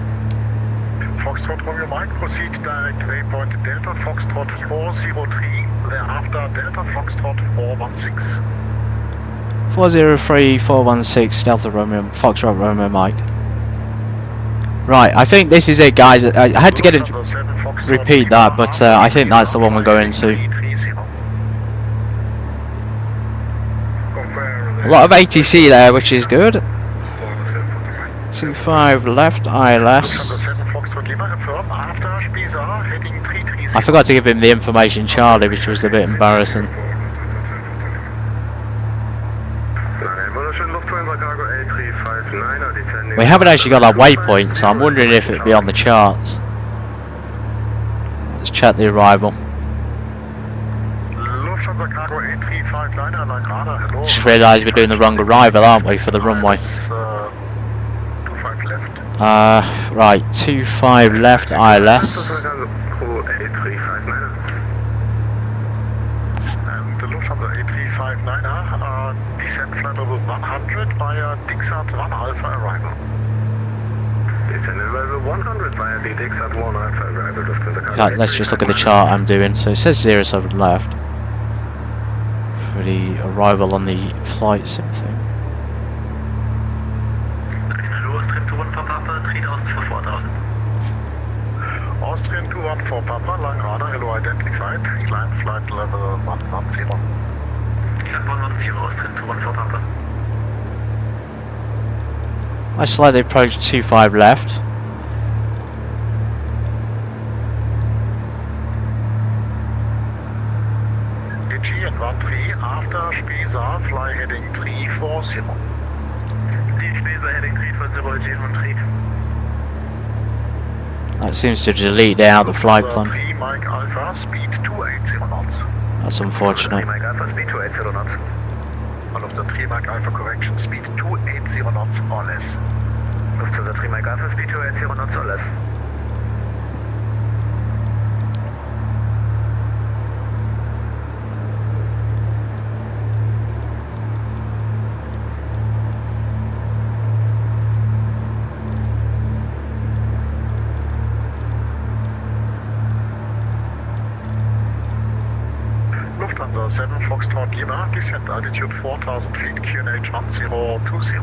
Foxtrot Romeo Mike, proceed direct waypoint Delta Foxtrot 403, thereafter Delta Foxtrot 416. 403 416 Delta Romeo Foxtrot Romeo Mike. Right, I think this is it, guys. I had to get it repeat that, but I think that's the one we're going to. A lot of ATC there, which is good. 25 left, ILS. I forgot to give him the information Charlie, which was a bit embarrassing. We haven't actually got that waypoint, so I'm wondering if it'd be on the charts. Let's check the arrival. Just realised we're doing the wrong arrival, aren't we, for the runway? Right, 25 left, ILS. And the Lufthansa A359er, descent flight level 100 via Dixart 1 Alpha arrival. Descent level 100 via the Dixart 1 Alpha arrival. Okay, let's just look at the chart I'm doing. So it says 07 left for the arrival on the flight sim thing. Austrian 214 Papa, Lang Radar, hello identified, climb flight level 110. Climb 110, Austrian 214 Papa. I slightly approach 25 left. EGBB 13, after Spesa, fly heading 340. Lead Spesa heading 340, EGBB 13. That seems to delete out the flight plan. 3 Mike Alpha, speed 280 knots. That's unfortunate. 3 Mike Alpha, speed 280 knots. All of the 3 Mike Alpha correction, speed 280 knots or less. Lufthansa 3 Mike Alpha, speed 280 knots or less. Lufthansa 7 Foxtrot Lima, descent altitude 4000 feet, QNH 1020.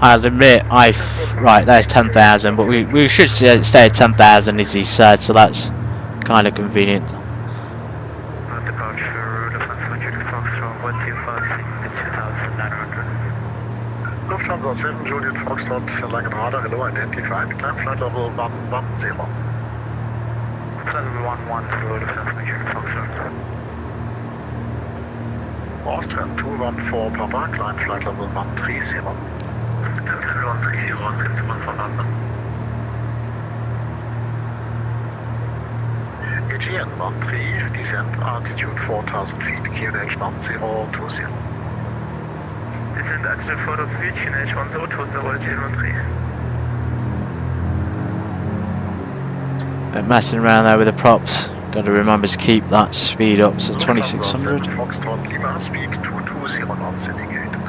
I'll admit, right, there's 10,000, but we should stay at 10,000 as he said, so that's kind of convenient. Departure, Lufthansa Foxtrot 125, 2900. Lufthansa 7 Juliet Foxtrot, Langen Radar, hello, identified, climb flight level 110. Flight level 110, Lufthansa Juliet Foxtrot. Austrian 214 Papa, climb flight level 130. Climb flight level 130, Austrian 214 Papa. EGN 13, descent altitude 4000 feet, QNH 1020. Descent altitude 4000 feet, QNH 1020, EGN 13. Bit messing around there with the props. Got to remember to keep that speed up, so 2600. Foxtrot Lima, speed 220 knots indicated.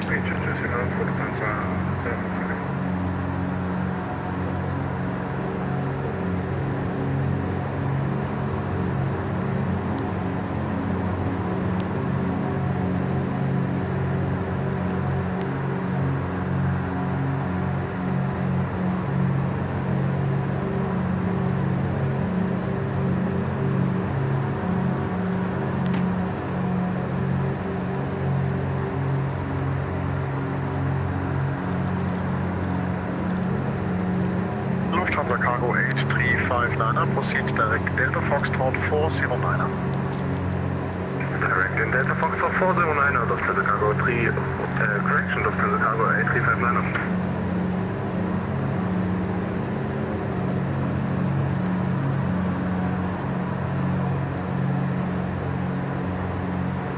Speed 220 knots for Lufthansa 7. 259er, proceed direct Delta Foxtrot 409er. Direct in Delta Foxtrot 409er, Lufthansa Cargo 3, correction, Lufthansa Cargo 8359er.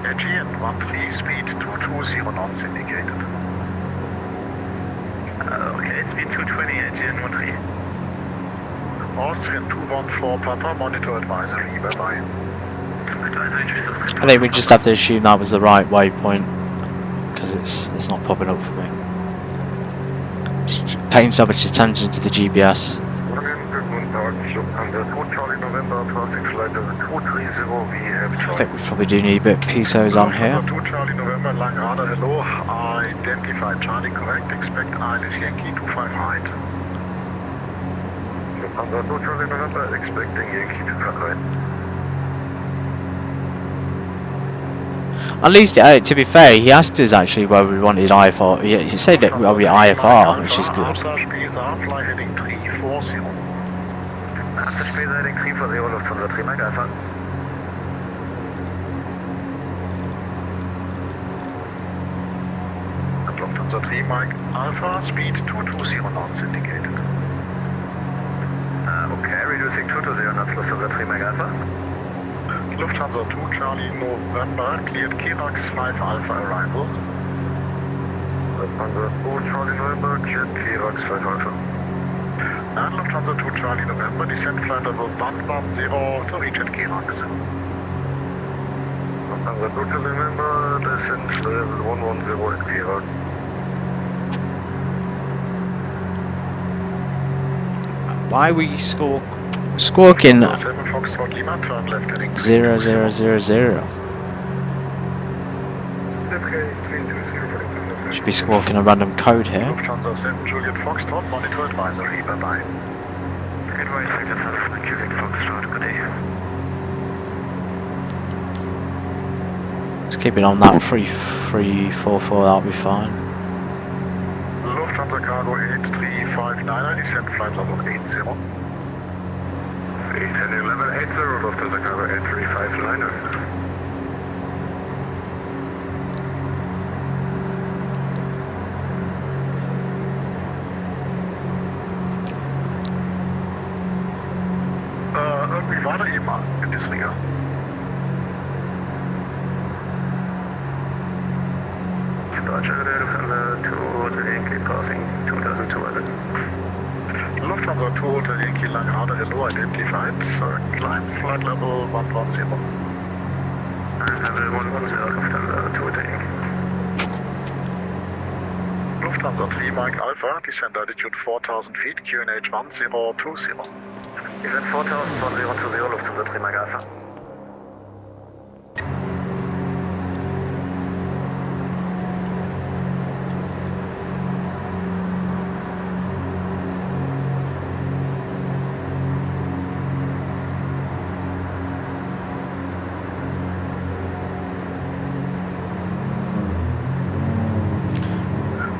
AGN 13, speed 220 knots indicated. Okay, speed 220, AGN 13. Austrian 214 Papa, monitor advisory, bye bye. I think we just have to assume that was the right waypoint because it's not popping up for me. Just paying so much attention to the GPS. I think we probably do need a bit of pisos on here. 2 Charlie November, Langrada, hello. Identified Charlie, correct. Expect ILS Yankee 25 height. Lufthansa 2 Charlie November, expecting Yankee 25 height. At least, to be fair, he asked us actually whether we wanted IFR. Yeah, he said that we wanted IFR, which is good. Fly heading 340. After Space heading 340, Lufthansa 3 Mike Alpha. Lufthansa 3 Mike Alpha, speed 220 knots indicated. Okay, reducing 220 knots, Lufthansa 3 Mike Alpha. Lufthansa 2 Charlie November, cleared Kirax 5 Alpha arrival. Lufthansa 2 Charlie November, cleared Kirax 5 Alpha. And Lufthansa 2 Charlie November, descent flight level 110 to reach at Kirax. Lufthansa 2 Charlie November, descent level 110 at Kirax. Why we squawking 7 Foxtrot Lima, turn left heading 0000? Should be squawking a random code here. Lufthansa 7 Juliet Foxtrot, monitor advisory, bye bye. Advice, Juliet Foxtrot, good day. Let's keep it on that 3344, that'll be fine. Lufthansa Cargo 8359er, descent flight level 80. 81180, Lufthansa Cargo 8359er. Irgendwie war da jemand in diesem Jahr. Roger, Lufthansa 2 Hotel Yankee passing 2200. Lufthansa 2 Hotel Yankee Langrada, hello, identified, climb flight level 110. Level 110, Lufthansa 2 Hotel Yankee. Lufthansa 3 Mike Alpha, descend altitude 4000 feet, QNH 1020. Descent 4000, 1020, Lufthansa 3 Mike Alpha.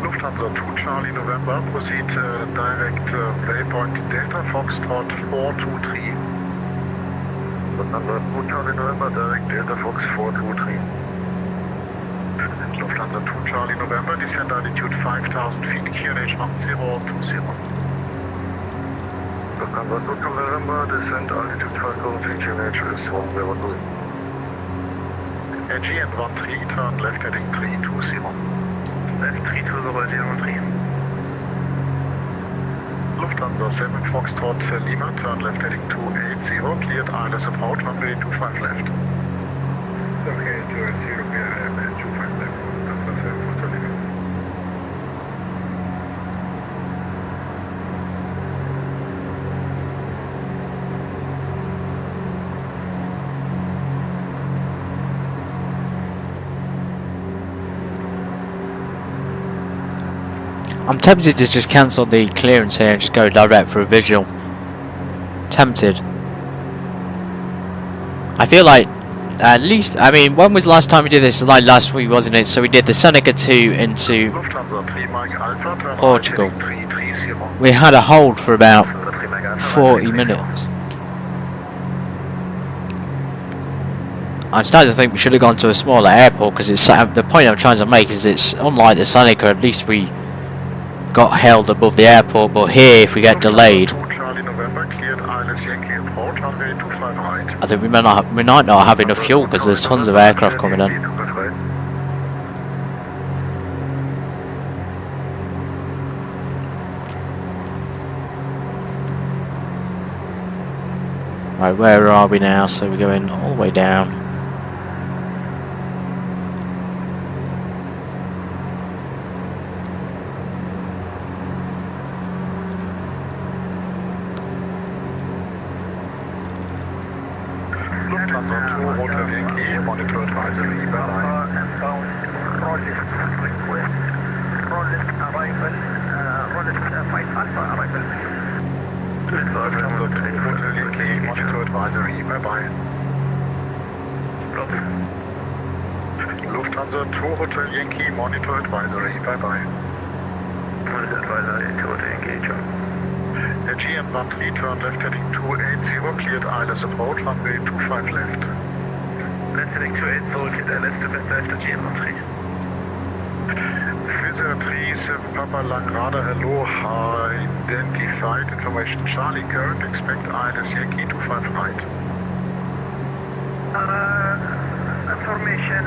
Lufthansa 2 Charlie November, proceed direct waypoint Delta Foxtrot 423. Lufthansa 2 Charlie November, direct Delta Fox 423. Lufthansa 2 Charlie November, descend altitude 5000 feet, QNH 1020. Lufthansa 2 Charlie November, descend altitude 5000 feet, QNH is 102. AGN 13, turn left heading 320. Left 32003. Lufthansa 7 Foxtrot Lima, turn left heading 280, cleared ILS approach, runway 25 left. Okay, 280, cleared ILS 25 left. Lufthansa 7 Foxtrot Lima. I'm tempted to just cancel the clearance here and just go direct for a visual. Tempted. I feel like, at least, I mean, when was the last time we did this? Like last week, wasn't it? So we did the Seneca 2 into Portugal. We had a hold for about 40 minutes. I'm starting to think we should have gone to a smaller airport because it's the point I'm trying to make is it's unlike the Sonica. At least we got held above the airport, but here if we get delayed, I think we might not have enough fuel because there's tons of aircraft coming in. Right, where are we now? So we're going all the way down. Lufthansa 2 Hotel Yankee, monitor advisory, bye-bye. Monitor advisory, 2 Hotel Yankee, the GM13, turn left heading 280, cleared ILS approach, runway 25 left. Left heading 280, cleared ILS to west left, GM13. Fizzer 37 Papa Langrada, hello, identified information Charlie, current, expect ILS Yankee 25 right. Information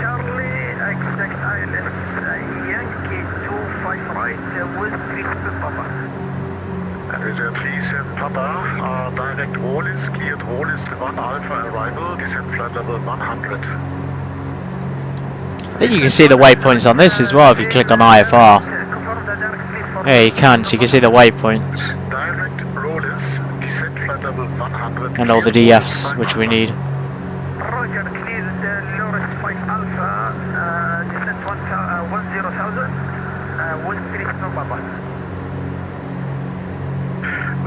Charlie, expect ILS Yankee 25 right, with 37 Papa. Fizzer 37 Papa, direct roll is cleared, roll is 1 Alpha arrival, descent flight level 100. I think you can see the waypoints on this as well if you click on IFR. Yeah, you can, so you can see the waypoints. Direct roll is descent flight level 100. And all the DFs, which we need. Roger, cleared Loris 5 Alpha, descent 10,000, with 3 Papa.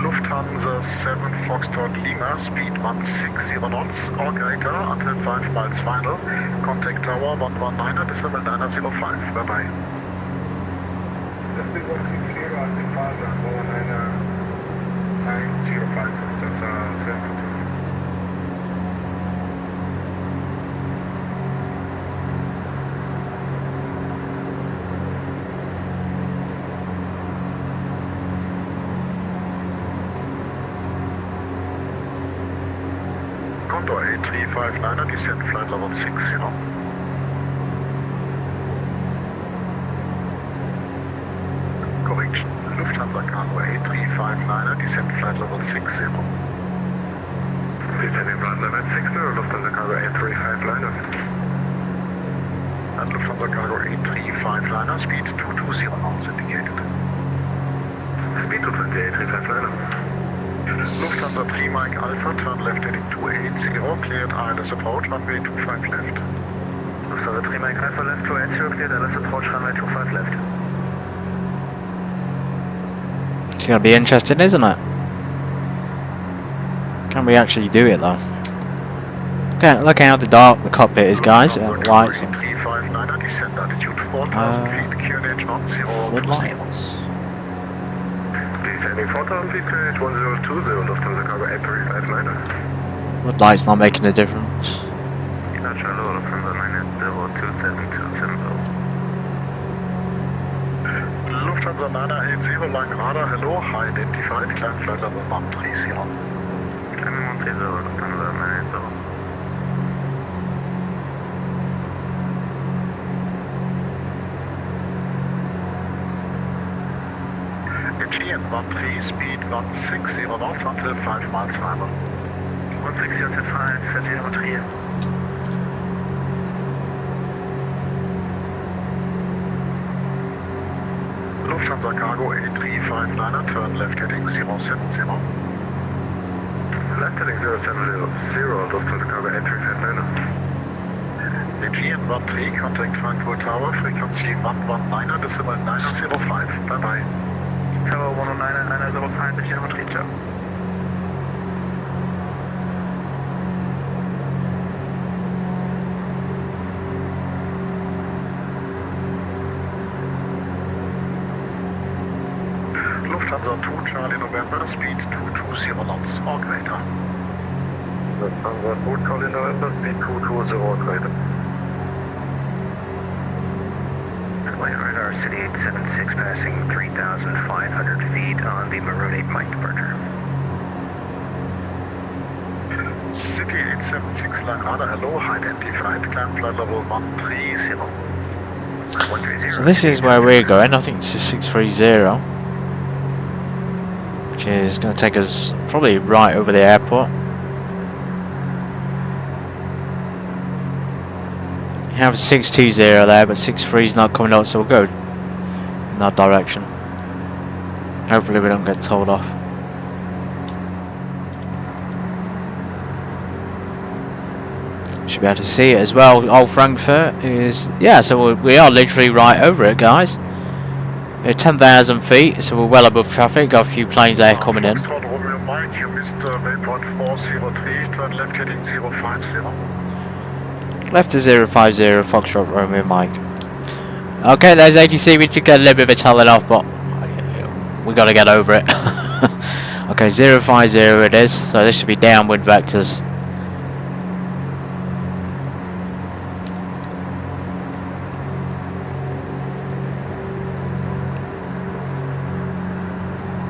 Lufthansa 7 Foxtrot Lima, speed 160 knots, operator until 5 miles final. Contact tower 119 decimal 905. Bye bye. Speed 160 until 5 905. That's Condor 8359, descent flight level 60. Correction, Lufthansa Cargo 8359, descent flight level 60. Descending flight level 60 or Lufthansa Cargo 8359? And Lufthansa Cargo 8359, speed 220 knots indicated. Speed 220, 8359. Lufthansa 3 Mike Alpha, turn left heading 280, cleared ILS approach, runway 25 left. Lufthansa 3 Mike Alpha left 280, cleared ILS approach, runway 25 left. It's going to be interesting, isn't it? Can we actually do it though? Okay, look how the dark the cockpit is, guys. The lights on. 359, descend altitude 4,000 feet, QNH 1020. Descending 4,000 feet, QNH 1020, Lufthansa Cargo 8359. Floodlight's not making a difference. Natural low, Lufthansa 980, Lufthansa 980, Langrada, hello, high identified, climb flight level 130. Climbing 130, Lufthansa 980. GM 13, speed 160 knots until 5 miles final. 160 until 5, GM 3. Lufthansa Cargo 8359, turn left heading 070. Left heading 070, Lufthansa Cargo 8359. The GM13, contact Frankfurt Tower, frequency 119 decimal 905. Bye bye. Tower 119 905, the GM13, ciao. Lufthansa 2 Charlie November, speed 220 knots or greater. Lufthansa Food Colin November, speed 220 or greater. Flight radar City 876 passing 3,500 feet on the Maroon 8 Mike departure. City 876 Rudder, hello, identified, climb flight level 130. So this is where we're going. I think it's 630, which is going to take us probably right over the airport. You have 620 there, but 63 is not coming up, so we'll go in that direction. Hopefully we don't get told off. Should be able to see it as well. Old Frankfurt is, yeah, so we are literally right over it, guys. We're 10,000 feet, so we're well above traffic. Got a few planes there coming in. Foxtrot Romeo Mike, you missed waypoint 403, turn left heading 050. Left to 050, Foxtrot Romeo Mike. Okay, there's ATC. We did get a little bit of a telling off, but we got to get over it. Okay, 050 it is. So this should be downward vectors.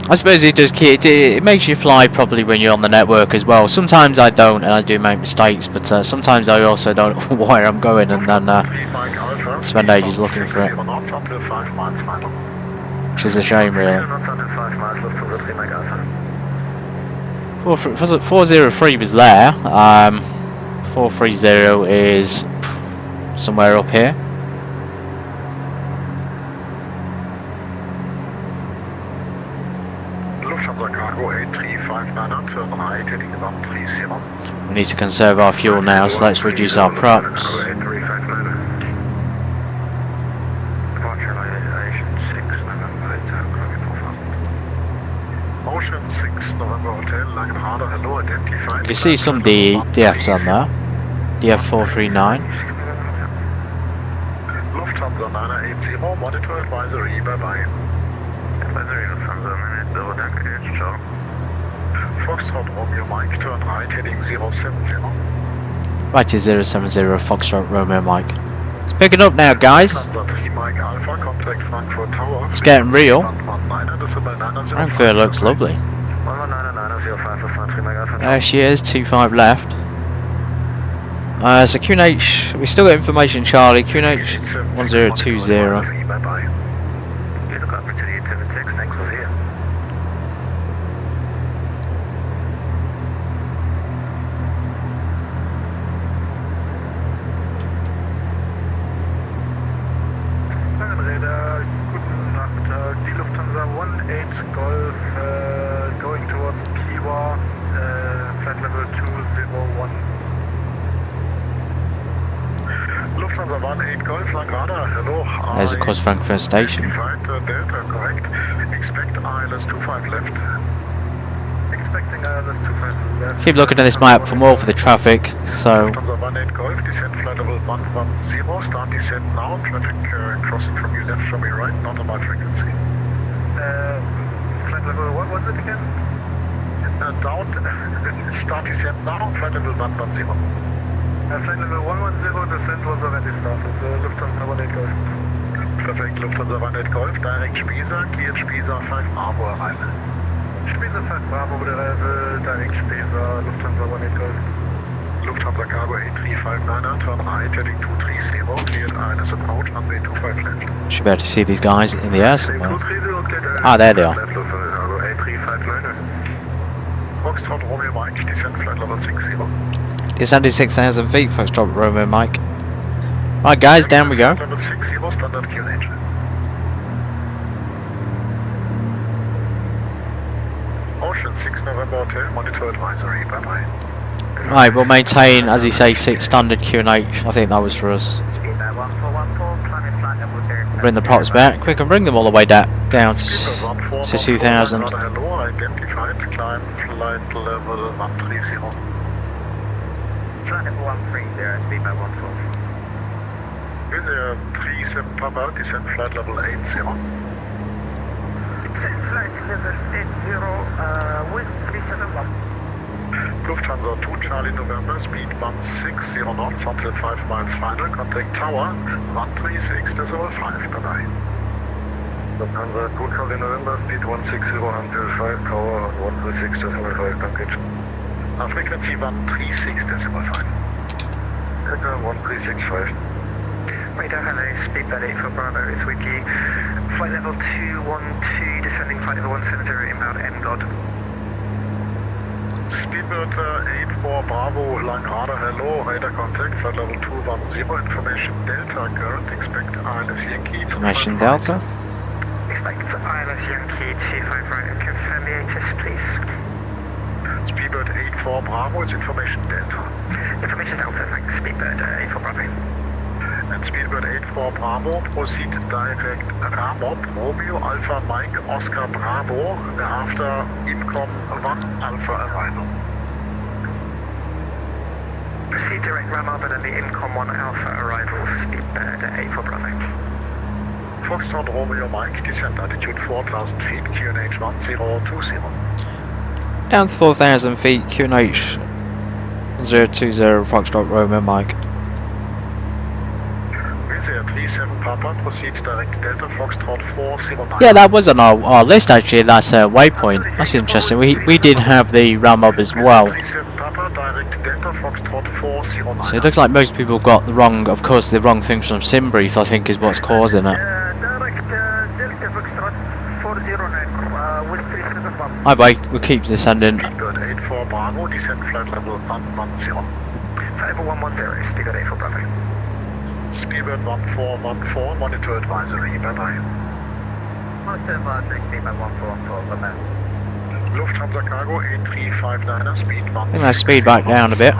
I suppose it does it makes you fly properly when you're on the network as well. Sometimes I don't, and I do make mistakes, but sometimes I also don't know where I'm going, and then spend ages looking for it, which is a shame, really. 403 was there. 430 is somewhere up here. We need to conserve our fuel now, so let's reduce our props. You can see some DFs on there. DF439. Lufthansa 980, monitor advisory, bye-bye. Advisory Lufthansa 980, danke dir, ciao. Foxtrot Romeo Mike, turn right, heading 070. Right to 070, Foxtrot Romeo Mike. It's picking up now, guys. It's getting real. Frankfurt looks lovely. There she is, 25 left. So QNH, we still got information, Charlie. QNH 1020. There's of course Frankfurt Station. Delta, correct. Expect ILS 25 left. Expecting ILS 25 left. Keep looking at this map for more for the traffic. So Lufthansa 18 Golf, descent flight level 110, start descent now. Traffic crossing from your left, from your right, not on my frequency. Flight level, what was it again? Down, start descent now, flight level 110. Flight level 110, descent was already started, so Lufthansa 18 Golf. Perfect, Lufthansa 18 Golf, direct Spesa, clear Spesa 5 Bravo arrival. Spesa 5 Bravo with arrival, direct Spesa, Lufthansa 18 Golf. Lufthansa Cargo 8359, turn right, heading 230, cleared ILS approach, runway 25 left. should be able to see these guys in the air somewhere. Ah, there they are. Foxtrot Romeo Mike, descent flight level 60. Descended 6,000 feet, Foxtrot Romeo Mike. Right guys, down we go. Level 60, standard QNH. Ocean 6 November Hotel, monitor advisory, bye-bye. Right, we'll maintain, as he says, 6 standard QNH. I think that was for us. Bring the props back. We can bring them all the way down to 2,000. Hello, identified, climb flight level 130. Flight level 130, speed by 112. Is there 37 Papa, descent flight level 80. flight level 80, with 371. Lufthansa 2 Charlie November, speed 160 knots until 5 miles final, contact tower 136.5, bye-bye. Lufthansa 2 Charlie November, speed 160 until 5, tower 136.5, danke. Frequency 136.5. Center 1365. Radar, hello, speedbird 8 for Bravo is with you. Flight level 212, descending flight level 170, inbound MGOD. Speedbird 84 Bravo, line radar, hello, radar contact, flight level 210, information Delta, current, expect ILS Yankee. Information Delta. Expect ILS Yankee 25 right, and confirm the ATIS, please. Speedbird 84 Bravo is information Delta. Information Delta, thanks, Speedbird 84 Bravo. And Speedbird 84 Bravo, proceed direct Ramop, Romeo Alpha Mike Oscar Bravo, after Incom 1 Alpha arrival. Proceed direct Ramop and then the Incom 1 Alpha arrival, Speedbird 84 Bravo. Foxtrot Romeo Mike, descent altitude 4,000 feet, QNH 1020. Down to 4,000 feet, QNH 020 Foxtrot Romeo Mike. 37 Papa, proceed direct Delta Foxtrot 409. Yeah, that was on our list actually. That's a waypoint. That's interesting. We did have the Ramob as well. 37 Papa, direct Delta Foxtrot 409. So it looks like most people got the wrong, of course, the wrong things from SimBrief. I think is what's causing it. Direct Delta Foxtrot 409 with 37 Papa. Either way, we'll keep descending. Speedbird 84 Bravo, descent flight level 110. Flight level 110, Speedbird 84 Bravo. Speedbird 1414, monitor advisory, bye-bye. Lufthansa Cargo 8359er, speed 1. I think that speed back down a bit.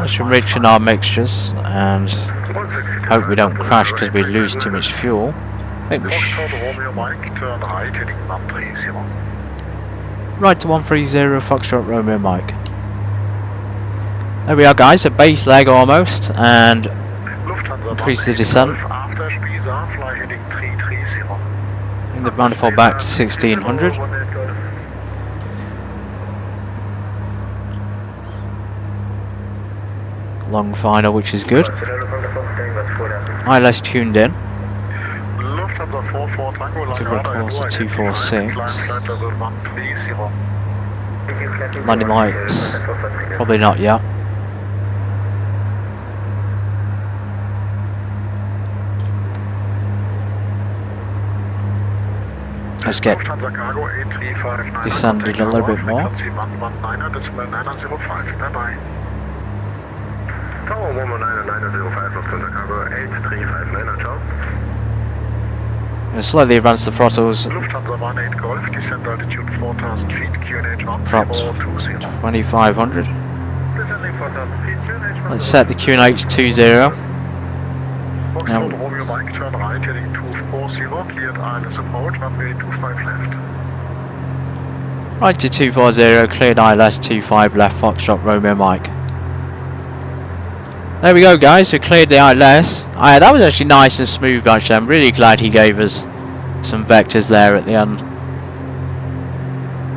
Just enriching our mixtures and hope we don't crash because we lose too much fuel. I think we Foxtrot Romeo Mike, turn right, heading 130. right to 130 Foxtrot Romeo Mike. There we are, guys. A base leg almost, and increase the descent. After Spiza, fly heading 330. And the manifold back to 1600. Long final, which is good. ILS tuned in. Lufthansa 44 Tango, Give her a course of 246. Landing lights. Probably not yet. Let's get descended a little bit more. Tower 119.905, Lufthansa Cargo 8359, ciao. Gonna slowly advance the throttles. Lufthansa 18 Golf, descent altitude 4,000 feet, QNH Props 1020. 2500. Descending 4,000 feet, QNH Let's set the QNH 20. Foxtrot Romeo Mike, turn right, heading 240, cleared ILS approach, runway 25 left. Right to 240, cleared ILS 25 left, Foxtrot Romeo Mike. There we go, guys. We cleared the ILS. That was actually nice and smooth. Actually, I'm really glad he gave us some vectors there at the end.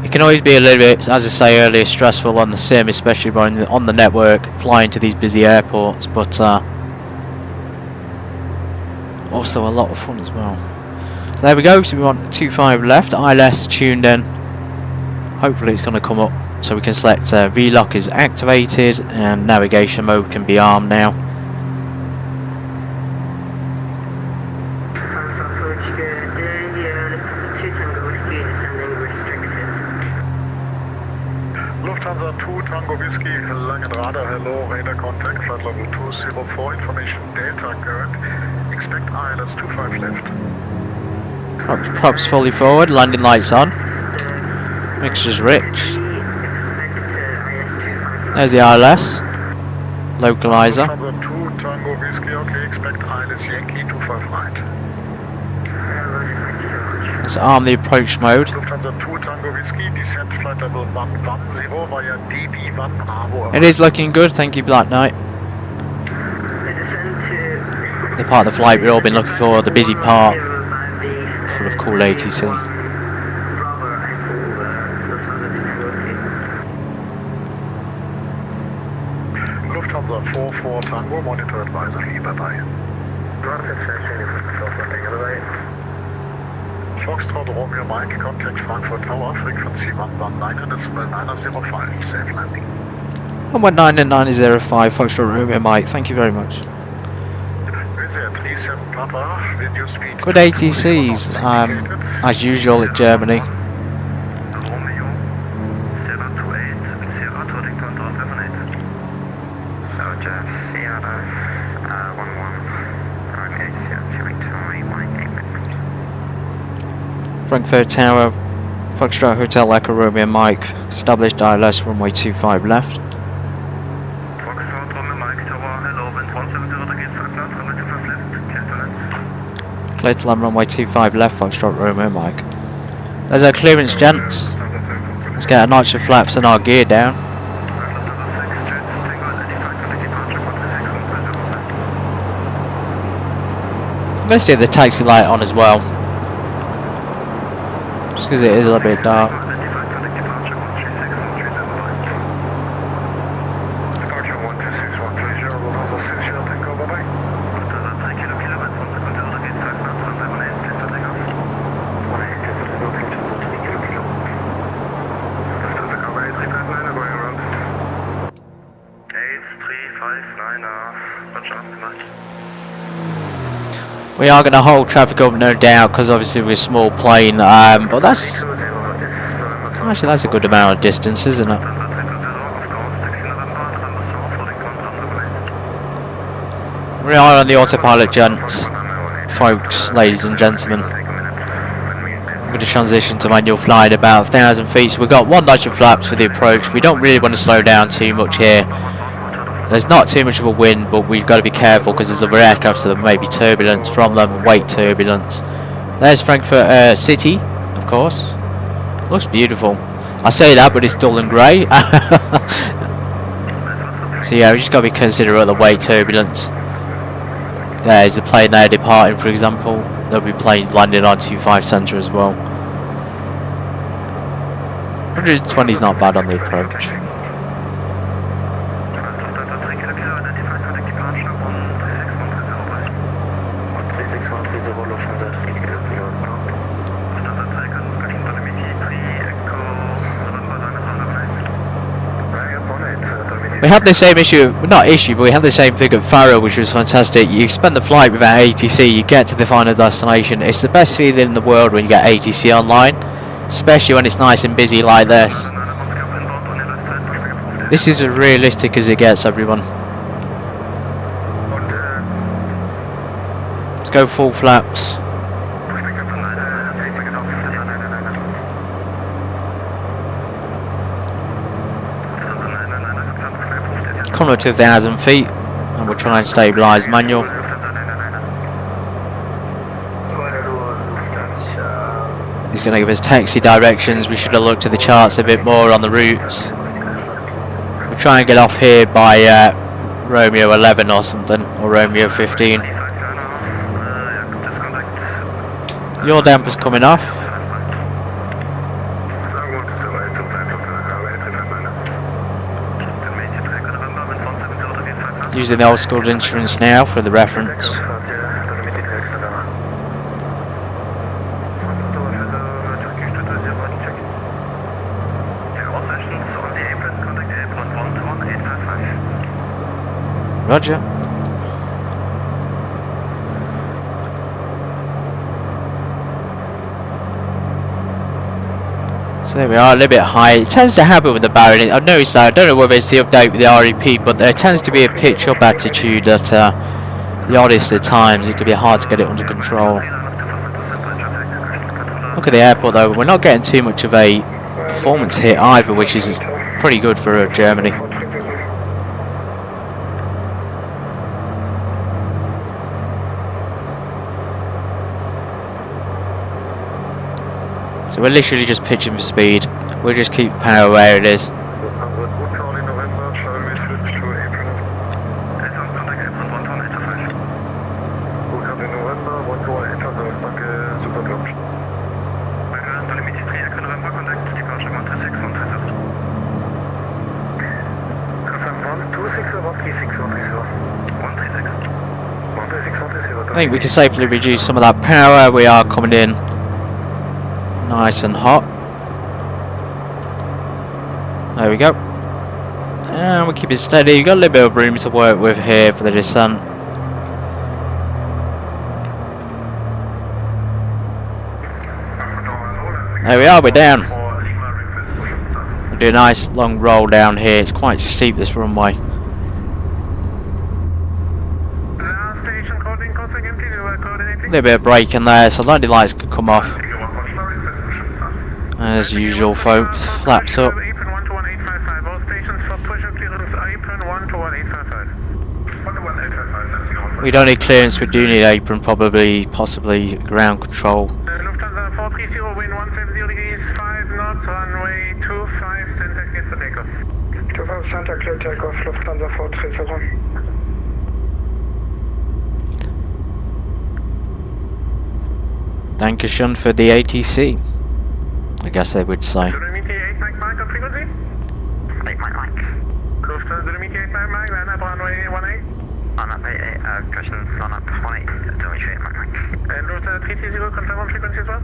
It can always be a little bit, as I say earlier, stressful on the sim, especially on the network, flying to these busy airports. But also a lot of fun as well. So there we go. So we want 25 left. ILS tuned in. Hopefully, it's going to come up. So we can select VLOC is activated and navigation mode can be armed now. Lufthansa 2 Tango Whiskey, Langenrader, hello, radar contact, flight level 204, information Delta current, expect ILS 25 left. Props fully forward, landing lights on. Mixture's rich. There's the ILS. Localizer. Lufthansa 2 Tango Whiskey, okay, expect ILS Yankee 25 right. Let's arm the approach mode. Lufthansa 2 Tango Whiskey, descent flight level 110 via DB1 Bravo. It is looking good, thank you Black Knight. The part of the flight we've all been looking for, the busy part, full of cool ATC. Lufthansa 44 Tango, monitor advisory, bye-bye. Foxtrot Romeo Mike, contact Frankfurt Tower, frequency 119.905, safe landing. 119.905, Foxtrot Romeo Mike, thank you very much. Good ATCs, as usual at Germany. Frankfurt Tower, Foxtrot Hotel Echo Romeo Mike, established ILS runway 25 left. Foxtrot Romeo Mike Tower, hello, wind 170 against Addon, runway 25 left, clear to land. Clear to land runway 25 left, Foxtrot Romeo Mike. There's our clearance, gents. Let's get our nitro flaps and our gear down. Let's do the taxi light on as well. Just because it is a little bit dark. We are going to hold traffic up, no doubt, because obviously we're a small plane, but that's actually that's a good amount of distance, isn't it? We are on the autopilot, gents, folks, ladies and gentlemen. I'm going to transition to manual flight about 1,000 feet, so we've got one nitro flaps for the approach. We don't really want to slow down too much here. There's not too much of a wind, but we've got to be careful because there's other aircraft, so there may be turbulence from them, weight turbulence. There's Frankfurt City, of course. Looks beautiful. I say that, but it's dull and grey. So yeah, we just got to be considerate of the weight turbulence. There's a plane there departing, for example. There'll be planes landing on 25 centre as well. 120 is not bad on the approach. We had the same issue, not issue, but we had the same thing at Faro, which was fantastic. You spend the flight without ATC, you get to the final destination. It's the best feeling in the world when you get ATC online, especially when it's nice and busy like this. This is as realistic as it gets, everyone. Let's go full flaps. Coming up to 1,000 feet, and we'll try and stabilise manual. He's going to give us taxi directions. We should have looked at the charts a bit more on the routes. We'll try and get off here by Romeo 11 or something, or Romeo 15. Your damper's coming off. Using the old school instruments now for the reference. Roger. So there we are, a little bit high. It tends to happen with the Baron. I've noticed that. I don't know whether it's the update with the REP, but there tends to be a pitch up attitude at the oddest of times. It could be hard to get it under control. Look at the airport though. We're not getting too much of a performance hit either, which is pretty good for Germany. So we're literally just pitching for speed. We'll just keep power where it is. I think we can safely reduce some of that power. We are coming in nice and hot. There we go. And we'll keep it steady. You've got a little bit of room to work with here for the descent. There we are, we're down. We'll do a nice long roll down here. It's quite steep, this runway. A little bit of braking there, so landing lights could come off. As usual, folks, flaps up. We don't need clearance, we do need apron, probably, possibly ground control. Lufthansa 430, wind 170 degrees, 5 knots, runway 25, center clear for takeoff. 25 center clear takeoff, Lufthansa 430. Dankeschön for the ATC, I guess they would say. Dolomitic 8 Mike Mike on frequency? 8 Mike Mike. Lufthansa Dolomitic 8 Mike Mike, land up runway 18. On up 8, question on up 18, Dolomitic 8 Mike Mike. And Lufthansa 330, confirm on frequency as well?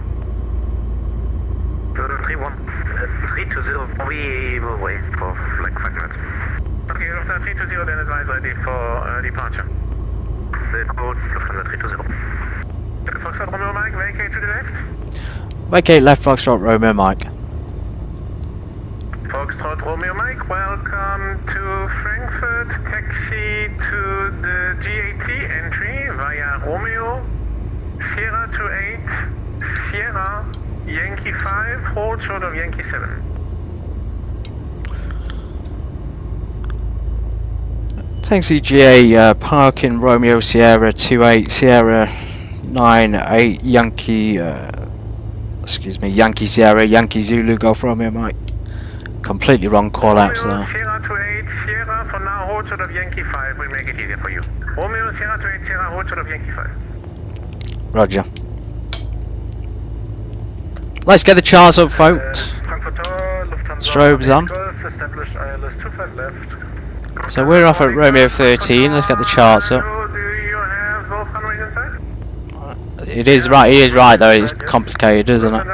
320, we will wait for like 5 minutes. Okay, Lufthansa 320, then advise ready for departure. The code Lufthansa 320. Foxtrot Romeo Mike, vacate to the left. Vacate left, Foxtrot Romeo Mike. Foxtrot Romeo Mike, welcome to Frankfurt. Taxi to the GAT entry via Romeo, Sierra 28, Sierra, Yankee 5, hold short of Yankee 7. Taxi GA, parking Romeo Sierra 28, Sierra 9-8 Yankee, excuse me, Yankee Sierra, Yankee Zulu, Golf Romeo Mike. Completely wrong call outs there. Sierra 28, Sierra, for now hold short of Yankee 5, we'll make it easier for you. Romeo, Sierra 28, Sierra, hold short of Yankee 5. Roger. Let's get the charts up, folks. Frankfurt Tower, Lufthansa. Strobes on. Established ILS 25 left. So we're off at Romeo 13, let's get the charts up. Do you have both runways inside? It is right, he is right though, it's complicated, isn't it?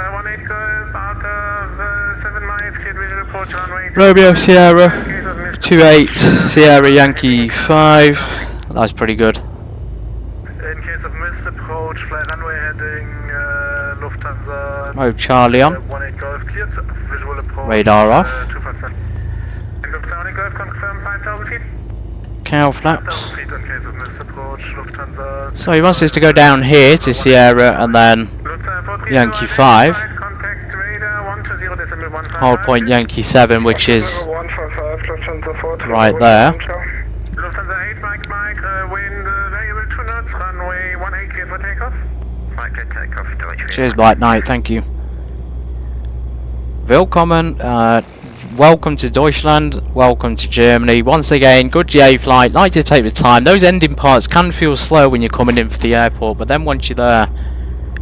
Romeo Sierra 28, Sierra Yankee 5, that's pretty good. In case of missed approach, fly runway heading Lufthansa. Oh, Charlie on. 18 Golf cleared, visual approach. Radar off. 2%. Lufthansa Golf confirm 5,000 feet. Cow flaps. 5,000 feet in case of missed approach, Lufthansa. So he wants us to go down here to Sierra and then Yankee 5. Contact radar 120.155. Hold point Yankee 7, which is right there. Lufthansa 8 Mike Mike, wind variable 2 knots, runway 18 clear for takeoff. Mike takeoff, Cheers, Black Knight, thank you. Willkommen, welcome to Deutschland, welcome to Germany. Once again, good GA flight, like to take the time. Those ending parts can feel slow when you're coming in for the airport, but then once you're there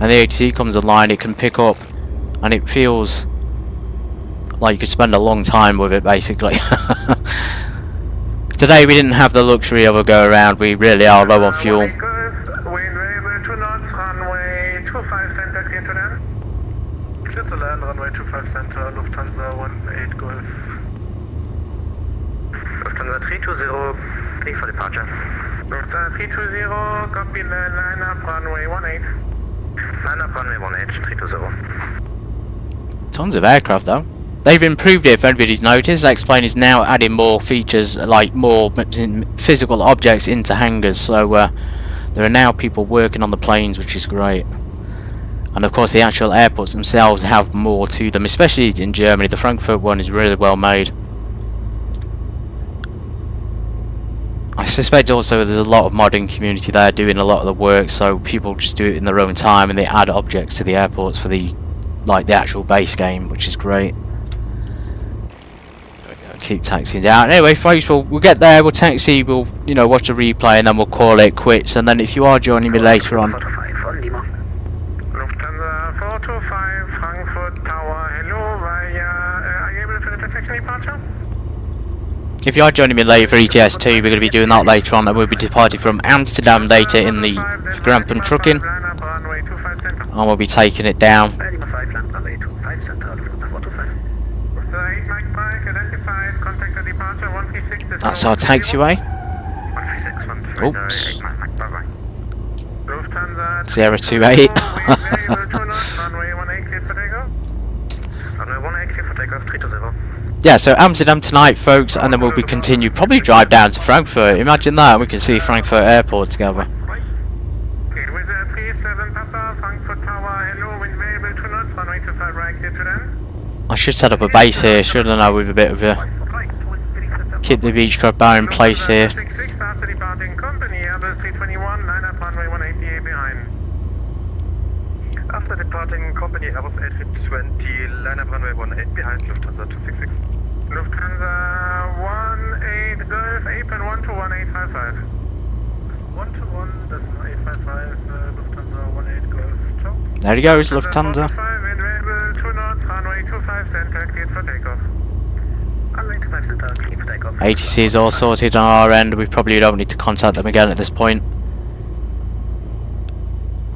and the ATC comes online, it can pick up and it feels like you could spend a long time with it, basically. Today we didn't have the luxury of a go around, we really are low on fuel. Wind variable 2 knots, runway 25 center, clear to land. Clear to land, runway 25 center, Lufthansa 18 Golf. Lufthansa 320, clear for departure. Lufthansa 320, copy land, line up, runway 18. Line up, runway 18, 320. Tons of aircraft though. They've improved it, if anybody's noticed. X-Plane is now adding more features, like more physical objects into hangars, so there are now people working on the planes, which is great. And of course the actual airports themselves have more to them, especially in Germany. The Frankfurt one is really well made. I suspect also there's a lot of modding community there doing a lot of the work, so people just do it in their own time and they add objects to the airports for the actual base game, which is great. Keep taxiing down. Anyway, folks, we'll get there. We'll taxi. We'll watch the replay, and then we'll call it quits. And then if you are joining me later on, Lufthansa 425, Frankfurt Tower. Hello, are you able to finish the taxi departure? If you are joining me later for ETS2, we're going to be doing that later on, and we'll be departing from Amsterdam later in the Grampen trucking, and we'll be taking it down. That's our taxiway. Oops. 028. Yeah, so Amsterdam tonight, folks, and then we'll be continue. Probably drive down to Frankfurt. Imagine that. We can see Frankfurt Airport together. I should set up a base here, shouldn't I, with a bit of a... keep the Beechcraft bar in place here. After departing company Airbus A320, line up runway 18 behind Lufthansa 266. Lufthansa 18 Golf, apron 121 855. 121, that's 855, Lufthansa 18 Golf, ciao. There he goes, Lufthansa. 45, available 2 knots, runway 25 center, cleared for takeoff. Runway 25 center, cleared for takeoff. ATC is all sorted on our end. We probably don't need to contact them again at this point.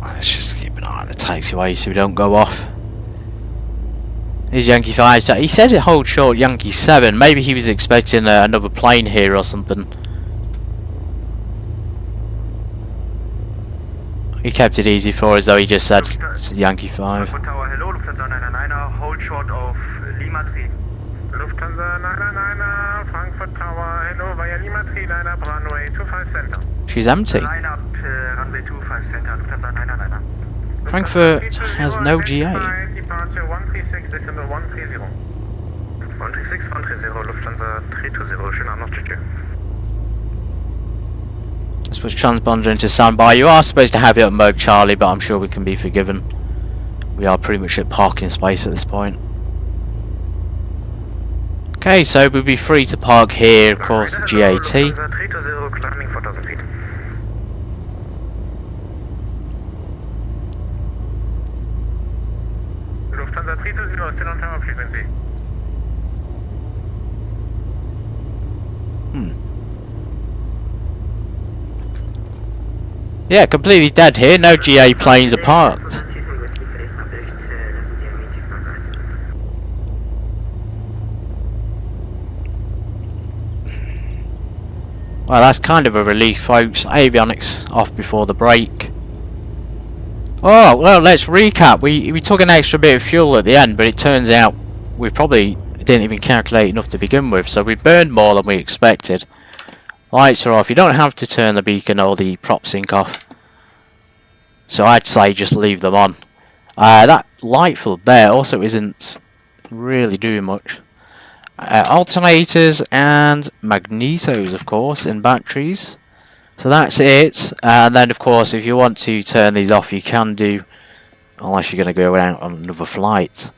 Let's just keep an eye on the taxiway so we don't go off. Here's Yankee 5. So he said it holds short Yankee 7. Maybe he was expecting another plane here or something. He kept it easy for us though, he just said it's Yankee 5. Tower, hello, Lufthansa 999, hold short of Lima 3. Lufthansa 999, Frankfurt Tower, hello, via Lima 3, line up runway 25 center. She's empty. Line up runway 25 center, Lufthansa 999. Frankfurt has no GA. Departure 136, decimal 130. 136, 130, Lufthansa 320, schönen Abend noch, tschüss. I suppose transponder into standby. You are supposed to have it at mode Charlie, but I'm sure we can be forgiven. We are pretty much at parking space at this point. Okay, so we'll be free to park here, of course, the GAT. 320, climbing 4,000 feet. Lufthansa 320, still on tower frequency. Yeah, completely dead here. No GA planes are parked. Well, that's kind of a relief, folks. Avionics off before the break. Oh, well, let's recap. We took an extra bit of fuel at the end, but it turns out we probably didn't even calculate enough to begin with, so we burned more than we expected. Lights are off. You don't have to turn the beacon or the prop sync off, so I'd say just leave them on. That light field there also isn't really doing much. Alternators and magnetos, of course, in batteries. So that's it. And then, of course, if you want to turn these off, you can do, unless you're going to go out on another flight.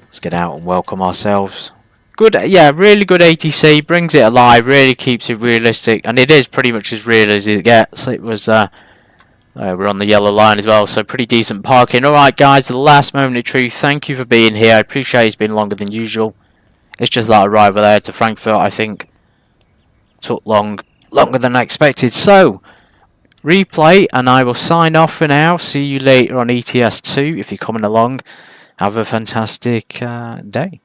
Let's get out and welcome ourselves. Good, yeah, really good ATC. Brings it alive, really keeps it realistic, and it is pretty much as real as it gets. It was, we're on the yellow line as well, so pretty decent parking. Alright guys, the last moment of truth. Thank you for being here. I appreciate it's been longer than usual. It's just that arrival there to Frankfurt, I think, took longer than I expected. So, replay, and I will sign off for now. See you later on ETS2 if you're coming along. Have a fantastic day.